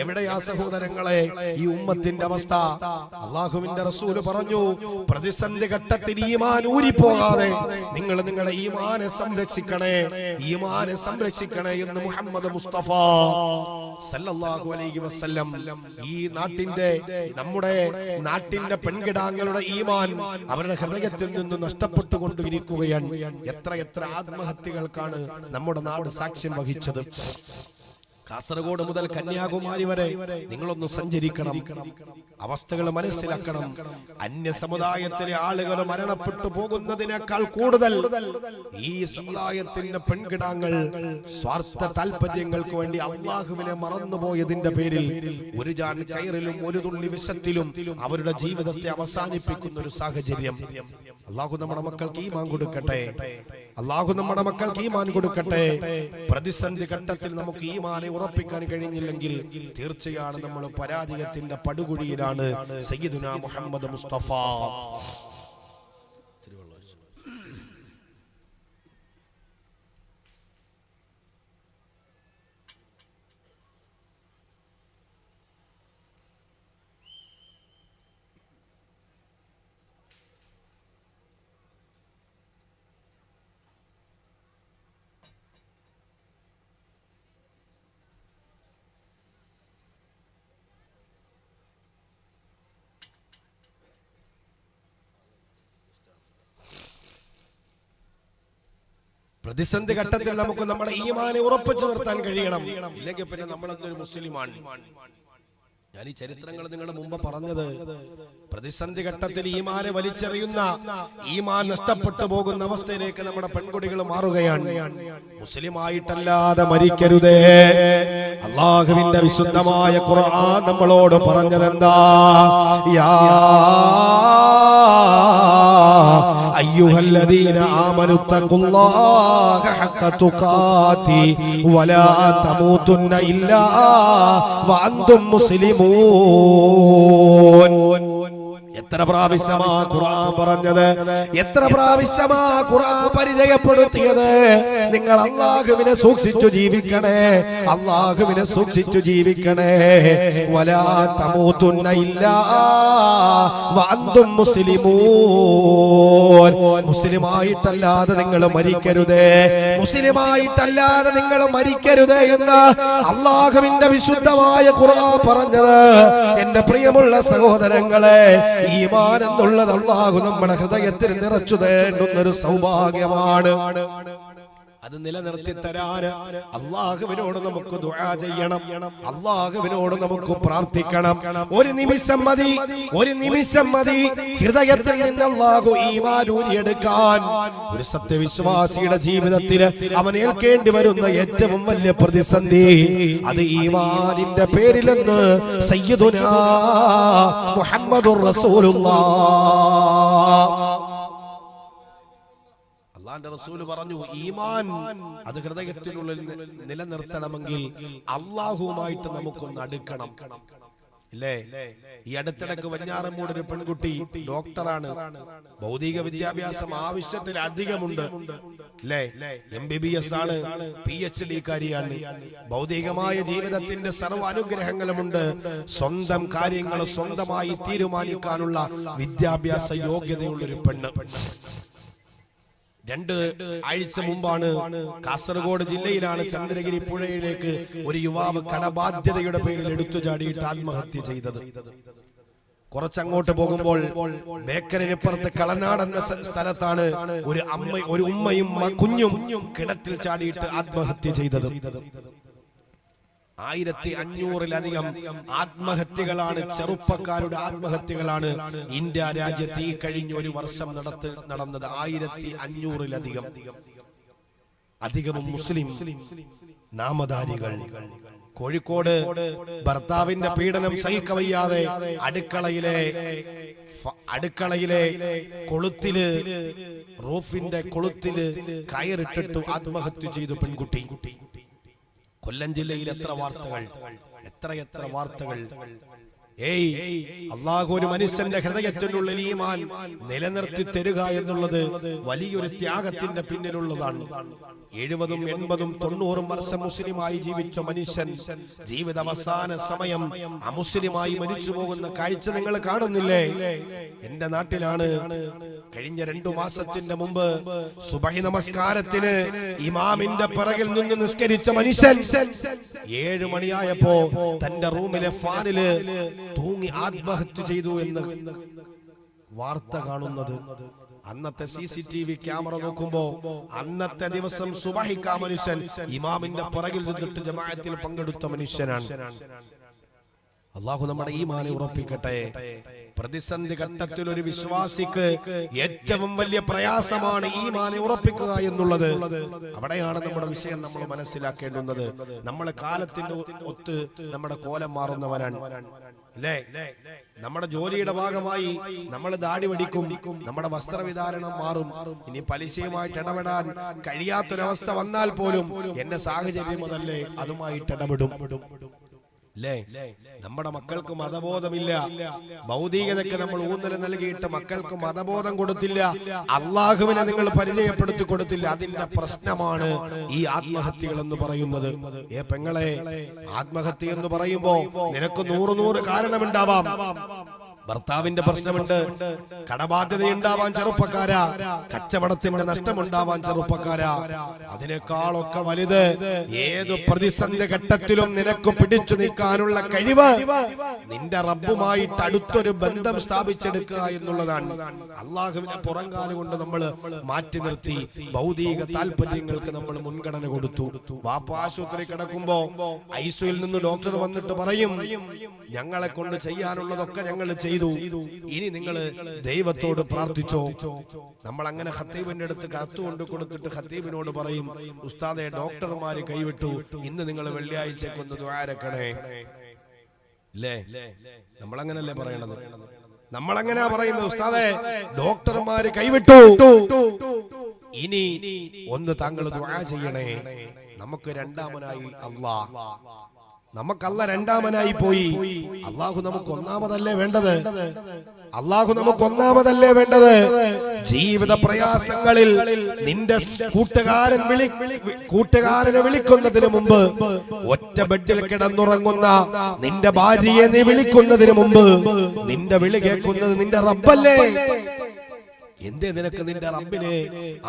എവിടെയാ സഹോദരങ്ങളെ ഈ ഉമ്മത്തിന്റെ അവസ്ഥ? അല്ലാഹുവിന്റെ റസൂല് പറഞ്ഞു, പ്രതിസന്ധി ഘട്ടത്തിൽ ഈമാൻ ഊരിപ്പോകാതെ നിങ്ങൾ നിങ്ങളുടെ ഈമാനെ സംരക്ഷിക്കണേ, ഈമാനെ സംരക്ഷിക്കണേ എന്ന് മുഹമ്മദ് മുസ്തഫ സല്ലല്ലാഹു അലൈഹി വസല്ലം. ഈ നാട്ടിന്റെ, നമ്മുടെ നാട്ടിന്റെ പെൺകിടാങ്ങളുടെ ഈമാൻ അവരുടെ ഹൃദയത്തിൽ നിന്ന് നഷ്ടപ്പെട്ടുകൊണ്ടിരിക്കുകയാണ്. എത്ര ആത്മഹത്യകൾക്കാണ് നമ്മുടെ നാട് സാക്ഷ്യം വഹിച്ചത്. കാസർഗോഡ് മുതൽ കന്യാകുമാരി വരെ നിങ്ങളൊന്ന് സഞ്ചരിക്കണം, അവസ്ഥകൾ മനസ്സിലാക്കണം. അന്യ സമുദായത്തിലെ ആളുകൾ മരണപ്പെട്ടു പോകുന്നതിനേക്കാൾ കൂടുതൽ ഈ സമുദായത്തിന്റെ പെൺകിടാങ്ങൾ സ്വാർത്ഥ താല്പര്യങ്ങൾക്ക് വേണ്ടി അല്ലാഹുവിനെ മറന്നുപോയതിന്റെ പേരിൽ ഒരു ജാൻ കയറിലും ഒരു തുള്ളി വിഷത്തിലും അവരുടെ ജീവിതത്തെ അവസാനിപ്പിക്കുന്ന ഒരു സാഹചര്യം. അല്ലാഹു നമ്മുടെ മക്കൾക്ക് ഈമാൻ കൊടുക്കട്ടെ, അല്ലാഹു നമ്മുടെ മക്കൾക്ക് ഈമാൻ കൊടുക്കട്ടെ. പ്രതിസന്ധി ഘട്ടത്തിൽ നമുക്ക് ഈമാനെ ഉറപ്പിക്കാൻ കഴിഞ്ഞില്ലെങ്കിൽ തീർച്ചയാണ് നമ്മൾ പരാജയത്തിന്റെ പടുകുഴിയിലാണ്. സയ്യിദുനാ മുഹമ്മദ് മുസ്തഫ പ്രതിസന്ധി ഘട്ടത്തിൽ നമുക്ക് നമ്മുടെ ഈമാനെ ഉറപ്പിച്ചു നിർത്താൻ കഴിയണം. ഇല്ലെങ്കിൽ പിന്നെ നമ്മളെന്തൊരു മുസ്ലിമാണ്. ഞാൻ ഈ ചരിത്രങ്ങൾ നിങ്ങളുടെ മുമ്പ് പറഞ്ഞത്, പ്രതിസന്ധി ഘട്ടത്തിൽ ഈമാനെ വലിച്ചെറിയുന്ന, ഈമാൻ നഷ്ടപ്പെട്ടു പോകുന്ന അവസ്ഥയിലേക്ക് നമ്മുടെ പെൺകുട്ടികൾ മാറുകയാണ്. മുസ്ലിം ആയിട്ടല്ലാതെ മരിക്കരുതേ. അല്ലാഹുവിന്റെ വിശുദ്ധമായ ഖുർആൻ നമ്മളോട് പറഞ്ഞതെന്താ? യാ അയ്യുഹല്ലദീന ആമനു തഖുല്ലാഹ ഹഖ തുഖാതി വലാ തമൂതുന്ന ഇല്ലാ വഅൻതും മുസ്ലിമൂൻ. എത്ര പ്രാവശ്യമാ ഖുർആൻ പറഞ്ഞത്, എത്ര പ്രാവശ്യമാ ഖുർആൻ പരിചയപ്പെടുത്തിയത്? നിങ്ങൾ അല്ലാഹുവിനെ സൂക്ഷിച്ചു ജീവിക്കണേ, അല്ലാഹുവിനെ സൂക്ഷിച്ചു ജീവിക്കണേ. വലാ തമൂതുന്ന ഇല്ലാ വഅൻതും മുസ്ലിമൂൻ. മുസ്ലിമായിട്ടല്ലാതെ നിങ്ങൾ മരിക്കരുതേ, മുസ്ലിമായിട്ടല്ലാതെ നിങ്ങൾ മരിക്കരുതേ എന്ന് അല്ലാഹുവിന്റെ വിശുദ്ധമായ ഖുർആൻ പറഞ്ഞത്. എന്റെ പ്രിയമുള്ള സഹോദരങ്ങളെ, ഈമാൻ എന്നുള്ളത് അല്ലാഹു നമ്മുടെ ഹൃദയത്തിൽ നിറച്ചു തേണ്ടുന്നൊരു സൗഭാഗ്യമാണ്. അത് നിലനിർത്തി തരാൻ അല്ലാഹുവിനോട് നമുക്ക് ദുആ ചെയ്യണം, അല്ലാഹുവിനോട് നമുക്ക് പ്രാർത്ഥിക്കണം. ഒരു നിമിഷം മതി, ഒരു നിമിഷം മതി ഹൃദയത്തിൽ നിന്ന് അല്ലാഹു ഈമാൻ ഊരിയെടുക്കാൻ. ഒരു സത്യവിശ്വാസിയുടെ ജീവിതത്തിൽ അവൻ ഏൽക്കേണ്ടി വരുന്ന ഏറ്റവും വലിയ പ്രതിസന്ധി അത് ഈമാനിന്റെ പേരിലെന്ന് സയ്യിദുനാ മുഹമ്മദുർ റസൂലുള്ളാഹ്. അല്ലാഹുവിന്റെ റസൂൽ പറഞ്ഞു, ഈമാൻ അത് ഹൃദയത്തിനുള്ളിൽ നിലനിർത്തണമെങ്കിൽ അല്ലാഹുവുമായിട്ട് നമുക്കൊന്ന് അടുക്കണം. ഇല്ലേ? ഈ അടുത്തിടക്ക് വെഞ്ഞാറമൂട് ഒരു പെൺകുട്ടി ഡോക്ടറാണ്, ഭൗതിക വിദ്യാഭ്യാസം ആവശ്യത്തിലധികമുണ്ട്. അല്ലേ? MBBS ആണ്, PhD കാരിയാണ്. ഭൗതികമായ ജീവിതത്തിന്റെ സർവ്വ അനുഗ്രഹങ്ങളുമുണ്ട്. സ്വന്തം കാര്യങ്ങൾ സ്വന്തമായി തീരുമാനിക്കാനുള്ള വിദ്യാഭ്യാസ യോഗ്യതയുള്ളൊരു പെണ്ണ്. 2 ആഴ്ച മുമ്പാണ് കാസർഗോഡ് ജില്ലയിലാണ് ചന്ദ്രഗിരി പുഴയിലേക്ക് ഒരു യുവാവ് കടബാധ്യതയുടെ പേരിൽ എടുത്തു ചാടിയിട്ട് ആത്മഹത്യ ചെയ്തത്. കുറച്ചങ്ങോട്ട് പോകുമ്പോൾ ബേക്കറിനിപ്പുറത്ത് കളനാട് എന്ന സ്ഥലത്താണ് ഒരു ഉമ്മയും കുഞ്ഞും കിണറ്റിൽ ചാടിയിട്ട് ആത്മഹത്യ ചെയ്തത്. 1500-ലധികം ആത്മഹത്യകളാണ്, ചെറുപ്പക്കാരുടെ ആത്മഹത്യകളാണ് ഇന്ത്യ രാജ്യത്ത് ഈ കഴിഞ്ഞ ഒരു വർഷം നടന്നത്. 1500-ലധികം, അധികവും മുസ്ലിം നാമധാരികൾ. കോഴിക്കോട് ഭർത്താവിന്റെ പീഡനം സഹിക്കവയ്യാതെ അടുക്കളയിലെ കൊളുത്തില്, റൂഫിന്റെ കൊളുത്തില് കയറിട്ടിട്ട് ആത്മഹത്യ ചെയ്തു പെൺകുട്ടി. കൊല്ലം ജില്ലയിൽ എത്ര വാർത്തകൾ, എത്ര വാർത്തകൾ. അല്ലാഹു ഒരു മനുഷ്യന്റെ ഹൃദയത്തിനുള്ളിൽ ഈമാൻ നിലനിർത്തി തരുക എന്നുള്ളത് വലിയൊരു ത്യാഗത്തിന്റെ പിന്നിലുള്ളതാണ്. 70, 80, 90 വർഷം മുസ്ലിമായി ജീവിച്ച മനുഷ്യൻ ജീവിത അവസാന സമയം അമുസ്ലിമായി മരിച്ചു പോകുന്ന കാഴ്ച നിങ്ങൾ കാണുന്നില്ലേ? എന്റെ നാട്ടിലാണ് കഴിഞ്ഞ 2 മാസത്തിന്റെ മുമ്പ് സുബഹി നമസ്കാരത്തിന് ഇമാമിന്റെ പിറകിൽ നിന്ന് നിസ്കരിച്ച മനുഷ്യൻ 7 മണിയായപ്പോ തന്റെ റൂമിലെ ഫാനില് തൂങ്ങി ആത്മഹത്യ ചെയ്തു എന്ന് വാർത്ത കാണുന്നത്. അന്നത്തെ CCTV ക്യാമറ നോക്കുമ്പോ അന്നത്തെ ദിവസം സുബഹിക്കാ മനുഷ്യൻ ഇമാമിന്റെ പിറകിൽ നിന്നിട്ട് ജമാഅത്തിൽ പങ്കെടുത്ത മനുഷ്യനാണ്. അല്ലാഹു നമ്മുടെ ഈമാനെ ഉറപ്പിക്കട്ടെ. പ്രതിസന്ധി ഘട്ടത്തിൽ ഒരു വിശ്വാസിക്ക് ഏറ്റവും വലിയ പ്രയാസമാണ് ഈമാനെ ഉറപ്പിക്കുക എന്നുള്ളത്. അവിടെയാണ് നമ്മുടെ വിഷയം നമ്മൾ മനസ്സിലാക്കേണ്ടുന്നത്. നമ്മളെ കാലത്തിന്റെ ഒത്ത് നമ്മുടെ കോലം മാറുന്നവനാണ്. അല്ലേ? നമ്മുടെ ജോലിയുടെ ഭാഗമായി നമ്മൾ ദാടി വടിക്കും, നമ്മുടെ വസ്ത്രവിധാരണം മാറും. ഇനി പലിശയുമായിട്ട് ഇടപെടാൻ കഴിയാത്തൊരവസ്ഥ വന്നാൽ പോലും എന്റെ സാഹചര്യം അതല്ലേ, അതുമായിട്ട് ഇടപെടും. നമ്മുടെ മക്കൾക്ക് മതബോധമില്ല, ഭൗതികതയ്ക്ക് നമ്മൾ ഊന്നൽ നൽകിയിട്ട് മക്കൾക്ക് മതബോധം കൊടുത്തില്ല, അള്ളാഹുവിനെ നിങ്ങൾ പരിചയപ്പെടുത്തി കൊടുത്തില്ല. അതിന്റെ പ്രശ്നമാണ് ഈ ആത്മഹത്യകൾ എന്ന് പറയുന്നത്. പെങ്ങളെ, ആത്മഹത്യ എന്ന് പറയുമ്പോ നിനക്ക് 100 കാരണമുണ്ടാവാം. ഭർത്താവിന്റെ പ്രശ്നമുണ്ട്, കടബാധ്യതയുണ്ടാവാൻ ചെറുപ്പക്കാരാ, കച്ചവടത്തിന്റെ നഷ്ടമുണ്ടാവാൻ ചെറുപ്പക്കാരാ. അതിനേക്കാളൊക്കെ വലുത് ഏത് പ്രതിസന്ധി ഘട്ടത്തിലും നിനക്ക് പിടിച്ചു നിൽക്കാനുള്ള കഴിവ് നിന്റെ റബ്ബുമായിട്ട് അടുത്തൊരു ബന്ധം സ്ഥാപിച്ചെടുക്കുക എന്നുള്ളതാണ്. അള്ളാഹുവിനെ പുറംകാലം കൊണ്ട് നമ്മൾ മാറ്റി നിർത്തി ഭൗതിക താല്പര്യങ്ങൾക്ക് നമ്മൾ മുൻഗണന കൊടുത്തു. വാപ്പ ആശുപത്രി കിടക്കുമ്പോ ഐസിയുയിൽ നിന്ന് ഡോക്ടർ വന്നിട്ട് പറയും, ഞങ്ങളെ കൊണ്ട് ചെയ്യാനുള്ളതൊക്കെ ഞങ്ങൾ ചെയ്തു, ഇനി നിങ്ങൾ ദൈവത്തോട് പ്രാർത്ഥിച്ചോ. നമ്മൾ അങ്ങനെ ഖത്തീബിന്റെ അടുത്ത് കത്ത് കൊണ്ട് കൊടുത്തിട്ട് ഖത്തീബിനോട് പറയും, ഉസ്താദെ ഡോക്ടർമാര് കൈവിട്ടു, ഇന്ന് നിങ്ങൾ വെള്ളിയാഴ്ചക്കൊന്ന് ദുആ രക്കണേ. നമ്മളങ്ങനല്ലേ പറയണത്? നമ്മളെങ്ങനെയാ പറയുന്നത്? ഉസ്താദേ, ഡോക്ടർമാര് കൈവിട്ടു, ഇനി ഒന്ന് താങ്കൾ ദുആ ചെയ്യണേ. നമുക്ക് രണ്ടാമനായി അല്ലാഹ്, നമുക്കല്ല രണ്ടാമനായി പോയി. അള്ളാഹു നമുക്ക് ഒന്നാമതല്ലേ വേണ്ടത്? അള്ളാഹു നമുക്ക് ഒന്നാമതല്ലേ വേണ്ടത്? ജീവിത പ്രയാസങ്ങളിൽ നിന്റെ കൂട്ടുകാരനെ വിളിക്കുന്നതിന് മുമ്പ്, ഒറ്റ ബെഡിൽ കിടന്നുറങ്ങുന്ന നിന്റെ ഭാര്യയെ നീ വിളിക്കുന്നതിന് മുമ്പ്, നിന്റെ വിളി കേൾക്കുന്നത് നിന്റെ റബ്ബല്ലേ? എന്തേ നിനക്ക് നിന്റെ റബ്ബിനെ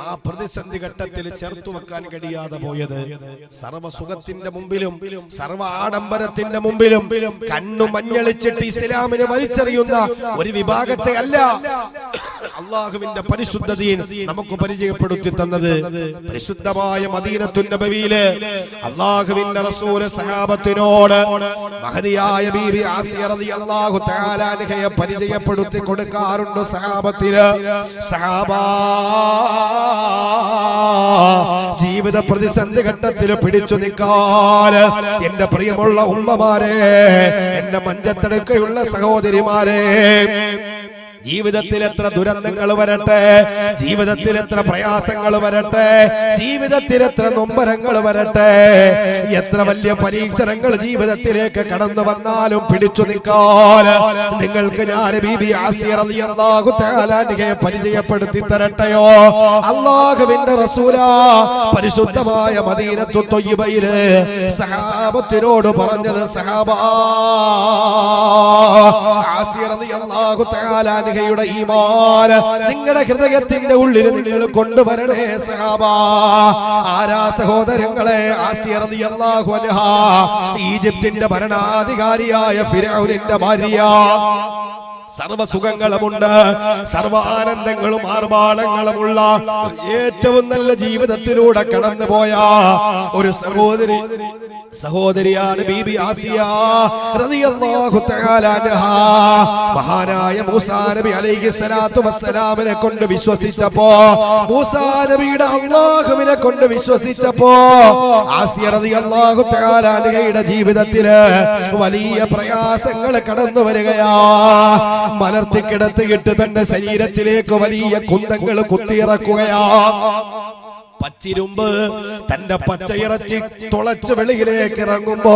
ആ പ്രതിസന്ധി ഘട്ടത്തിൽ ചേർത്തു വെക്കാൻ കഴിയാതെ പോയത്? സർവസുഖത്തിന്റെ മുമ്പിലും സർവ ആഡംബരത്തിന്റെ മുമ്പിലും കണ്ണു മഞ്ഞളിച്ചിട്ട് ഇസ്ലാമിനെ വലിച്ചെറിയുന്ന ഒരു വിഭാഗത്തെ അല്ല അള്ളാഹുവിന്റെ പരിശുദ്ധ ദീൻ നമുക്ക് പരിചയപ്പെടുത്തി തന്നത്. പരിശുദ്ധമായ മദീനത്തുൻ നബവിയിലെ അള്ളാഹുവിന്റെ റസൂല് സഹാബത്തിനോട് മഹദിയായ ബീബി ആസിയ റളിയല്ലാഹു തആല അൻഹയെ പരിചയപ്പെടുത്തി കൊടുക്കാറുണ്ട്. സഹാബത്തിന് സഹാബാ, ജീവിത പ്രതിസന്ധി ഘട്ടത്തിൽ പിടിച്ചു നിൽക്കാൻ എന്റെ പ്രിയമുള്ള ഉമ്മമാരെ, എന്റെ മഞ്ചത്തടുക്കയുള്ള സഹോദരിമാരെ, ജീവിതത്തിൽ എത്ര ദുരന്തങ്ങൾ വരട്ടെ, ജീവിതത്തിൽ എത്ര പ്രയാസങ്ങൾ വരട്ടെ, ജീവിതത്തിൽ എത്ര നൊമ്പരങ്ങൾ വരട്ടെ, എത്ര വലിയ പരീക്ഷണങ്ങൾ ജീവിതത്തിലേക്ക് കടന്നു വന്നാലും പിടിച്ചു നിൽക്കാൻ നിങ്ങൾക്ക് ഞാൻ ബീബി ആസിയ റളിയല്ലാഹു തആല അൻഹയെ പരിചയപ്പെടുത്തി തരട്ടെയോ? അല്ലാഹുവിന്റെ റസൂല പരിശുദ്ധമായ മദീനത്തു ത്വയ്യിബയിലെ സഹാബത്തിനോട് പറഞ്ഞത്, സഹാബാ, ആസിയ റളിയല്ലാഹു തആല യുടെ ഈമാൻ നിങ്ങളുടെ ഹൃദയത്തിന്റെ ഉള്ളിൽ നിങ്ങൾ കൊണ്ടുവരണേ സഹാബാ. ആരാ സഹോദരങ്ങളെ? ആസിയ റളിയല്ലാഹു അൻഹ ഈജിപ്തിന്റെ ഭരണാധികാരിയായ ഫിർഔനിന്റെ ഭാര്യ. സർവസുഖങ്ങളുമുണ്ട്, സർവാനന്ദങ്ങളും ആർഭാടങ്ങളുമുള്ള ഏറ്റവും നല്ല ജീവിതത്തിലൂടെ കടന്നുപോയ ഒരു സഹോദരിയാണ് ബീബി ആസിയ റളിയല്ലാഹു തആല അൻഹ. മഹാനായ മൂസാ നബി അലൈഹിസ്സലാത്തു വസ്സലാമിനെ കൊണ്ട് വിശ്വസിച്ചപ്പോ, മൂസാ നബിയുടെ അല്ലാഹുവിനെ കൊണ്ട് വിശ്വസിച്ചപ്പോ ആസിയ റളിയല്ലാഹു തആല അൻഹയുടെ ജീവിതത്തില് വലിയ പ്രയാസങ്ങൾ കടന്നു വരികയാ. മലർത്തിക്കിടത്തിയിട്ട് തന്റെ ശരീരത്തിലേക്ക് വലിയ കുന്തങ്ങൾ കുത്തിയിറക്കുകയാ. പച്ചിരുമ്പ് തന്റെ പച്ചയിറച്ചി തുളച്ച് വെളിയിലേക്ക് ഇറങ്ങുമ്പോ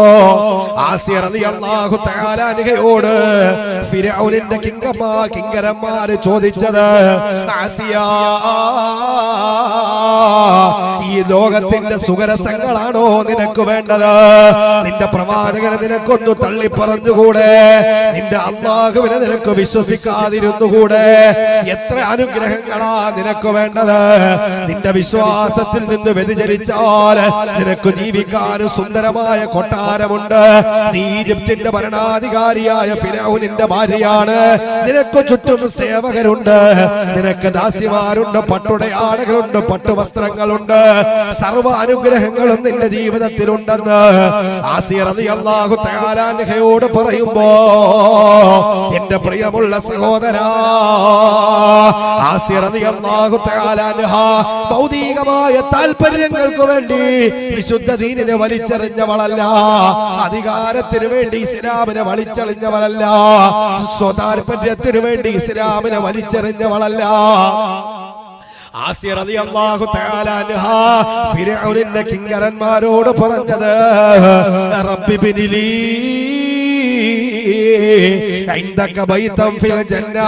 ആസിയ റളിയല്ലാഹു തആല അൻഹയോട് ഫിർഔനിന്റെ കിങ്കരന്മാര് ചോദിച്ചത്, ആസിയ, ഈ ലോകത്തിന്റെ സുഖരസങ്ങളാണോ നിനക്ക് വേണ്ടത്? നിന്റെ പ്രവാചകനെ നിനക്കൊന്നു തള്ളി പറഞ്ഞുകൂടെ? നിന്റെ അല്ലാഹുവിനെ നിനക്ക് വിശ്വസിക്കാതിരുന്നുകൂടെ? എത്ര അനുഗ്രഹങ്ങളാ നിനക്ക് വേണ്ടത്? നിന്റെ വിശ്വാസത്തിൽ നിന്ന് വ്യതിചലിച്ചാൽ നിനക്ക് ജീവിക്കാൻ സുന്ദരമായ കൊട്ടാരമുണ്ട്. നീ ഈജിപ്തിന്റെ ഭരണാധികാരിയായ ഫിർഔനിന്റെ ഭാര്യയാണ്. നിനക്ക് ചുറ്റും സേവകരുണ്ട്, നിനക്ക് ദാസിമാരുണ്ട്, പട്ടുടയാടകളുണ്ട്, പട്ടുവസ്ത്രങ്ങളുണ്ട്, സർവ്വ അനുഗ്രഹങ്ങളും നിന്റെ ജീവിതത്തിലുണ്ടെന്ന് ആസിയ റളിയല്ലാഹു തആല അൻഹയോട് പറയുമ്പോ, എന്റെ പ്രിയമുള്ള സഹോദരാ, ആസിയ റളിയല്ലാഹു തആല അൻഹ ഭൗതികമായ താല്പര്യങ്ങൾക്ക് വേണ്ടി വിശുദ്ധ ദീനിനെ വലിച്ചെറിഞ്ഞവളല്ല, അധികാരത്തിന് വേണ്ടി ഇസ്ലാമിനെ വലിച്ചെറിഞ്ഞവളല്ല, സ്വതാല്പര്യത്തിന് വേണ്ടി ഇസ്ലാമിനെ വലിച്ചെറിഞ്ഞവളല്ല. ആസിയ റളിയല്ലാഹു തആല അൻഹ ഫിർഔനിന്റെ കിങ്കരന്മാരോട് പറഞ്ഞത്, റബ്ബി ബിനിലി ഇൻദക ബൈതൻ ഫിൽ ജന്ന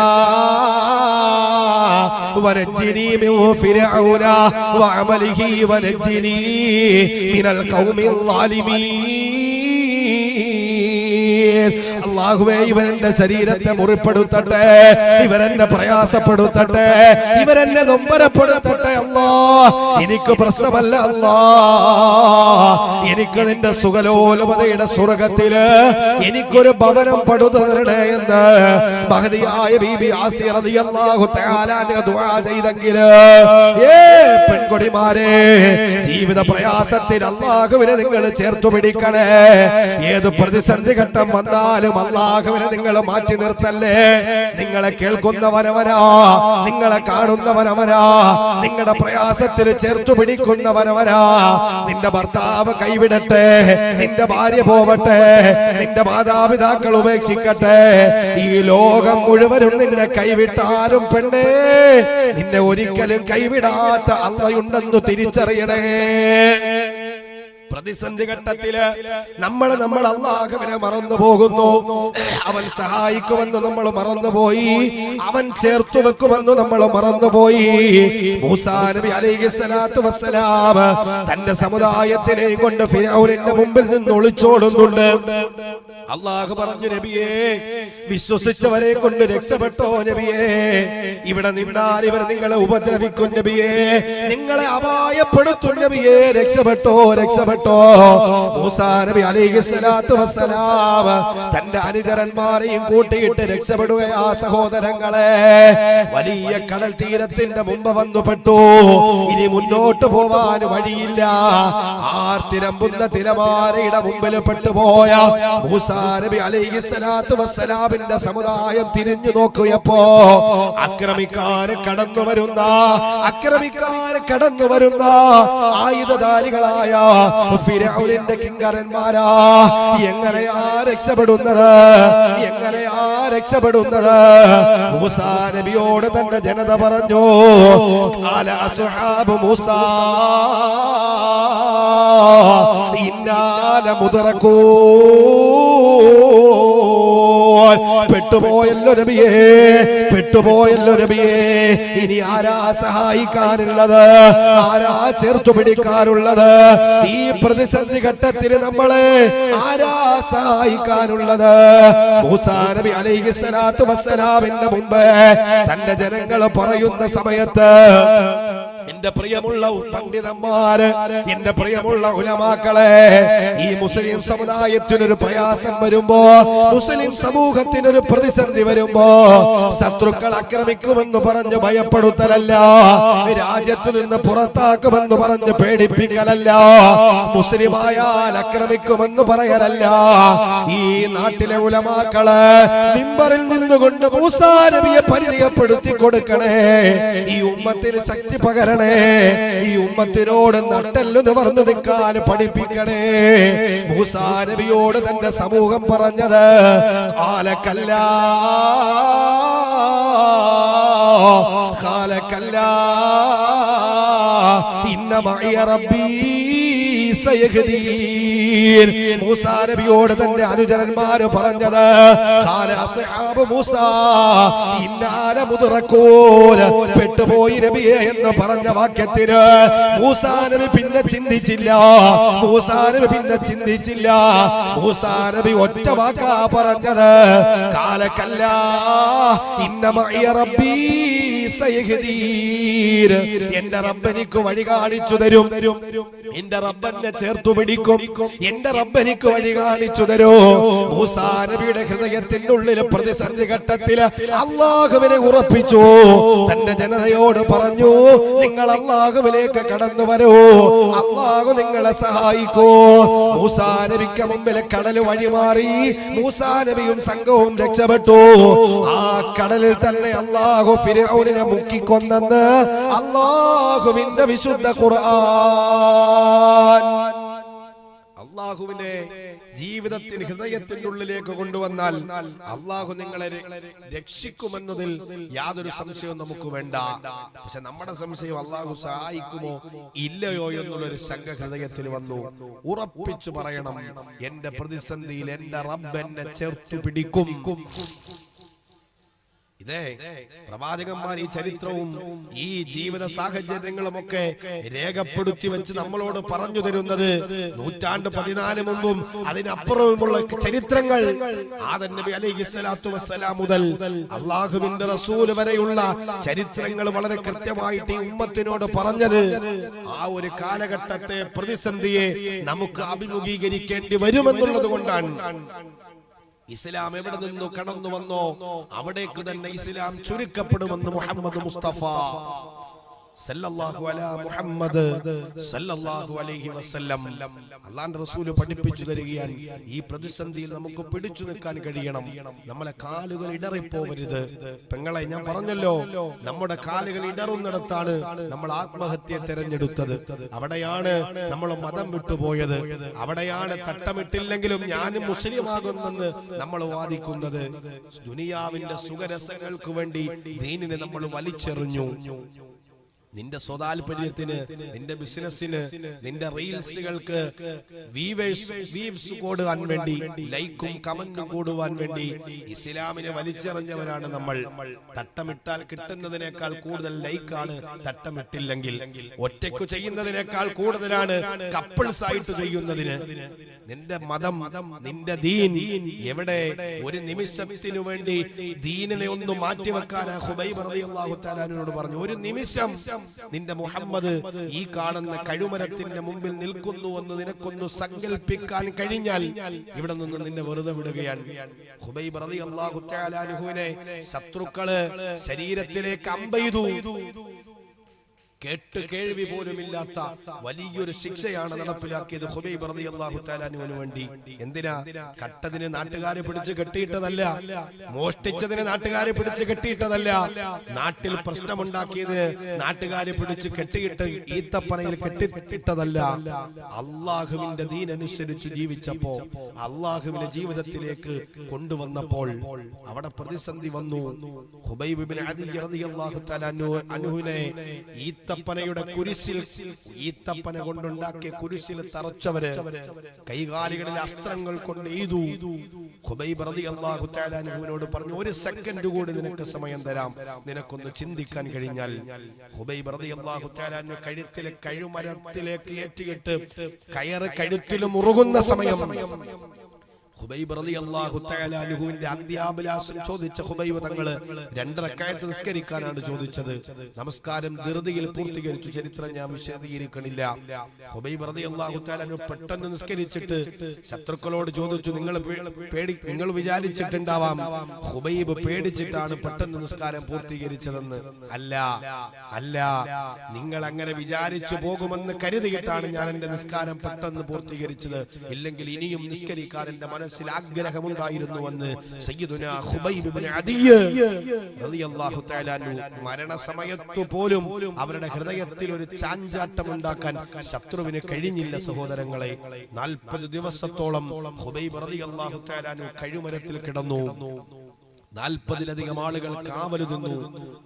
വനജ്ജിനി മിൻ ഫിർഔന വഅമലിഹി വനജ്ജിനി മിനൽ ഖൗമിൽ ളാലിമീൻ. അല്ലാഹുവേ, ഇവരെന്റെ ശരീരത്തെ മുറിപ്പെടുത്തട്ടെ, ഇവരെന്നെ പ്രയാസപ്പെടുത്തട്ടെ, ഇവരെന്നെ നൊമ്പരപ്പെടുത്തട്ടെ. അല്ലാ, എനിക്ക് പ്രശ്നമല്ല അല്ലാ, എനിക്ക് നിന്റെ സുഖലോലുപതയുടെ സ്വർഗത്തില് എനിക്കൊരു ഭവനം പടുത്തു തരണേ എന്ന് മഹദിയായ ബീബി ആസിയ റളിയല്ലാഹു തആല അൻഹ ദുആ ചെയ്തെങ്കില്, പെൺകൊടിമാരെ, ജീവിത പ്രയാസത്തിൽ അല്ലാഹുവിനെ നിങ്ങൾ ചേർത്തു പിടിക്കണേ. ഏത് പ്രതിസന്ധി ഘട്ടം വന്ന വന്നാലും അല്ലാഹുവിനെ നിങ്ങൾ മാറ്റി നിർത്തല്ലേ. നിങ്ങളെ കേൾക്കുന്നവനവനാ, നിങ്ങളെ കാണുന്നവനവനാ, നിങ്ങളുടെ പ്രയാസത്തിൽ ചേർത്തു പിടിക്കുന്നവനവനാ. നിന്റെ ഭർത്താവ് കൈവിടട്ടെ, നിന്റെ ഭാര്യ പോവട്ടെ, നിന്റെ മാതാപിതാക്കൾ ഉപേക്ഷിക്കട്ടെ, ഈ ലോകം മുഴുവനും നിന്നെ കൈവിട്ടാലും പെണ്ണേ, നിന്നെ ഒരിക്കലും കൈവിടാത്ത അള്ളയുണ്ടെന്ന് തിരിച്ചറിയണേ. പ്രതിസന്ധി ഘട്ടത്തില് നമ്മൾ അല്ലാഹുവിനെ മറന്നു പോകുന്നു. അവൻ സഹായിക്കുമെന്ന് നമ്മൾ മറന്നുപോയി, അവൻ ചേർത്തു വെക്കുമെന്ന് നമ്മൾ മറന്നുപോയി. മൂസാ നബി അലൈഹിസ്സലാത്തു വസ്സലാം തന്റെ സമുദായത്തിനെ കൊണ്ട് ഫിർഔനിന്റെ മുമ്പിൽ നിന്ന് ഒളിച്ചോടുന്നുണ്ട്. അല്ലാഹു പറഞ്ഞു, നബിയേ, വിശ്വസിച്ചവരെ കൊണ്ട് രക്ഷപ്പെട്ടോ നബിയേ. ഇവിടെ നിന്നാൽ ഇവർ നിങ്ങളെ ഉപദ്രവിക്കും നബിയേ, നിങ്ങളെ അപായപ്പെടുത്തും നബിയേ. രക്ഷപ്പെട്ടോ, രക്ഷപ്പെട്ടോ. മൂസാ നബി അലൈഹിസ്സലാത്തു വസ്സലാം തന്റെ അനുചരന്മാരെയും കൂട്ടിയിട്ട് രക്ഷപ്പെടുകയാ സഹോദരങ്ങളെ. വലിയ കടൽ തീരത്തിന്റെ മുമ്പ് വന്നുപെട്ടു. ഇനി മുന്നോട്ട് പോവാൻ വഴിയില്ല. ആർത്തിരമ്പുന്ന തിരമാലയുടെ മുമ്പിൽ പെട്ടുപോയ മൂസാ നബി അലൈഹിസ്സലാത്തു വസ്സലാമിന്റെ സമുദായം തിരിഞ്ഞു നോക്കിയപ്പോ ആക്രമിക്കാൻ കടന്നു വരുന്ന ആയുധധാരികളായ ഫിർഔനിന്റെ കിങ്കരന്മാരാ. എങ്ങനെയാ രക്ഷപ്പെടുന്നത്? മൂസാ നബിയോട് തന്റെ ജനത പറഞ്ഞു, ഖാല അസ്ഹാബു മൂസാ ഇന്നാ ലമുദ്റകൂൻ. പെട്ടുപോയല്ലോ നബിയേ. ഇനി ആരാ സഹായിക്കാനുള്ളത്? ആരാ ചേർത്തു പിടിക്കാനുള്ളത്? ഈ പ്രതിസന്ധി ഘട്ടത്തിൽ നമ്മളെ ആരാ സഹായിക്കാനുള്ളത്? മൂസാ നബി അലൈഹിസ്സലാത്തു വസ്സലാമിന്റെ മുമ്പ് തന്റെ ജനങ്ങൾ പറയുന്ന സമയത്ത്, എന്റെ പ്രിയമുള്ള പണ്ഡിതന്മാര്, എന്റെ പ്രിയമുള്ള ഉലമാക്കളെ, ഈ മുസ്ലിം സമുദായത്തിനൊരു പ്രയാസം വരുമ്പോ, മുസ്ലിം സമൂഹത്തിനൊരു പ്രതിസന്ധി വരുമ്പോ ശത്രുക്കൾ ആക്രമിക്കുമെന്ന് പറഞ്ഞ് ഭയപ്പെടുത്തലല്ല, രാജ്യത്ത് നിന്ന് പുറത്താക്കുമെന്ന് പറഞ്ഞ് പേടിപ്പിക്കലല്ല, മുസ്ലിമായാൽ ആക്രമിക്കുമെന്ന് പറയലല്ല. ഈ നാട്ടിലെ ഉലമാക്കള് മിമ്പറിൽ നിന്നുകൊണ്ട് മൂസാ നബിയെ പരിചയപ്പെടുത്തി കൊടുക്കണേ. ഈ ഉമ്മത്തിന് ശക്തി പകരണേ. ഈ ഉമ്മത്തിനോട് നട്ടെല്ല് നിവർന്നു നിൽക്കാൻ പഠിപ്പിക്കണേ. മൂസാ നബിയോട് തന്റെ സമൂഹം പറഞ്ഞത്, ഖാലക്കല്ലാ ഇന്ന മഅയ റബ്ബീ സയഹ്ദീൻ. മൂസാ നബിയോട് തന്റെ അനുചരന്മാര് പറഞ്ഞത്, ഖാല അസ്ഹാബു മൂസാ ഇന്നാ ലമുദ്റകൂൻ. പെട്ടുപോയി നബിയെ എന്ന് പറഞ്ഞ വാക്യത്തിന് മൂസാ നബി പിന്നെ ചിന്തിച്ചില്ല. മൂസാ നബി ഒറ്റ വാക്കാ പറഞ്ഞത്, ഖാലക്കല്ലാ ഇന്ന മഅയ റബ്ബീ സയഹ്ദീൻ. എന്റെ റബ്ബ് എനിക്ക് വഴി കാണിച്ചു തരും. എന്റെ റബ്ബനെ ചേർത്തു പിടിക്കും. എന്റെ റബ്ബ് എനിക്ക് വഴി കാണിച്ചു തരൂ. മൂസാ നബിയുടെ ഹൃദയത്തിന്റെ ഉള്ളിൽ പ്രതിസന്ധി ഘട്ടത്തിൽ അല്ലാഹുവിനെ ഉറപ്പിച്ചു. തന്റെ ജനതയോട് പറഞ്ഞു, നിങ്ങൾ അല്ലാഹുവിലേക്ക് കടന്നു വരൂ, അല്ലാഹു നിങ്ങളെ സഹായിക്കൂ. മൂസാ നബിക്ക് മുമ്പിൽ കടൽ വഴിമാറി. മൂസാ നബിയും സംഘവും രക്ഷപ്പെട്ടു. ആ കടലിൽ തന്നെ അല്ലാഹു ഫിർഔനിനെ മുക്കിക്കൊന്നെന്ന് അല്ലാഹുവിന്റെ വിശുദ്ധ ഖുർആൻ. അല്ലാഹുവിനെ ജീവിതത്തിൽ ഹൃദയത്തിന്റെ ഉള്ളിലേക്ക് കൊണ്ടുവന്നാൽ അല്ലാഹു നിങ്ങളെ രക്ഷിക്കുമെന്നതിൽ യാതൊരു സംശയവും നമുക്ക് വേണ്ട. പക്ഷെ നമ്മുടെ സംശയം അല്ലാഹു സഹായിക്കുമോ ഇല്ലയോ എന്നുള്ളൊരു ശങ്ക ഹൃദയത്തിൽ വന്നു. ഉറപ്പിച്ചു പറയണം, എന്റെ പ്രതിസന്ധിയിൽ എന്റെ റബ്ബ് എന്നെ ചേർത്തു പിടിക്കും. ഇതേ പ്രവാചകന്മാർ ഈ ചരിത്രവും ഈ ജീവിത സാഹചര്യങ്ങളും ഒക്കെ രേഖപ്പെടുത്തി വെച്ച് നമ്മളോട് പറഞ്ഞു തരുന്നത് 1400 മുമ്പും അതിനപ്പുറവുമുള്ള ചരിത്രങ്ങൾ. ആദം നബി അലൈഹിസ്സലാത്തു വസ്സലാം മുതൽ അല്ലാഹുവിന്റെ റസൂൽ വരെയുള്ള ചരിത്രങ്ങൾ വളരെ കൃത്യമായിട്ട് ഈ ഉമ്മത്തിനോട് പറഞ്ഞത് ആ ഒരു കാലഘട്ടത്തെ പ്രതിസന്ധിയെ നമുക്ക് അഭിമുഖീകരിക്കേണ്ടി വരുമെന്നുള്ളത് കൊണ്ടാണ്. ഇസ്ലാം എവിടെ നിന്നു കടന്നു വന്നോ അവിടേക്ക് തന്നെ ഇസ്ലാം ചുരുക്കപ്പെടുമെന്ന് മുഹമ്മദ് മുസ്തഫ സല്ലല്ലാഹു അലാ മുഹമ്മദ് സല്ലല്ലാഹു അലൈഹി വസല്ലം. അല്ലാഹുവിന്റെ റസൂല് പഠിപ്പിച്ചു തരികയാണ്, ഈ പ്രതിസന്ധിയിൽ നമുക്ക് പിടിച്ചു നിൽക്കാൻ കഴിയണം. നമ്മളെ കാലുകൾ ഇടറിപ്പോവരുത്. പെങ്ങളെ, ഞാൻ പറഞ്ഞല്ലോ, നമ്മുടെ കാലുകൾ ഇടറുന്നിടത്താണ് നമ്മൾ ആത്മഹത്യ തെരഞ്ഞെടുത്തത്. അവിടെയാണ് നമ്മൾ മതം വിട്ടുപോയത്. അവിടെയാണ് തട്ടമിട്ടില്ലെങ്കിലും ഞാനും മുസ്ലിമാകുന്നെന്ന് നമ്മൾ വാദിക്കുന്നത്. ദുനിയാവിന്റെ സുഖരസങ്ങൾക്ക് വേണ്ടി ദീനിനെ നമ്മൾ വലിച്ചെറിഞ്ഞു. നിന്റെ സ്വതാൽപര്യത്തിന്, നിന്റെ ബിസിനസിന്, നിന്റെ റീൽസുകൾക്ക് വ്യൂവേഴ്സ് കൂടുവാൻ വേണ്ടി, ലൈക്കും കമന്റും കൂടുവാൻ വേണ്ടി ഇസ്ലാമിനെ വലിച്ചെറിഞ്ഞവരാണ് നമ്മൾ. തട്ടമിട്ടാൽ കിട്ടുന്നതിനേക്കാൾ കൂടുതൽ ലൈക്കാണ് തട്ടമിട്ടില്ലെങ്കിൽ. ഒറ്റയ്ക്ക് ചെയ്യുന്നതിനേക്കാൾ കൂടുതലാണ് കപ്പിൾസ് ആയിട്ട് ചെയ്യുന്നതിന്. നിന്റെ മതം, നിന്റെ ദീൻ എവിടെ? ഒരു നിമിഷത്തിനു വേണ്ടി ദീനിനെ ഒന്ന് മാറ്റിവെക്കാനാ ഖുബൈബ് റളിയല്ലാഹു തആലയോട് പറഞ്ഞു. ഒരു നിമിഷം നിന്റെ മുഹമ്മദ് ഈ കാണുന്ന കഴുമരത്തിന്റെ മുമ്പിൽ നിൽക്കുന്നു എന്ന് നിനക്കൊന്ന് സങ്കല്പിക്കാൻ കഴിഞ്ഞാൽ ഇവിടെ നിന്ന് നിന്നെ വെറുതെ വിടുകയാണ്. ഖുബൈബ് റളിയല്ലാഹു തആല അൻഹുവിനെ ശത്രുക്കള് ശരീരത്തിലേക്ക് അമ്പെയ്തു. കേട്ട് കേൾവി പോലുമില്ലാത്ത വലിയൊരു ശിക്ഷയാണ് നടപ്പിലാക്കിയത് ഖുബൈബ് റളിയല്ലാഹു തആല അൻഹുവിന് വേണ്ടി. എന്തിനാ? കട്ടതിന് നാട്ടുകാരെ പിടിച്ച് കെട്ടിയിട്ടതല്ല, മോഷ്ടിച്ചതിന് നാട്ടുകാരെ പിടിച്ച് കെട്ടിയിട്ടതല്ല, നാട്ടിൽ പ്രശ്നമുണ്ടാക്കിയതിന് നാട്ടുകാരെ പിടിച്ച് കെട്ടിയിട്ട് ഈത്തപ്പനയിൽ കെട്ടിയിട്ടതല്ല. അള്ളാഹുവിന്റെ ദീൻ അനുസരിച്ച് ജീവിച്ചപ്പോ, അള്ളാഹുവിനെ ജീവിതത്തിലേക്ക് കൊണ്ടുവന്നപ്പോൾ അവിടെ പ്രതിസന്ധി വന്നു. ഖുബൈബ് ഇബ്നു അദി റളിയല്ലാഹു തആല അൻഹുവിനെ ഈത്തപ്പനയുടെ കുരിശിൽ, ഈത്തപ്പന കൊണ്ടുണ്ടാക്കിയ കുരിശിൽ തറച്ചവര് കൈകാലുകളിൽ അസ്ത്രങ്ങൾ കൊണ്ട് എയ്തു. ഖുബൈബ് റളിയല്ലാഹു തആല അൻഹുവിനോട് പറഞ്ഞു, ഒരു സെക്കൻഡ് കൂടി നിനക്ക് സമയം തരാം, നിനക്കൊന്ന് ചിന്തിക്കാൻ കഴിഞ്ഞാൽ. ഖുബൈബ് റളിയല്ലാഹു തആല അൻഹു കഴുത്തിലെ കഴുമരത്തിലേക്ക് ഏറ്റിയിട്ട് കയറ് കഴുത്തിൽ മുറുകുന്ന സമയം ഖുബൈബ് റളിയല്ലാഹു തആല അൻഹുവിന്റെ അന്ത്യാഭിലാഷം ചോദിച്ച ഖുബൈബ് തങ്ങള് 2 റക്അത്ത് നിസ്കരിക്കാനാണ് ചോദിച്ചത്. നമസ്കാരം ധൃതിയിൽ പൂർത്തീകരിച്ചു. ചരിത്രം ഞാൻ വിശദീകരിക്കണില്ല. ഖുബൈബ് റളിയല്ലാഹു തആല അൻഹു പെട്ടെന്ന് നിസ്കരിച്ചിട്ട് ശത്രുക്കളോട് ചോദിച്ചു, നിങ്ങൾ വിചാരിച്ചിട്ടുണ്ടാവാം ഖുബൈബ് പേടിച്ചിട്ടാണ് പെട്ടെന്ന് നിസ്കാരം പൂർത്തീകരിച്ചതെന്ന്. അല്ല, നിങ്ങൾ അങ്ങനെ വിചാരിച്ചു പോകുമെന്ന് കരുതിയിട്ടാണ് ഞാൻ എന്റെ നിസ്കാരം പെട്ടെന്ന് പൂർത്തീകരിച്ചത്. ഇല്ലെങ്കിൽ ഇനിയും നിസ്കരിക്കാൻ എന്റെ മനസ്സിൽ ആഗ്രഹമുണ്ടായിരുന്നുവെന്ന് സയ്യിദുനാ ഖുബൈബ് ഇബ്നു അദി റളിയല്ലാഹു തആല അൻഹു മരണസമയത്തു പോലും അവരുടെ ഹൃദയത്തിൽ ഒരു ചാഞ്ചാട്ടം ഉണ്ടാക്കാൻ ശത്രുവിന് കഴിഞ്ഞില്ല. സഹോദരങ്ങളെ, 40 ദിവസത്തോളം ഖുബൈബ് റളിയല്ലാഹു തആല അൻഹു കഴുമരത്തിൽ കിടന്നു. 40-ലധികം ആളുകൾ കാവൽ നിന്നു.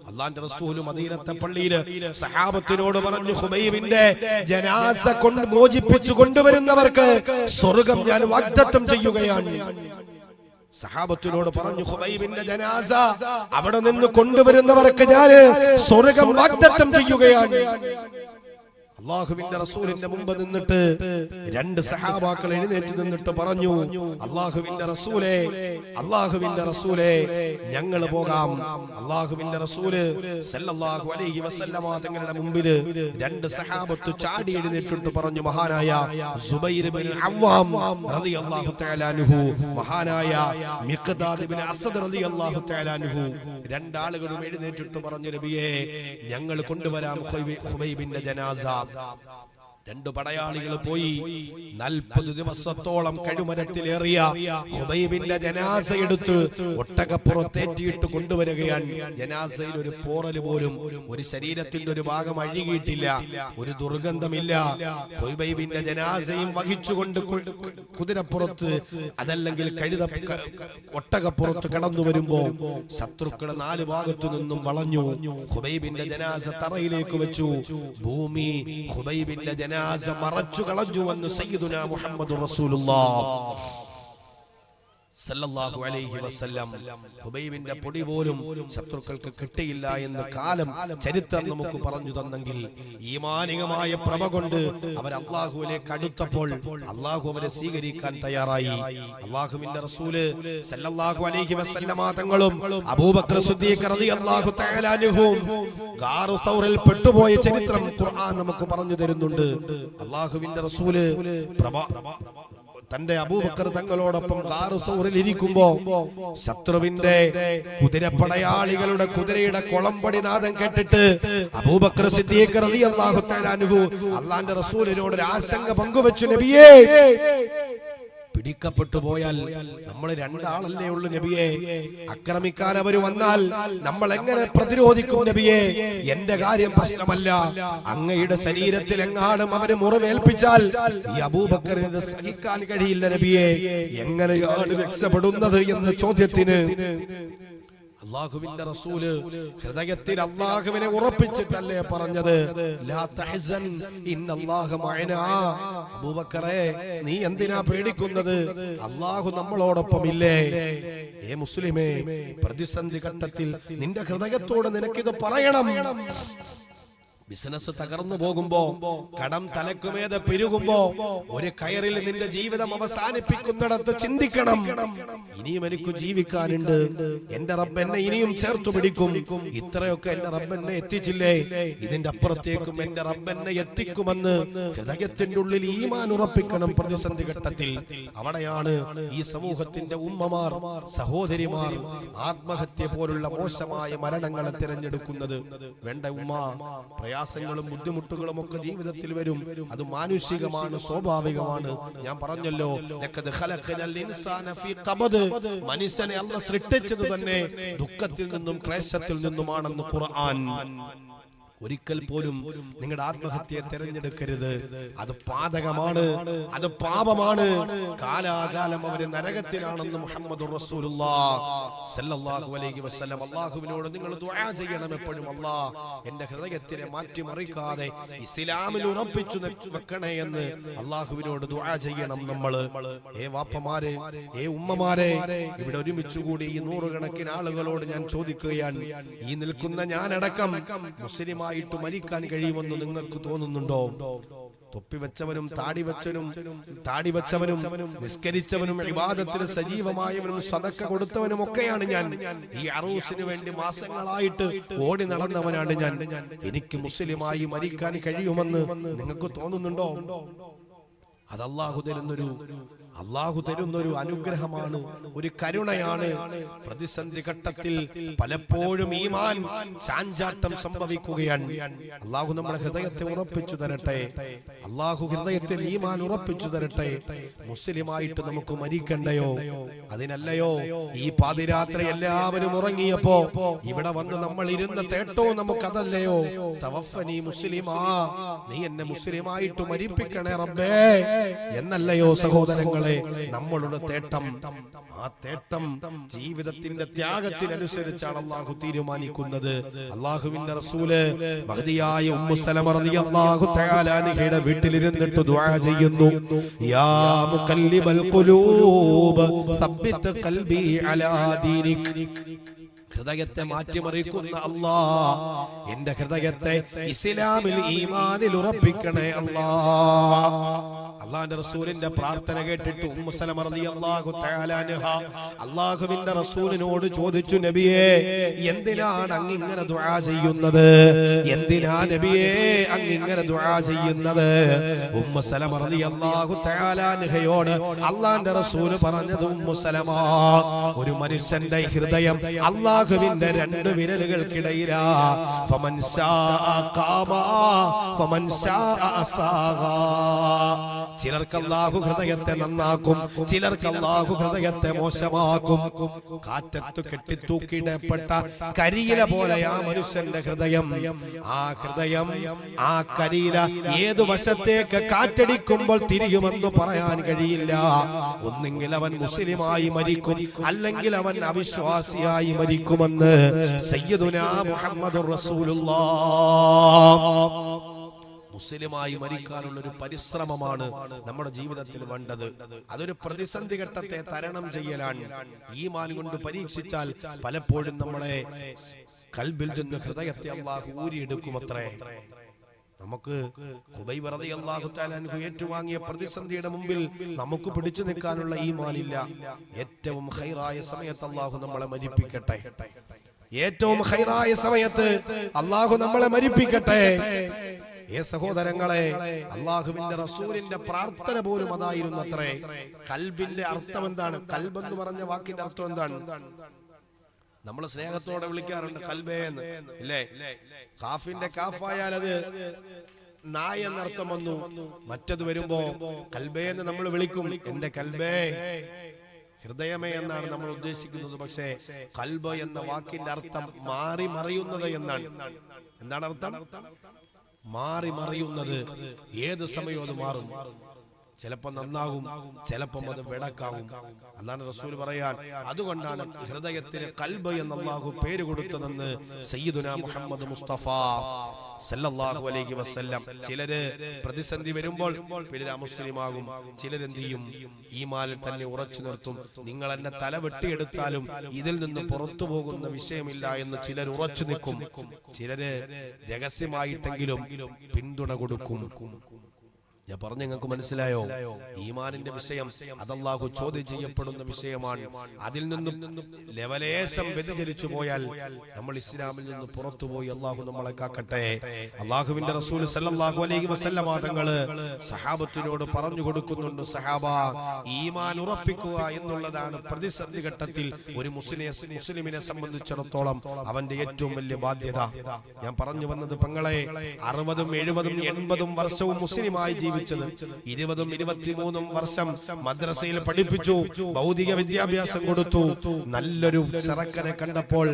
അല്ലാഹുവിന്റെ റസൂൽ മദീനത്തെ പള്ളിയിൽ സഹാബത്തിനോട് പറഞ്ഞു, ഖുബൈബിന്റെ ജനാസ കൊണ്ട് മോചിപ്പിച്ചു കൊണ്ടുവരുന്നവർക്ക് സ്വർഗ്ഗം ഞാൻ വാഗ്ദത്തം ചെയ്യുകയാണ്. സഹാബത്തിനോട് പറഞ്ഞു, ഖുബൈബിന്റെ ജനാസ അവിടെ നിന്ന് കൊണ്ടുവരുന്നവർക്ക് ഞാൻ സ്വർഗ്ഗം വാഗ്ദത്തം ചെയ്യുകയാണ്. അല്ലാഹുവിന്റെ റസൂലിന്റെ മുമ്പ് നിന്നിട്ട് 2 സഹാബാക്കൾ എഴുന്നേറ്റ് നിന്നിട്ട് പറഞ്ഞു, അല്ലാഹുവിന്റെ റസൂലേ ഞങ്ങൾ പോകാം. അല്ലാഹുവിന്റെ റസൂല് സല്ലല്ലാഹു അലൈഹി വസല്ലമ തങ്ങളുടെ മുമ്പിൽ 2 സഹാബത്ത് ചാടി എഴുന്നേറ്റിട്ട് പറഞ്ഞു, മഹാനായ സുബൈർ ഇബ്നു അവ്വാം റളിയല്ലാഹു തആല അൻഹു, മഹാനായ മിഖ്ദാദ് ഇബ്നു അസ്ദ് റളിയല്ലാഹു തആല അൻഹു, 2 ആളുകളും എഴുന്നേറ്റിട്ട് പറഞ്ഞു, നബിയേ ഞങ്ങൾ കൊണ്ടുവരാം ഖുബൈബിന്റെ ജനാസ. 2 പടയാളികൾ പോയി 40 ദിവസത്തോളം കഴുമരത്തിലേറിയ ഖുബൈബിന്റെ ജനാസ എടുത്ത് ഒട്ടകപ്പുറത്തേറ്റിയിട്ട് കൊണ്ടുവരികയാണ്. ജനാസയിൽ ഒരു പോറൽ പോലും, ഒരു ശരീരത്തിന്റെ ഒരു ഭാഗം അഴുകിയിട്ടില്ല, ഒരു ദുർഗന്ധമില്ല. ഖുബൈബിന്റെ ജനാസയും വഹിച്ചുകൊണ്ട് കുതിരപ്പുറത്ത്, അതല്ലെങ്കിൽ ഒട്ടകപ്പുറത്ത് കടന്നു വരുമ്പോ ശത്രുക്കൾ 4 ഭാഗത്തു നിന്നും വളഞ്ഞു. ഖുബൈബിന്റെ ജനാസ തറയിലേക്ക് വെച്ചു. ഭൂമി ഖുബൈബിന്റെ ജനാസ മറച്ചു കളഞ്ഞുവെന്ന് സയ്യിദുനാ മുഹമ്മദുർ റസൂലുള്ളാഹ് സല്ലല്ലാഹു അലൈഹി വസല്ലം. ഖുബൈബിന്റെ പൊടി പോലും ശത്രുക്കൾക്ക് കിട്ടിയില്ല എന്ന് കാലം ചരിത്രം നമുക്ക് പറഞ്ഞു തന്നെങ്കിൽ, ഈമാനികമായ പ്രഭ കൊണ്ട് അവർ അല്ലാഹുവിലേക്ക് അടുത്തപ്പോൾ അല്ലാഹു അവരെ സ്വീകരിക്കാൻ തയ്യാറായി. അല്ലാഹുവിന്റെ റസൂല് സല്ലല്ലാഹു അലൈഹി വസല്ലമ തങ്ങളും അബൂബക്കർ സിദ്ദീഖ് റളിയല്ലാഹു തആല അൻഹും ഗാറു തൗറിൽ പെട്ടുപോയ ചരിത്രം ഖുർആൻ നമുക്ക് പറഞ്ഞു തരുന്നുണ്ട്. അല്ലാഹുവിന്റെ റസൂല് തന്റെ അബൂബക്കർ തങ്ങളോടൊപ്പം ഗാറു സൗറിൽ ഇരിക്കുമ്പോ ശത്രുവിന്റെ കുതിരപ്പടയാളികളുടെ കുതിരയുടെ കൊളമ്പടി നാദം കേട്ടിട്ട് അബൂബക്കർ സിദ്ദീഖ് റളിയല്ലാഹു തആല അൻഹു അല്ലാഹുവിന്റെ റസൂലിനോട് ഒരു ആശങ്ക പങ്കുവെച്ചു, നബിയേ പിടിക്കപ്പെട്ടു പോയാൽ നമ്മൾ രണ്ടാളല്ലേ ഉള്ളു നബിയെ, ആക്രമിക്കാൻ അവർ വന്നാൽ നമ്മൾ എങ്ങനെ പ്രതിരോധിക്കും നബിയെ? എന്റെ കാര്യം പ്രശ്നമല്ല, അങ്ങയുടെ ശരീരത്തിൽ എങ്ങാനും അവര് മുറിവേൽപ്പിച്ചാൽ ഈ അബൂബക്കറിന് സഹിക്കാൻ കഴിയില്ല നബിയെ, എങ്ങനെയാണ് രക്ഷപ്പെടുന്നത് എന്ന ചോദ്യത്തിന് അല്ലാഹുവിന്റെ റസൂല് ഹൃദയത്തിൽ അല്ലാഹുവിനെ ഉറപ്പിച്ചിട്ടല്ലേ പറഞ്ഞത്, ലാ തഹ്സൻ ഇന്നല്ലാഹ മഅനാ. അബൂബക്കറേ, നീ എന്തിനാ പേടിക്കുന്നത്? അല്ലാഹു നമ്മളോടൊപ്പം ഇല്ലേ? ഏ മുസ്ലിമേ, പ്രതിസന്ധി ഘട്ടത്തിൽ നിന്റെ ഹൃദയത്തോട് നിനക്കിത് പറയണം. ബിസിനസ് തകർന്നു പോകുമ്പോ, കടം തലക്കുമേതെ പെരുകുമ്പോ, ഒരു കയറിൽ നിന്റെ ജീവിതം അവസാനിപ്പിക്കുന്നിടത്ത് ചിന്തിക്കണം, ഇനിയും എനിക്ക് ജീവിക്കാനുണ്ട്, എന്റെ റബ്ബ് എന്നെ ഇനിയും ചേർത്തു പിടിക്കും, ഇത്രയൊക്കെ എന്റെ റബ്ബ് എന്നെ എത്തിച്ചില്ലേ, ഇതിന്റെ അപ്പുറത്തേക്കും എന്റെ റബ്ബ് എന്നെ എത്തിക്കുമെന്ന് ഹൃദയത്തിന്റെ ഉള്ളിൽ ഈമാൻ ഉറപ്പിക്കണം. പ്രതിസന്ധി ഘട്ടത്തിൽ അവിടെയാണ് ഈ സമൂഹത്തിന്റെ ഉമ്മമാർ, സഹോദരിമാർ ആത്മഹത്യ പോലുള്ള മോശമായ മരണങ്ങളെ തിരഞ്ഞെടുക്കുന്നത്. വേണ്ട ഉമ്മ, പ്രയാസങ്ങളും ബുദ്ധിമുട്ടുകളും ഒക്കെ ജീവിതത്തിൽ വരും, അത് മാനുഷികമാണ്, സ്വാഭാവികമാണ്. ഞാൻ പറഞ്ഞല്ലോ, മനുഷ്യനെ അല്ലാഹു സൃഷ്ടിച്ചത് തന്നെ ദുഃഖത്തിൽ നിന്നും ക്ലേശത്തിൽ നിന്നുമാണെന്ന് ഖുർആൻ. ഒരിക്കൽ പോലും നിങ്ങളുടെ ആത്മഹത്യയെ തിരഞ്ഞെടുക്കരുത്. അത് പാതകമാണ്, അത് പാപമാണ്, കാലാകാലം അവര് നരകത്തിലാണെന്ന് മുഹമ്മദുർ റസൂലുള്ളാഹ് സല്ലല്ലാഹു അലൈഹി വസല്ലം. അല്ലാഹുവിനോട് നിങ്ങൾ ദുആ ചെയ്യണം എപ്പോഴും, അല്ലാഹ് എന്റെ ഹൃദയത്തിനെ മാറ്റിമറിക്കാതെ ഇസ്ലാമിൽ ഉറപ്പിച്ചു വെക്കണേ എന്ന് അല്ലാഹുവിനോട് ദുആ ചെയ്യണം നമ്മൾ. ഏ വാപ്പമാരെ, ഏ ഉമ്മമാരെ, ഇവിടെ ഒരുമിച്ചുകൂടി ഈ നൂറുകണക്കിന് ആളുകളോട് ഞാൻ ചോദിക്കുകയാണ്, ഈ നിൽക്കുന്ന ഞാനടക്കം മുസ്ലിമായി മരിക്കാൻ കഴിയുമെന്ന് നിങ്ങൾക്ക് തോന്നുന്നുണ്ടോ? തൊപ്പി വെച്ചവനും താടി വെച്ചവനും നിസ്കരിച്ചവനും ഇബാദത്തിന് സജീവമായവനും സദക്ക കൊടുത്തവനും ഒക്കെയാണ് ഞാൻ. ഈ അറൂസിന് വേണ്ടി മാസങ്ങളായിട്ട് ഓടി നടന്നവനാണ് ഞാൻ. എനിക്ക് മുസ്ലിമായി മരിക്കാൻ കഴിയുമെന്ന് നിങ്ങൾക്ക് തോന്നുന്നുണ്ടോ? അത് അല്ലാഹു തരുന്നൊരു അനുഗ്രഹമാണ്, ഒരു കരുണയാണ്. പ്രതിസന്ധി ഘട്ടത്തിൽ പലപ്പോഴും ഈമാൻ ചാഞ്ചാട്ടം സംഭവിക്കുകയാണ്. അല്ലാഹു നമ്മുടെ ഹൃദയത്തെ ഉറപ്പിച്ചു തരട്ടെ, അല്ലാഹു ഹൃദയത്തിൽ ഈമാൻ ഉറപ്പിച്ചു തരട്ടെ. മുസ്ലിമായിട്ട് നമുക്ക് മരിക്കണ്ടയോ? അതിനല്ലയോ ഈ പാതിരാത്രി എല്ലാവരും ഉറങ്ങിയപ്പോ ഇവിടെ വന്ന് നമ്മൾ ഇരുന്ന തേട്ടവും നമുക്കതല്ലയോ? തവഫനി മുസ്ലിമാ, നീ എന്നെ മുസ്ലിമായിട്ട് മരിപ്പിക്കണേ റബ്ബേ എന്നല്ലയോ സഹോദരങ്ങൾ നമ്മളുടെ തേട്ടം? ആ തേട്ടം ജീവിതത്തിന്റെ ത്യാഗത്തിനനുസരിച്ചാണ് അല്ലാഹു തീരുമാനിക്കുന്നത്. അല്ലാഹുവിന്റെ റസൂല് മഹദിയായ ഉമ്മു സലമ റളിയല്ലാഹു തആല അൻഹയുടെ വീട്ടിലിരുന്നിട്ട് ദുആ ചെയ്യുന്നു, യാ മുഖല്ലിബൽ ഖുലൂബ് സബ്ബിത് ഖൽബി അലാ ദീനിക്. ഹൃദയത്തെ മാറ്റിമറിക്കുന്ന അല്ലാഹ്, എന്റെ ഹൃദയത്തെ ഇസ്ലാമിൽ ഈമാനിൽ ഉറപ്പിക്കണേ അല്ലാഹ്. അല്ലാഹുവിന്റെ റസൂലിന്റെ പ്രാർത്ഥന കേട്ടിട്ട് ഉമ്മു സലമ റളിയല്ലാഹു തആല അൻഹ അല്ലാഹുവിന്റെ റസൂലിനോട് ചോദിച്ചു, നബിയേ, എന്തിനാണ് അങ്ങ് ഇങ്ങനെ ദുആ ചെയ്യുന്നത്? എന്തിനാ നബിയേ അങ്ങ് ഇങ്ങനെ ദുആ ചെയ്യുന്നത്? ഉമ്മു സലമ റളിയല്ലാഹു തആല അൻഹയോട് അല്ലാഹുവിന്റെ റസൂൽ പറഞ്ഞത്, ഉമ്മു സലമ, ഒരു മനുഷ്യന്റെ ഹൃദയം അല്ലാഹുവിന്റെ രണ്ട് വിരലുകൾക്കിടയിലാ. ഫമൻ ശാഅ ഖാമ ഫമൻ ശാഅ അസാഗാ. ചിലർക്ക് അല്ലാഹു ഹൃദയത്തെ നന്നാക്കും, ചിലർക്ക് അല്ലാഹു ഹൃദയത്തെ മോശമാക്കും. കാറ്റത്തു കെട്ടിത്തൂക്കിയിടപ്പെട്ട കരിയില പോലെ ആ മനുഷ്യന്റെ ഹൃദയം. ആ ഹൃദയം, ആ കരിയില ഏതു വശത്തേക്ക് കാറ്റടിക്കുമ്പോൾ തിരിയുമെന്ന് പറയാൻ കഴിയില്ല. ഒന്നെങ്കിൽ അവൻ മുസ്ലിമായി മരിക്കും, അല്ലെങ്കിൽ അവൻ അവിശ്വാസിയായി മരിക്കുമെന്ന് സയ്യിദുനാ മുഹമ്മദുർ റസൂലുള്ളാഹ്. മുസ്ലിമായി മരിക്കാനുള്ള ഒരു പരിശ്രമമാണ് നമ്മുടെ ജീവിതത്തിൽ വേണ്ടത്. അതൊരു പ്രതിസന്ധി ഘട്ടത്തെ തരണം ചെയ്യലാണ്. ഈമാൻ കൊണ്ട് പരീക്ഷിച്ചാൽ പലപ്പോഴും നമ്മളെ കൽബിൽ നിന്ന് ഹൃദയത്തെ അല്ലാഹു ഊരിയെടുക്കുമത്രേ. നമുക്ക് ഖുബൈബ് റളിയല്ലാഹു തആല അൻഹു ഏറ്റുവാങ്ങിയ പ്രതിസന്ധിയുടെ മുമ്പിൽ നമുക്ക് പിടിച്ചു നിൽക്കാനുള്ള ഈമാനില്ല. ഏറ്റവും ഖൈറായ സമയത്ത് അല്ലാഹു നമ്മളെ മരിപ്പിക്കട്ടെ. ഏറ്റവും ഖൈറായ സമയത്ത് അല്ലാഹു നമ്മളെ മരിപ്പിക്കട്ടെ. സഹോദരങ്ങളെ, അള്ളാഹുവിന്റെ റസൂലിന്റെ പ്രാർത്ഥന പോലും അതായിരുന്നത്രേ. കൽബിന്റെ അർത്ഥം എന്താണ്? കൽബ് എന്ന് പറഞ്ഞ വാക്കിന്റെ അർത്ഥം എന്താണ്? നമ്മൾ സ്നേഹത്തോടെ വിളിക്കാറുണ്ട് കൽബേ എന്ന്, ഇല്ലേ? കാഫിന്റെ കാഫായാൽ അത് നായ എന്നർത്ഥം വന്നു. മറ്റത് വരുമ്പോ കൽബേ എന്ന് നമ്മൾ വിളിക്കും. എന്റെ കൽബേ, ഹൃദയമേ എന്നാണ് നമ്മൾ ഉദ്ദേശിക്കുന്നത്. പക്ഷേ കൽബ് എന്ന വാക്കിന്റെ അർത്ഥം മാറി മറിയുന്നത് എന്നാണ്. എന്താണ് അർത്ഥം? മാറി മറിയുന്നത്. ഏത് സമയവും അത് മാറും. ചിലപ്പോ നന്നാകും, ചിലപ്പം അത് വെടക്കാവും. അല്ലാണ്ട് റസൂൽ പറയാൻ, അതുകൊണ്ടാണ് ഹൃദയത്തിന് കൽബ് എന്ന് അല്ലാഹു പേര് കൊടുത്തതെന്ന് സയ്യിദുനാ മുഹമ്മദ് മുസ്തഫ സല്ലല്ലാഹു അലൈഹി വസല്ലം. ചിലര് പ്രതിസന്ധി വരുമ്പോൾ പിടിതാ മുസ്ലിമാകും, ചിലരെന്ത് ചെയ്യും? ഈമാനിൽ തന്നെ ഉറച്ചു നിർത്തും. നിങ്ങൾ എന്നെ തല വെട്ടിയെടുത്താലും ഇതിൽ നിന്ന് പുറത്തു പോകുന്ന വിഷയമില്ല എന്ന് ചിലർ ഉറച്ചു നിൽക്കും. ചിലര് രഹസ്യമായിട്ടെങ്കിലും പിന്തുണ കൊടുക്കും. ഞാൻ പറഞ്ഞു, നിങ്ങൾക്ക് മനസ്സിലായോ? ഈമാനിന്റെ വിഷയം അത് അല്ലാഹു ചോദ്യം ചെയ്യപ്പെടുന്ന വിഷയമാണ്. അതിൽ നിന്നും ലെവലേശം വ്യതിചലിച്ചു പോയാൽ നമ്മൾ ഇസ്ലാമിൽ നിന്ന് പുറത്തുപോയി അല്ലാഹു നമ്മളെ കാക്കട്ടെ. അല്ലാഹുവിന്റെ റസൂൽ സല്ലല്ലാഹു അലൈഹി വസല്ലം തങ്ങള് സഹാബത്തിനോട് പറഞ്ഞു കൊടുക്കുന്നുണ്ട്, സഹാബ, ഈമാൻ ഉറപ്പിക്കുക എന്നുള്ളതാണ് പ്രതിസന്ധി ഘട്ടത്തിൽ ഒരു മുസ്ലിമിനെ സംബന്ധിച്ചിടത്തോളം അവന്റെ ഏറ്റവും വലിയ ബാധ്യത. ഞാൻ പറഞ്ഞു വന്നത്, പെങ്ങളെ, 60, 70, 80 വർഷവും മുസ്ലിമായി ജീവിച്ചത്, 20, 23 വർഷം മദ്രസയിൽ പഠിപ്പിച്ചു, ഭൗതിക വിദ്യാഭ്യാസം കൊടുത്തു. നല്ലൊരു ചെറുക്കനെ കണ്ടപ്പോൾ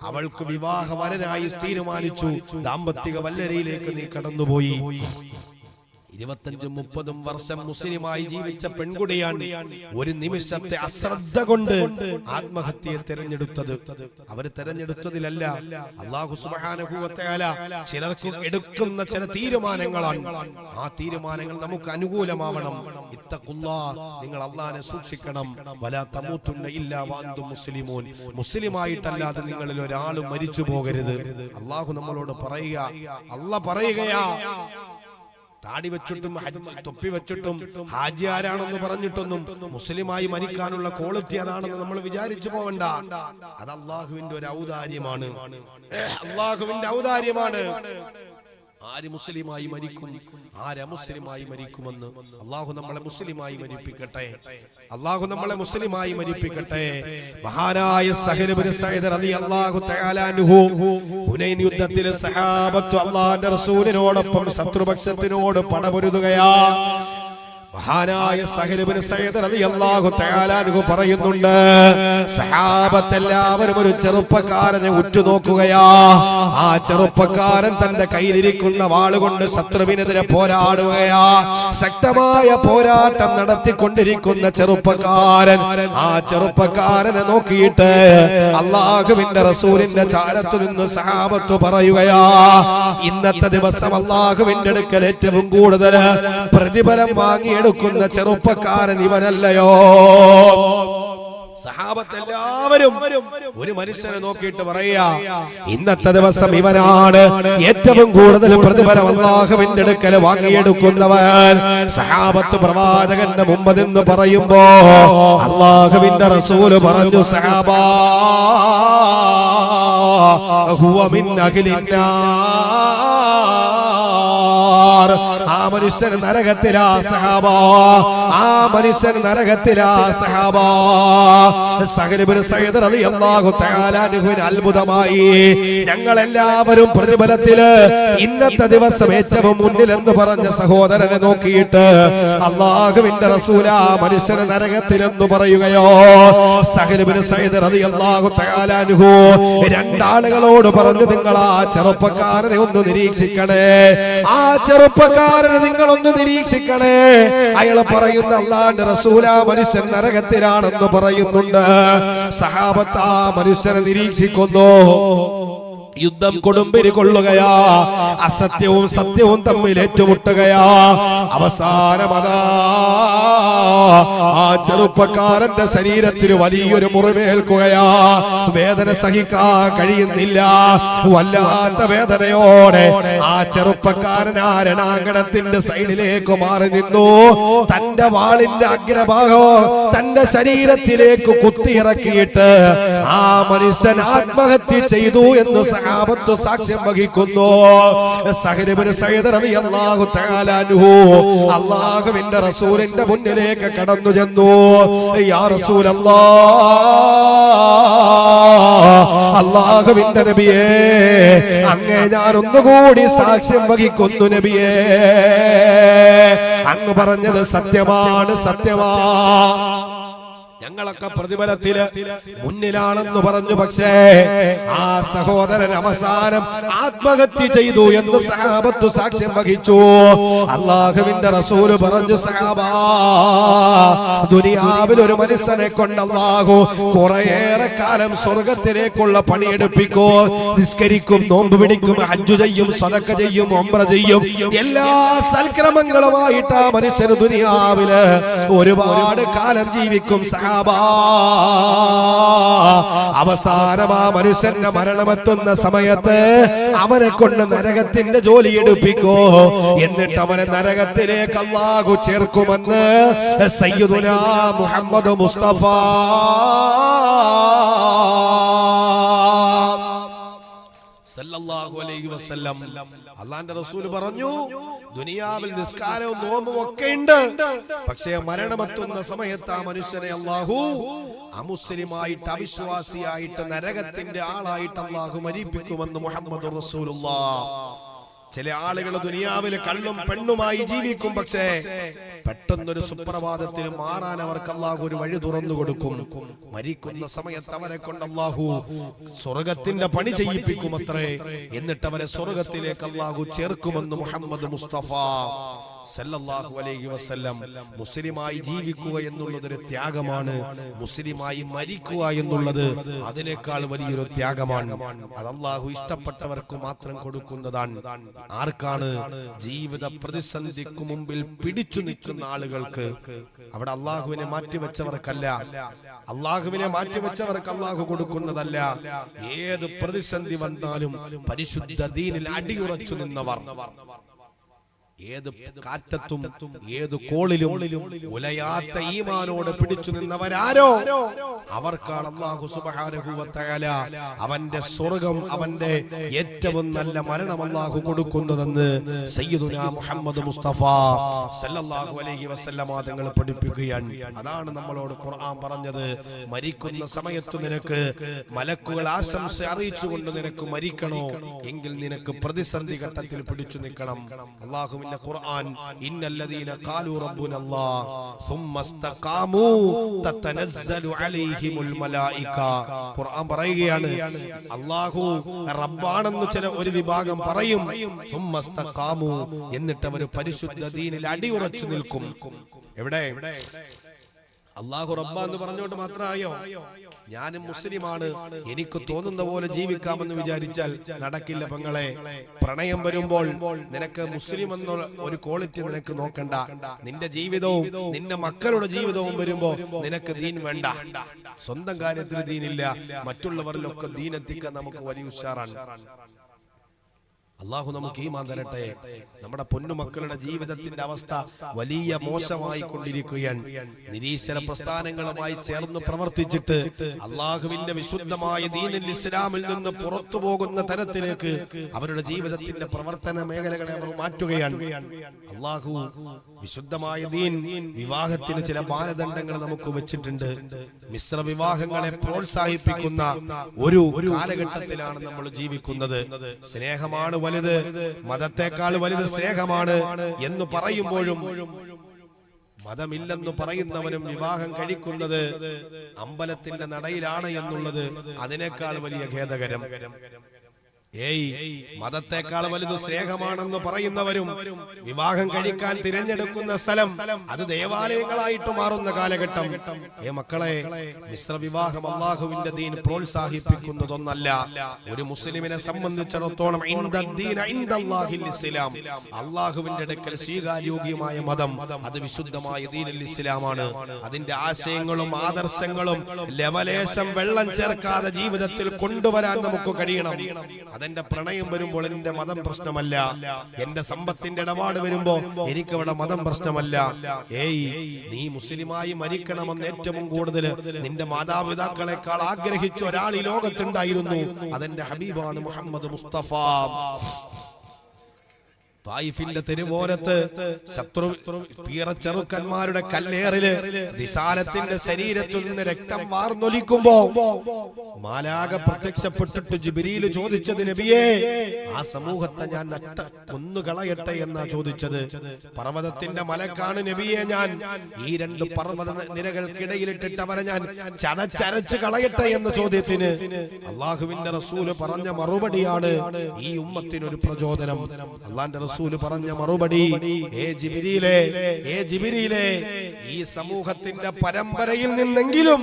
അവൾക്ക് വിവാഹ വരനായി തീരുമാനിച്ചു. ദാമ്പത്തിക വല്ലരയിലേക്ക് നീ കടന്നുപോയി. 25, 30 വർഷം മുസ്ലിമായി ജീവിച്ച പെൺകുടിയാണ് ഒരു നിമിഷത്തെ അശ്രദ്ധ കൊണ്ട് ആത്മഹത്യയെ തെരഞ്ഞെടുത്തത്. അവർ തെരഞ്ഞെടുത്തതിലല്ല, അല്ലാഹു സുബ്ഹാനഹു വ തആല ചിലർക്ക് എടുക്കുന്ന ചില തീരുമാനങ്ങളാണ്. ആ തീരുമാനങ്ങൾ നമുക്ക് അനുകൂലമാവണം. ഇത്തഖുല്ലാഹ്, നിങ്ങൾ അല്ലാഹുവിനെ സൂക്ഷിക്കണം. വലാ തമൂതുന്ന ഇല്ലാ വഅൻതും മുസ്ലിമൂൻ, മുസ്ലിമായിട്ടല്ലാതെ നിങ്ങളിൽ ഒരാളും മരിച്ചു പോകരുത്. അല്ലാഹു നമ്മളോട് പറയുക, അല്ലാഹ് പറയുകയാ, താടി വെച്ചിട്ടും തൊപ്പി വെച്ചിട്ടും ഹാജി ആരാണെന്ന് പറഞ്ഞിട്ടൊന്നും മുസ്ലിമായി മരിക്കാനുള്ള ക്വാളിറ്റി അതാണെന്ന് നമ്മൾ വിചാരിച്ചു പോവണ്ട. അത് അള്ളാഹുവിന്റെ ഒരു ഔദാര്യമാണ്. അള്ളാഹുവിന്റെ ഔദാര്യമാണ്. ആര് മുസ്ലിമായി മരിക്കും, ആര് അമുസ്ലിമായി മരിക്കുമെന്ന് അള്ളാഹു നമ്മളെ മുസ്ലിമായി മരിപ്പിക്കട്ടെ. അള്ളാഹു നമ്മളെ മുസ്ലിമായി മരിപ്പിക്കട്ടെ. മഹാനായ സഹൽ ഇബ്നു സഈദ് റളിയല്ലാഹു തആല അൻഹു ഹുനൈൻ യുദ്ധത്തിൽ സഹാബത്ത് അല്ലാഹുവിന്റെ റസൂലിനോടൊപ്പം ശത്രുപക്ഷത്തിനോട് പടപൊരുതുകയാ. മഹാനായ സഹൽ ഇബ്നു സഈദ് റളിയല്ലാഹു തആല അൻഹു പറയുന്നുണ്ട്, സഹാബത്ത് എല്ലാവരും ഒരു ചെറുപ്പക്കാരനെ ഉറ്റുനോക്കുകയാ. ആ ചെറുപ്പക്കാരൻ തന്റെ കയ്യിലിരിക്കുന്ന വാളുകൊണ്ട് ശത്രുവിനെതിരെ പോരാടുകയാ. ശക്തമായ പോരാട്ടം നടത്തിക്കൊണ്ടിരിക്കുന്ന ചെറുപ്പക്കാരൻ, ആ ചെറുപ്പക്കാരനെ നോക്കിയിട്ട് അല്ലാഹുവിന്റെ റസൂലിന്റെ ചാരത്തു നിന്ന് സഹാബത്ത് പറയുകയാ, ഇന്നത്തെ ദിവസം അല്ലാഹുവിന്റെ അടുക്കൽ ഏറ്റവും കൂടുതൽ പ്രതിഫലം വാങ്ങി എടുക്കുന്ന ചെറുപ്പക്കാരൻ ഇവനല്ലയോ? സഹാബത്ത് എല്ലാവരും ഒരു മനുഷ്യനെ നോക്കിയിട്ട് പറയാ, ഇന്നത്തെ ദിവസം ഇവനാണ് ഏറ്റവും കൂടുതൽ പ്രതിഫലം അല്ലാഹുവിന്റെ അടുക്കൽ വാങ്ങിയെടുക്കുന്നവൻ. സഹാബത്ത് പ്രവാചകന്റെ മുമ്പ് നിന്ന് പറയുമ്പോ അല്ലാഹുവിന്റെ റസൂല് പറഞ്ഞു, സഹാബാ ഹുവ മിൻ അഹ്ലിന്നാർ, ആ മനുഷ്യൻ നരകത്തിലാ സഹാബാ, ആ മനുഷ്യൻ നരകത്തിലാ സഹാബാ. സഹൽ ഇബ്നു സഈദ് റളിയല്ലാഹു തആല അൻഹുവിന് അത്ഭുതമായി. ഞങ്ങൾ എല്ലാവരും പ്രതിഫലത്തില് ഇന്നത്തെ ദിവസം ഏറ്റവും മുന്നിൽ എന്ന് പറഞ്ഞ സഹോദരനെ നോക്കിയിട്ട് അല്ലാഹുവിന്റെ റസൂൽ ആ മനുഷ്യനെ നരകത്തിലെന്ന് പറയുകയോ? സഹൽ ഇബ്നു സഈദ് റളിയല്ലാഹു തആല അൻഹു രണ്ടാളുകളോട് പറഞ്ഞു, നിങ്ങൾ ആ ചെറുപ്പക്കാരനെ ഒന്ന് നിരീക്ഷിക്കണേ, ആ ചെറുപ്പക്കാരനെ നിങ്ങളൊന്ന് നിരീക്ഷിക്കണേ. അയാൾ പറയുന്ന അല്ലാഹുവിന്റെ റസൂൽ ആ മനുഷ്യൻ നരകത്തിലാണെന്ന് പറയുന്നുണ്ട്. സഹാബത്ത് ആ മനുഷ്യനെ നിരീക്ഷിക്കുന്നു. യുദ്ധം കൊടുമ്പിരി കൊള്ളുകയാ. അസത്യവും സത്യവും തമ്മിൽ ഏറ്റുമുട്ടുകയാ. അവസാനമതാ ആ ചെറുപ്പക്കാരന്റെ ശരീരത്തിൽ വലിയൊരു മുറിവേൽക്കുകയാ. വേദന സഹിക്കാൻ കഴിയുന്നില്ല. വല്ലാത്ത വേദനയോടെ ആ ചെറുപ്പക്കാരൻ ആ രണാങ്കണത്തിന്റെ സൈഡിലേക്ക് മാറി നിന്നു. തന്റെ വാളിന്റെ അഗ്രഭാഗം തന്റെ ശരീരത്തിലേക്ക് കുത്തിയിറക്കിയിട്ട് ആ മനുഷ്യൻ ആത്മഹത്യ ചെയ്തു എന്ന് സഹാബത്ത് സാക്ഷ്യം വഹിക്കുന്നു. സഹൽ ഇബ്നു സഈദ് റളിയല്ലാഹു തആല അൻഹു അല്ലാഹുവിന്റെ റസൂലിന്റെ മുന്നിലേക്ക് കടന്നു ചെന്നു. യാ റസൂലല്ലാഹ്, അല്ലാഹുവിന്റെ നബിയേ, അങ്ങേ ഞാൻ ഒന്നുകൂടി സാക്ഷ്യം വഹിക്കുന്നു നബിയേ. അങ്ങ് പറഞ്ഞത് സത്യമാണ്, ഞങ്ങളൊക്കെ പ്രതിഫലത്തില് മുന്നിലാണെന്ന് പറഞ്ഞു. പക്ഷേ ആ സഹോദരൻ അവസാനം ആത്മഹത്യ ചെയ്തു എന്ന് സഹാബത്ത് സാക്ഷ്യം വഹിച്ചു. അല്ലാഹുവിന്റെ റസൂല് പറഞ്ഞു, സഹാബാ, ദുനിയാവിൽ ഒരു മനുഷ്യനെ കൊണ്ട് അല്ലാഹു കുറേയേറെ കാലം സ്വർഗത്തിലേക്കുള്ള പണിയെടുപ്പിക്കോ. നിസ്കരിക്കും, നോമ്പ് പിടിക്കും, ഹജ്ജ് ചെയ്യും, സദഖ ചെയ്യും, ഉംറ ചെയ്യും, എല്ലാ സൽക്രമങ്ങളുമായിട്ട് ആ മനുഷ്യന് ദുനിയാവില് ഒരുപാട് കാലം ജീവിക്കും. അവസാനം ആ മനുഷ്യന്റെ മരണമെത്തുന്ന സമയത്ത് അവനെ കൊണ്ട് നരകത്തിന്റെ ജോലി എടുപ്പിക്കോ. എന്നിട്ട് അവനെ നരകത്തിലേക്ക് അല്ലാഹു ചേർക്കുമെന്ന് സയ്യിദുനാ മുഹമ്മദ് മുസ്തഫ സല്ലല്ലാഹു അലൈഹി വസല്ലം. അല്ലാഹുവിന്റെ റസൂൽ പറഞ്ഞു, ദുനിയാവിൽ നിസ്കാരവും നോമ്പും ഒക്കെ ഉണ്ട്, പക്ഷേ മരണമെത്തുന്ന സമയത്ത് ആ മനുഷ്യനെ അല്ലാഹു അമുസ്ലിമായിട്ട്, അവിശ്വാസിയായിട്ട്, നരകത്തിന്റെ ആളായിട്ട് അല്ലാഹു മരിപ്പിക്കുമെന്ന് മുഹമ്മദ് റസൂലുള്ളാഹ്. ചില ആളുകൾ ദുനിയാവിലെ കള്ളും പെണ്ണുമായി ജീവിക്കും, പക്ഷേ പെട്ടെന്നൊരു സുപ്രഭാതത്തിൽ മാറാൻ അവർക്ക് അല്ലാഹു ഒരു വഴി തുറന്നു കൊടുക്കും. മരിക്കുന്ന സമയത്ത് അവരെ കൊണ്ട് അല്ലാഹു സ്വർഗത്തിന്റെ പണി ചെയ്യിപ്പിക്കും അത്രേ. എന്നിട്ട് അവരെ സ്വർഗത്തിലേക്ക് അല്ലാഹു ചേർക്കുമെന്ന് മുഹമ്മദ് മുസ്തഫ സല്ലല്ലാഹു അലൈഹി വസല്ലം. മുസ്ലിമായി ജീവിക്കുക എന്നുള്ളത് ഒരു ത്യാഗമാണ്. മുസ്ലിമായി മരിക്കുക എന്നുള്ളത് അതിനേക്കാൾ വലിയൊരു ത്യാഗമാണ്. അത് അല്ലാഹു ഇഷ്ടപ്പെട്ടവർക്ക് മാത്രം കൊടുക്കുന്നതാണ്. ആർക്കാണ്? ജീവിത പ്രതിസന്ധിക്ക് മുമ്പിൽ പിടിച്ചു നിൽക്കുന്ന ആളുകൾക്ക്. അവിടെ അല്ലാഹുവിനെ മാറ്റിവെച്ചവർക്കല്ല, അല്ലാഹുവിനെ മാറ്റിവെച്ചവർക്ക് അല്ലാഹു കൊടുക്കുന്നതല്ല. ഏത് പ്രതിസന്ധി വന്നാലും പരിശുദ്ധ ദീനിൽ അടിയുറച്ചു നിന്നവർ, ഏത് കാറ്റത്തും ഏത് കോളിലും ഉലയാത്ത ഈമാനോട് പിടിച്ചു നിന്നവരാരോ അവർക്കാണ് അല്ലാഹു സുബ്ഹാനഹു വ തആല അവന്റെ സ്വർഗ്ഗം, അവന്റെ ഏറ്റവും നല്ല മരണം അല്ലാഹു കൊടുക്കുന്നതെന്ന് സയ്യിദുനാ മുഹമ്മദ് മുസ്തഫ സല്ലല്ലാഹു അലൈഹി വസല്ലമ തങ്ങൾ പഠിപ്പിക്കുകയാണ്. അതാണ് നമ്മളോട് ഖുർആൻ പറഞ്ഞത്, മരിക്കുന്ന സമയത്ത് നിനക്ക് മലക്കുകൾ ആശംസ അറിയിച്ചുകൊണ്ട് നിനക്ക് മരിക്കണോ എങ്കിൽ നിനക്ക് പ്രതിസന്ധി ഘട്ടത്തിൽ പിടിച്ചു നിൽക്കണം. അല്ലാഹു ഖുർആൻ, ഇന്നല്ലദീന ഖാലു റബ്ബുനല്ലാഹ് സുമ്മ ഇസ്തഖാമു തതനസ്സലു അലൈഹിമുൽ മലായിക. ഖുർആൻ പറയുകയാണ്, അല്ലാഹു റബ്ബാണെന്ന് ചില ഒരു വിഭാഗം പറയും, സുമ്മ ഇസ്തഖാമു, എന്നിട്ട് അവർ പരിശുദ്ധ ദീനിൽ അടിയുറച്ചു നിൽക്കും. എവിടെ? അല്ലാഹു റബ്ബ എന്ന് പറഞ്ഞുകൊണ്ട് മാത്രമായോ? ഞാനും മുസ്ലിമാണ്, എനിക്ക് തോന്നുന്ന പോലെ ജീവിക്കാമെന്ന് വിചാരിച്ചാൽ നടക്കില്ല പെങ്ങളെ. പ്രണയം വരുമ്പോൾ നിനക്ക് മുസ്ലിം എന്നുള്ള ഒരു ക്വാളിറ്റി നിനക്ക് നോക്കണ്ട. നിന്റെ ജീവിതവും നിന്റെ മക്കളുടെ ജീവിതവും വരുമ്പോ നിനക്ക് ദീൻ വേണ്ട. സ്വന്തം കാര്യത്തിൽ ദീനില്ല, മറ്റുള്ളവരിലൊക്കെ ദീൻ എത്തിക്കാൻ നമുക്ക് വലിയ ഉഷാറാണ്. അല്ലാഹു നമുക്ക് ഈമാൻ തരട്ടെ. നമ്മുടെ പൊന്നുമക്കളുടെ ജീവിതത്തിന്റെ അവസ്ഥ വലിയ മോശമായി കൊണ്ടിരിക്കുകയാണ്. നിരീശ്വര പ്രസ്ഥാനങ്ങളുമായി ചേർന്ന് പ്രവർത്തിച്ചിട്ട് അല്ലാഹുവിന്റെ വിശുദ്ധമായ ദീനുൽ ഇസ്ലാമിൽ നിന്ന് പുറത്തു പോകുന്ന തരത്തിലേക്ക് അവരുടെ ജീവിതത്തിന്റെ പ്രവർത്തന മേഖലകളെ അവർ മാറ്റുകയാണ്. അല്ലാഹു വിശുദ്ധമായ ദീൻ വിവാഹത്തിന് ചില മാനദണ്ഡങ്ങൾ നമുക്ക് വെച്ചിട്ടുണ്ട്. മിശ്ര വിവാഹങ്ങളെ പ്രോത്സാഹിപ്പിക്കുന്ന ഒരു കാലഘട്ടത്തിലാണ് നമ്മൾ ജീവിക്കുന്നത്. സ്നേഹമാണ് വലുത്, മതത്തെക്കാൾ വലുത് സ്നേഹമാണ് എന്ന് പറയുമ്പോഴും മതമില്ലെന്ന് പറയുന്നവനും വിവാഹം കഴിക്കുന്നത് അമ്പലത്തിന്റെ നടയിലാണ് എന്നുള്ളത് അതിനേക്കാൾ വലിയ ഖേദകരം. മതത്തെക്കാൾ വലുത് സ്നേഹമാണെന്ന് പറയുന്നവരും വിവാഹം കഴിക്കാൻ തിരഞ്ഞെടുക്കുന്ന സ്ഥലം അത് ദേവാലയങ്ങളായിട്ട് മാറുന്ന കാലഘട്ടം. മക്കളെ, മിശ്ര വിവാഹം അല്ലാഹുവിന്റെ ദീൻ പ്രോത്സാഹിപ്പിക്കുന്നതൊന്നല്ല. ഒരു മുസ്ലിമിനെ സംബന്ധിച്ചിടത്തോളം അല്ലാഹുവിന്റെ അടുക്കൽ സ്വീകാര്യോഗ്യമായ മതം അത് വിശുദ്ധമായ ദീനുൽ ഇസ്ലാമാണ്. അതിന്റെ ആശയങ്ങളും ആദർശങ്ങളും ലവലേശം വെള്ളം ചേർക്കാതെ ജീവിതത്തിൽ കൊണ്ടുവരാൻ നമുക്ക് കഴിയണം. അതെന്റെ പ്രണയം വരുമ്പോൾ എന്റെ മതം പ്രശ്നമല്ല. എന്റെ സമ്പത്തിന്റെ ഇടപാട് വരുമ്പോ എനിക്കവിടെ മതം പ്രശ്നമല്ല. ഏയ്, നീ മുസ്ലിമായി മരിക്കണമെന്ന് ഏറ്റവും കൂടുതൽ നിന്റെ മാതാപിതാക്കളെക്കാൾ ആഗ്രഹിച്ച ഒരാൾ ഈ ലോകത്തുണ്ടായിരുന്നു. അതെന്റെ ഹബീബാണ് മുഹമ്മദ് മുസ്തഫ. തായിഫിന്റെ തെരുവോരത്ത് ശത്രു ചെറുക്കന്മാരുടെ കല്ലേറില് റിസാലത്തിന്റെ ശരീരത്തിൽ നിന്ന് രക്തം വാർന്നൊലിക്കുമ്പോ മാലാക പ്രത്യക്ഷപ്പെട്ടിട്ട് ജിബ്രീൽ ചോദിച്ചത്, നബിയേ, ആ സമൂഹത്തെ ഞാൻ കൊന്നുകളയട്ടെ എന്നാ ചോദിച്ചത്. പർവ്വതത്തിന്റെ മലക്കാണ് നബിയെ, ഞാൻ ഈ രണ്ട് പർവ്വത നിരകൾക്കിടയിലിട്ടിട്ട് അവരെ ഞാൻ ചതച്ചരച്ച് കളയട്ടെ എന്ന ചോദ്യത്തിന് അള്ളാഹുവിന്റെ റസൂല് പറഞ്ഞ മറുപടിയാണ് ഈ ഉമ്മത്തിനൊരു പ്രചോദനം. അള്ളാന്റെ റസൂല് പറഞ്ഞ മറുപടി, ഏ ജിബ്രീലേ, ഈ സമൂഹത്തിന്റെ പരമ്പരയിൽ നിന്നെങ്കിലും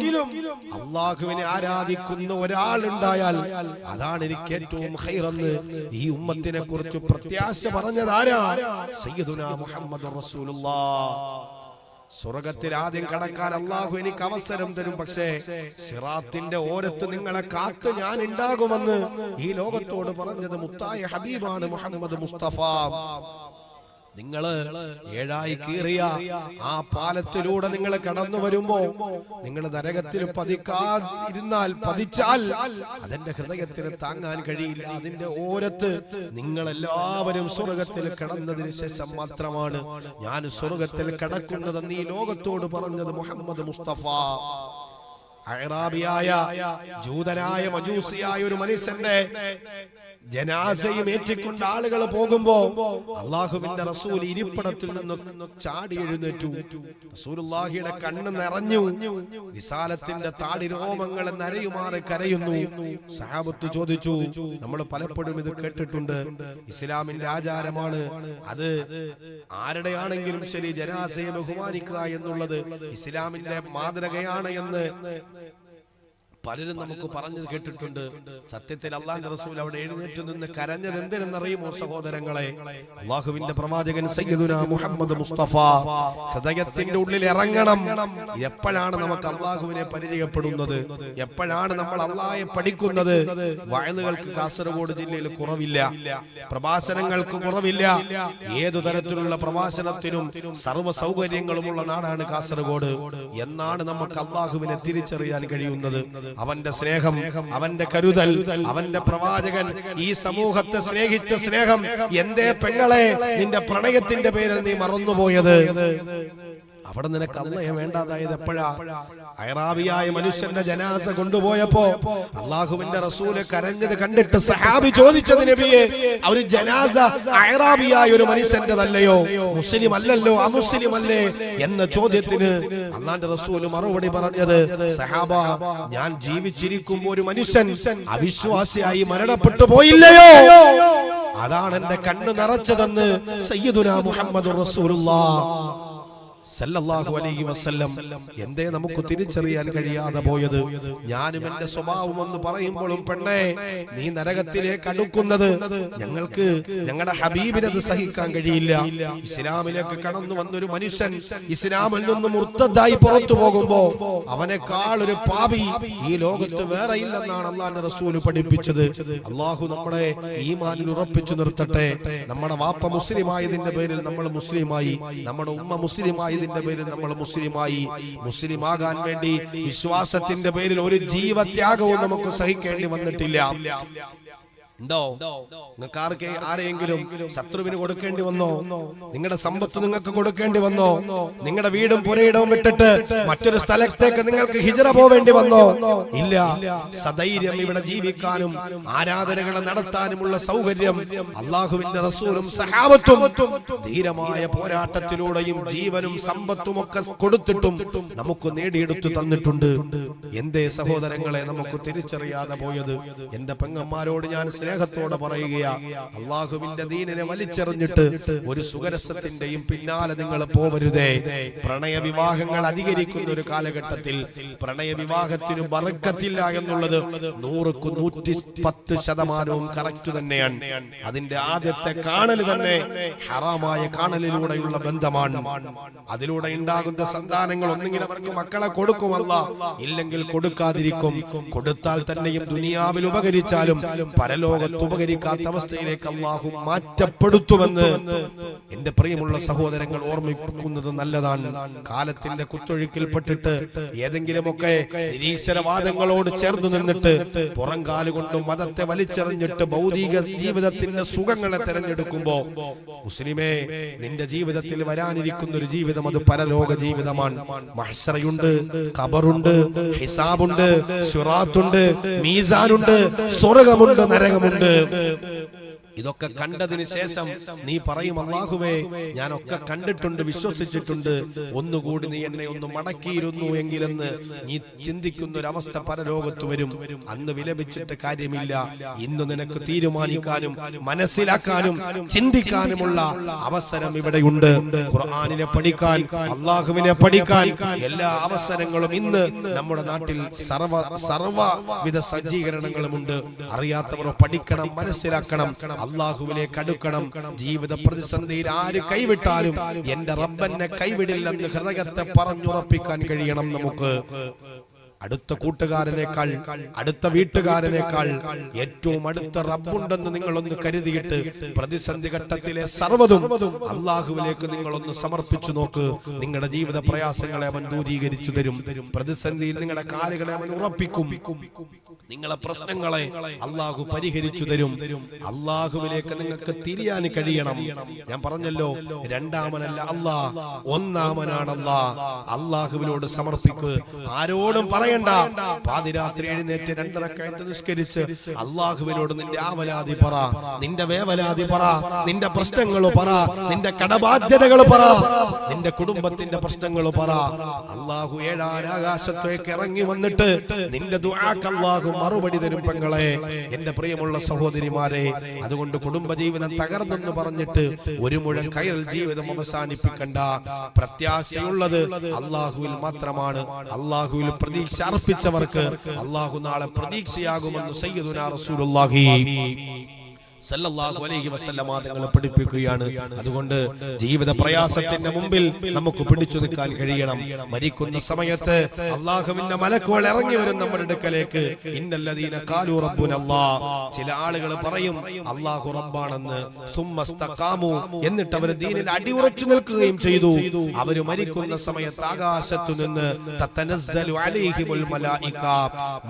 അള്ളാഹുവിനെ ആരാധിക്കുന്ന ഒരാളുണ്ടായാൽ അതാണ് എനിക്ക് ഏറ്റവും ഖൈറെന്ന് ഈ ഉമ്മത്തിനെ കുറിച്ച് പ്രത്യാശ പറഞ്ഞതാരാ? സയ്യിദുനാ മുഹമ്മദ് റസൂലുള്ളാഹ്. സ്വർഗത്തിൽ ആദ്യം കടക്കാൻ അള്ളാഹു എനിക്ക് അവസരം തരും, പക്ഷേ സിറാത്തിന്റെ ഓരത്ത് നിങ്ങളെ കാത്ത് ഞാൻ ഉണ്ടാകുമെന്ന് ഈ ലോകത്തോട് പറഞ്ഞത് മുത്തായ ഹബീബാണ് മുഹമ്മദ് മുസ്തഫ. നിങ്ങള് ഏഴായി കീറിയ ആ പാലത്തിലൂടെ നിങ്ങൾ കടന്നു വരുമ്പോ നിങ്ങൾ നരകത്തിൽ പതിച്ചാൽ അതെന്റെ ഹൃദയത്തിന് താങ്ങാൻ കഴിയില്ല. അതിന്റെ ഓരത്ത് നിങ്ങൾ എല്ലാവരും സ്വർഗത്തിൽ കടന്നതിന് ശേഷം മാത്രമാണ് ഞാൻ സ്വർഗത്തിൽ കടക്കുന്നതെന്ന് ഈ ലോകത്തോട് പറഞ്ഞത് മുഹമ്മദ് മുസ്തഫ. അഅറാബിയായ ജൂതനായ മജൂസിയായ ഒരു മനുഷ്യന്റെ ജനാസയും ഏറ്റിക്കൊണ്ട് ആളുകൾ പോകുമ്പോ അള്ളാഹുവിന്റെ റസൂൽ ഇരിപ്പിടത്തിൽ നിന്ന് ചാടി എഴുന്നേറ്റു. റസൂലുള്ളാഹിയുടെ കണ്ണ് നിറഞ്ഞു. വിസാലത്തിന്റെ താടി രോമങ്ങൾ നരയുമാറി കരയുന്നു. സഹാബത്ത് ചോദിച്ചു, നമ്മൾ പലപ്പോഴും ഇത് കേട്ടിട്ടുണ്ട്, ഇസ്ലാമിന്റെ ആചാരമാണ്, അത് ആരുടെയാണെങ്കിലും ശരി ജനാസയെ ബഹുമാനിക്കുക എന്നുള്ളത് ഇസ്ലാമിന്റെ മാതൃകയാണ് എന്ന് പലരും നമുക്ക് പറഞ്ഞത് കേട്ടിട്ടുണ്ട്. സത്യത്തിൽ അള്ളാഹുവിന്റെ റസൂൽ അവിടെ എഴുന്നേറ്റ് നിന്ന് കരഞ്ഞത് എന്തിനെന്നറിയുമോ സഹോദരങ്ങളെ? അള്ളാഹുവിന്റെ പ്രവാചകൻ സയ്യിദുനാ മുഹമ്മദ് മുസ്തഫ ഹൃദയത്തിന്റെ ഉള്ളിൽ ഇറങ്ങണം. എപ്പോഴാണ് നമുക്ക് അള്ളാഹുവിനെ പരിചയപ്പെടുന്നത്? എപ്പോഴാണ് നമ്മൾ അള്ളാഹയെ പഠിക്കുന്നത്? വയലുകൾക്ക് കാസർഗോഡ് ജില്ലയിൽ കുറവില്ല, പ്രഭാഷണങ്ങൾക്ക് കുറവില്ല. ഏതു തരത്തിലുള്ള പ്രഭാഷണത്തിനും സർവ്വ സൗകര്യങ്ങളുമുള്ള നാടാണ് കാസർഗോഡ്. എന്നാണ് നമുക്ക് അള്ളാഹുവിനെ തിരിച്ചറിയാൻ കഴിയുന്നത്? അവന്റെ സ്നേഹം, അവന്റെ കരുതൽ, അവന്റെ പ്രവാചകൻ ഈ സമൂഹത്തെ സ്നേഹിച്ച സ്നേഹം. എന്തേ പെങ്ങളെ നിന്റെ പ്രണയത്തിന്റെ പേരിൽ നീ മറന്നുപോയത്? അവിടെ നിനക്ക് അള്ളയെ വേണ്ടാതായത് എപ്പോഴാ? അയറാബിയായ മനുഷ്യന്റെ ജനാസ കൊണ്ടുപോയപ്പോ അള്ളാഹുവിന്റെ റസൂല് കരഞ്ഞത് കണ്ടിട്ട് സഹാബി ചോദിച്ചത്, നബിയെ, ഒരു ജനാസ അയറാബിയായ ഒരു മനുഷ്യന്റെതല്ലയോ, മുസ്ലിം അല്ലല്ലോ, അമുസ്ലിം അല്ലേ എന്ന ചോദ്യത്തിന് അള്ളാന്റെ റസൂല് മറുപടി പറഞ്ഞത്, സഹാബ, ഞാൻ ജീവിച്ചിരിക്കുമ്പോ ഒരു മനുഷ്യൻ അവിശ്വാസിയായി മരണപ്പെട്ടു പോയില്ലയോ, അതാണ് എന്റെ കണ്ണു നിറച്ചതെന്ന് സയ്യിദുനാ മുഹമ്മദ് റസൂലുള്ളാഹ് സല്ലല്ലാഹു അലൈഹി വസല്ലം. എന്തേ നമുക്ക് തിരിച്ചറിയാൻ കഴിയാതെ പോയത്? ഞാനും എന്റെ സ്വഭാവം എന്ന് പറയുമ്പോഴും, പെണ്ണേ, നീ നരകത്തിലേക്ക് അടുക്കുന്നത് ഞങ്ങൾക്ക് ഞങ്ങളുടെ ഹബീബിനത് സഹിക്കാൻ കഴിയില്ല. ഇസ്ലാമിലേക്ക് കടന്നു വന്നൊരു മനുഷ്യൻ ഇസ്ലാമിൽ നിന്ന് മുർത്തദ്ദായി പുറത്തു പോകുമ്പോ അവനെക്കാൾ ഒരു പാപി ഈ ലോകത്ത് വേറെ ഇല്ലെന്നാണ് അള്ളാഹുവിന്റെ റസൂല് പഠിപ്പിച്ചത്. അള്ളാഹു നമ്മുടെ ഈമാനിൽ ഉറപ്പിച്ചു നിർത്തട്ടെ. നമ്മുടെ വാപ്പ മുസ്ലിമായതിന്റെ പേരിൽ നമ്മൾ മുസ്ലിമായി, നമ്മുടെ ഉമ്മ മുസ്ലിമായി പേരിൽ നമ്മൾ മുസ്ലിമായി. മുസ്ലിമാകാൻ വേണ്ടി വിശ്വാസത്തിന്റെ പേരിൽ ഒരു ജീവത്യാഗവും നമുക്ക് സഹിക്കേണ്ടി വന്നിട്ടില്ല. ഉണ്ടോ? നിങ്ങൾക്ക് ആരെങ്കിലും ശത്രുവിന് കൊടുക്കേണ്ടി വന്നോ? നിങ്ങളുടെ സമ്പത്ത് നിങ്ങൾക്ക് കൊടുക്കേണ്ടി വന്നോ? നിങ്ങളുടെ വീടും പുരയിടവും വിട്ടിട്ട് മറ്റൊരു സ്ഥലത്തേക്ക് നിങ്ങൾക്ക് ഹിജറ പോവേണ്ടി വന്നോ? ഇല്ല. സധൈര്യം ഇവിടെ ജീവിക്കാനും ആരാധനകളെ നടത്താനുമുള്ള സൗകര്യം അള്ളാഹുവിന്റെ റസൂലും സഹാബത്തും ധീരമായ പോരാട്ടത്തിലൂടെയും ജീവനും സമ്പത്തും ഒക്കെ കൊടുത്തിട്ടും നമുക്ക് നേടിയെടുത്തു തന്നിട്ടുണ്ട്. എന്തേ സഹോദരങ്ങളെ നമുക്ക് തിരിച്ചറിയാതെ പോയത്? എന്റെ പെങ്ങന്മാരോട് ഞാൻ സ്നേഹത്തോടെ പറയുകയാ, അള്ളാഹുവിന്റെ ദീനിനെ വലിച്ചെറിഞ്ഞിട്ട് ഒരു സുഖരസത്തിന്റെയും പിന്നാലെ നിങ്ങൾ പോവരുതേ. പ്രണയ വിവാഹങ്ങൾ അധികരിക്കുന്ന ഒരു കാലഘട്ടത്തിൽ പ്രണയവിവാഹത്തിന് ബറക്കത്തില്ല എന്നുള്ളത് 100% കറക്റ്റ് തന്നെയാണ്. അതിന്റെ ആദ്യത്തെ കാണൽ തന്നെ ഹറാമായ കാണലിലൂടെയുള്ള ബന്ധമാണ്. അതിലൂടെ ഉണ്ടാകുന്ന സന്താനങ്ങൾ ഒന്നെങ്കിൽ അവർക്ക് മക്കളെ കൊടുക്കുമല്ല, ഇല്ലെങ്കിൽ കൊടുക്കാതിരിക്കും. കൊടുത്താൽ തന്നെയും ദുനിയാവിൽ ഉപകരിച്ചാലും പരലോക പരലോകത്ത് ഉപകരിക്കാത്ത അവസ്ഥയിലേക്ക് അള്ളാഹു മാറ്റപ്പെടുത്തുമെന്ന് എന്റെ പ്രിയമുള്ള സഹോദരങ്ങൾ ഓർമ്മിപ്പിക്കുന്നത് നല്ലതാണ്. കാലത്തിന്റെ കുത്തൊഴുക്കിൽപ്പെട്ടിട്ട് ഏതെങ്കിലുമൊക്കെ നിരീശ്വരവാദങ്ങളോട് ചേർന്ന് നിന്നിട്ട് പുറംകാലുകൊണ്ട് മതത്തെ വലിച്ചെറിഞ്ഞിട്ട് ഭൗതിക ജീവിതത്തിന്റെ സുഖങ്ങളെ തെരഞ്ഞെടുക്കുമ്പോ മുസ്ലിമേ, നിന്റെ ജീവിതത്തിൽ വരാനിരിക്കുന്ന ഒരു ജീവിതം അത് പരലോക ജീവിതമാണ്. മഹ്ശറയുണ്ട്, ഖബറുണ്ട്, ഹിസാബുണ്ട്, സിറാത്തുണ്ട്, മീസാനുണ്ട്, സ്വർഗ്ഗമുണ്ട്, നരകമുണ്ട്. ഇതൊക്കെ കണ്ടതിന് ശേഷം നീ പറയും, അല്ലാഹുവേ ഞാനൊക്കെ കണ്ടിട്ടുണ്ട്, വിശ്വസിച്ചിട്ടുണ്ട്, ഒന്നുകൂടി നീ എന്നെ ഒന്ന് മടക്കിയിരുന്നു എങ്കിലെന്ന് നീ ചിന്തിക്കുന്ന ഒരു അവസ്ഥ പരലോകത്ത് വരും. അന്ന് വിലപിച്ചിട്ട് കാര്യമില്ല. ഇന്ന് നിനക്ക് തീരുമാനിക്കാനും മനസ്സിലാക്കാനും ചിന്തിക്കാനുമുള്ള അവസരം ഇവിടെയുണ്ട്. ഖുർആനിനെ പഠിക്കാൻ, അല്ലാഹുവിനെ പഠിക്കാൻ എല്ലാ അവസരങ്ങളും ഇന്ന് നമ്മുടെ നാട്ടിൽ സർവവിധ സജ്ജീകരണങ്ങളുമുണ്ട്. അറിയാത്തവർ പഠിക്കണം, മനസ്സിലാക്കണം, അല്ലാഹുവിലേക്ക് അടുക്കണം. ജീവിത പ്രതിസന്ധിയിൽ ആര് കൈവിട്ടാലും എന്റെ റബ്ബെന്നെ കൈവിടില്ലെന്ന് ഹൃദയത്തെ പറഞ്ഞുറപ്പിക്കാൻ കഴിയണം നമുക്ക്. അടുത്ത കൂട്ടുകാരനേക്കാൾ, അടുത്ത വീട്ടുകാരനേക്കാൾ ഏറ്റവും അടുത്ത റബ്ബുണ്ടെന്ന് നിങ്ങളൊന്ന് കരുതിയിട്ട് പ്രതിസന്ധി ഘട്ടത്തിലെ സർവ്വതും അല്ലാഹുവിലേക്ക് നിങ്ങളൊന്ന് സമർപ്പിച്ചു നോക്ക്. നിങ്ങളുടെ ജീവിത പ്രയാസങ്ങളെ അവൻ ദൂരീകരിച്ചു തരും. പ്രതിസന്ധിയിൽ നിങ്ങളുടെ കാലുകളെ അവൻ ഉറപ്പിക്കും. നിങ്ങളെ പ്രശ്നങ്ങളെ അല്ലാഹു പരിഹരിച്ചു തരും. അല്ലാഹുവിലേക്ക് നിങ്ങൾക്ക് തിരിയാൻ കഴിയണം. ഞാൻ പറഞ്ഞല്ലോ, രണ്ടാമനല്ല അല്ലാഹ്, ഒന്നാമനാണ് അല്ലാഹ്. അല്ലാഹുവിനോട് സമർപ്പിക്ക്. ആരോടും പറയണ്ട. പാതിരാത്രി എഴുന്നേറ്റ് 2 റക്അത്ത് നിസ്കരിച്ച് അല്ലാഹുവിനോട് നിന്റെ ആവലാതി പറ, നിന്റെ വേവലാതി പറ, നിന്റെ പ്രശ്നങ്ങൾ പറ, നിന്റെ കടബാധ്യതകൾ പറ, നിന്റെ കുടുംബത്തിന്റെ പ്രശ്നങ്ങൾ പറ. അല്ലാഹു 7 ആകാശത്തേക്ക് ഇറങ്ങി വന്നിട്ട് നിന്റെ ദുആക്ക് അല്ലാഹു മറുപടി തരും. പെങ്ങളെ, എന്റെ പ്രിയമുള്ള സഹോദരിമാരെ, അതുകൊണ്ട് കുടുംബജീവിതം തകർന്നെന്ന് പറഞ്ഞിട്ട് ഒരു മുഴം കയറൽ ജീവിതം അവസാനിപ്പിക്കണ്ട. പ്രത്യാശയുള്ളത് അല്ലാഹുവിൽ മാത്രമാണ്. അല്ലാഹുവിൽ പ്രതീക്ഷ അർപ്പിച്ചവർക്ക് അല്ലാഹു നാളെ പ്രതീക്ഷയാകുമെന്ന് സയ്യിദുനാ റസൂലുള്ളാഹി സല്ലല്ലാഹു അലൈഹി വസല്ലമ തങ്ങൾ പഠിപ്പിക്കുകയാണ്. അതുകൊണ്ട് ജീവിത പ്രയാസത്തിന്റെ മുമ്പിൽ നമുക്ക് പിടിച്ചു നിൽക്കാൻ കഴിയണം. മരിക്കുന്ന സമയത്ത് അല്ലാഹുവിന്റെ മലക്കുകൾ ഇറങ്ങി വരും നമ്മുടെ അടുക്കലേക്ക്. ഇന്നല്ലദീന ഖാലു റബ്ബുനല്ലാഹ്, ചില ആളുകൾ പറയും അല്ലാഹു റബ്ബാണെന്ന്. സുമ്മസ്തഖാമു, എന്നിട്ട് അവർ ദീനിൽ അടിയുറച്ചു നിൽക്കുകയും ചെയ്തു. അവർ മരിക്കുന്ന സമയത്ത് ആകാശത്തു നിന്ന് തതനസ്സലു അലൈഹിമുൽ മലായിക,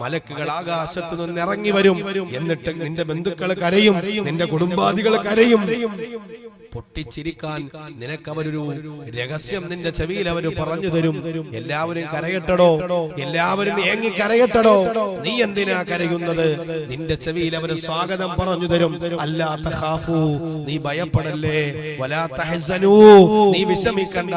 മലക്കുകൾ ആകാശത്തു നിന്ന് ഇറങ്ങി വരും. എന്നിട്ട് നിന്റെ ബന്ധുക്കൾ കരയും, നിന്റെ കുടുംബാദികൾ കരയും. പൊട്ടിച്ചിരിക്കാൻ നിനക്കവരൊരു രഹസ്യം നിന്റെ ചെവിയിൽ അവർ പറഞ്ഞു തരും. എല്ലാവരും കരയട്ടടോ, എല്ലാവരും ഏങ്ങി കരയട്ടടോ, നീ എന്തിനാ കരയുന്നത്? നിന്റെ ചെവിയിൽ അവർ സ്വാഗതം പറഞ്ഞു തരും. അല്ലാ തഖാഫു, നീ ഭയപ്പെടല്ലേ, വലാ തഹ്സനൂ, നീ വിഷമിക്കണ്ട,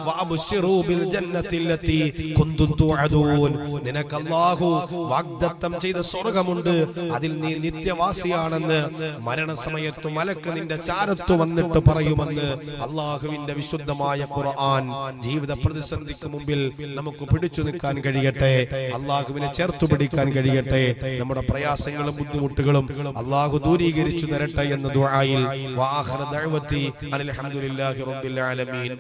വഅബ്ശിറൂ ബിൽ ജന്നത്തില്ലത്തി കുന്തും തുഅദൂൻ, നിനക്ക് അല്ലാഹു വാഗ്ദത്തം ചെയ്ത സ്വർഗ്ഗമുണ്ട്, അതിൽ നീ നിത്യവാസിയാണെന്ന് മരണസമയത്ത് മലക്ക് നിന്റെ ചാരത്തു വന്നിട്ട് പറയുമെന്ന് അല്ലാഹുവിന്റെ വിശുദ്ധമായ ഖുർആൻ. ജീവിത പ്രതിസന്ധിക്ക് മുമ്പിൽ നമുക്ക് പിടിച്ചു നിൽക്കാൻ കഴിയട്ടെ, അല്ലാഹുവിനെ ചേർത്തു പിടിക്കാൻ കഴിയട്ടെ. നമ്മുടെ പ്രയാസങ്ങളും ബുദ്ധിമുട്ടുകളും അല്ലാഹു ദൂരീകരിച്ചു തരട്ടെ എന്ന ദുആയിൽ. വആഖിറു ദഅവതി അൽഹംദുലില്ലാഹി റബ്ബിൽ ആലമീൻ.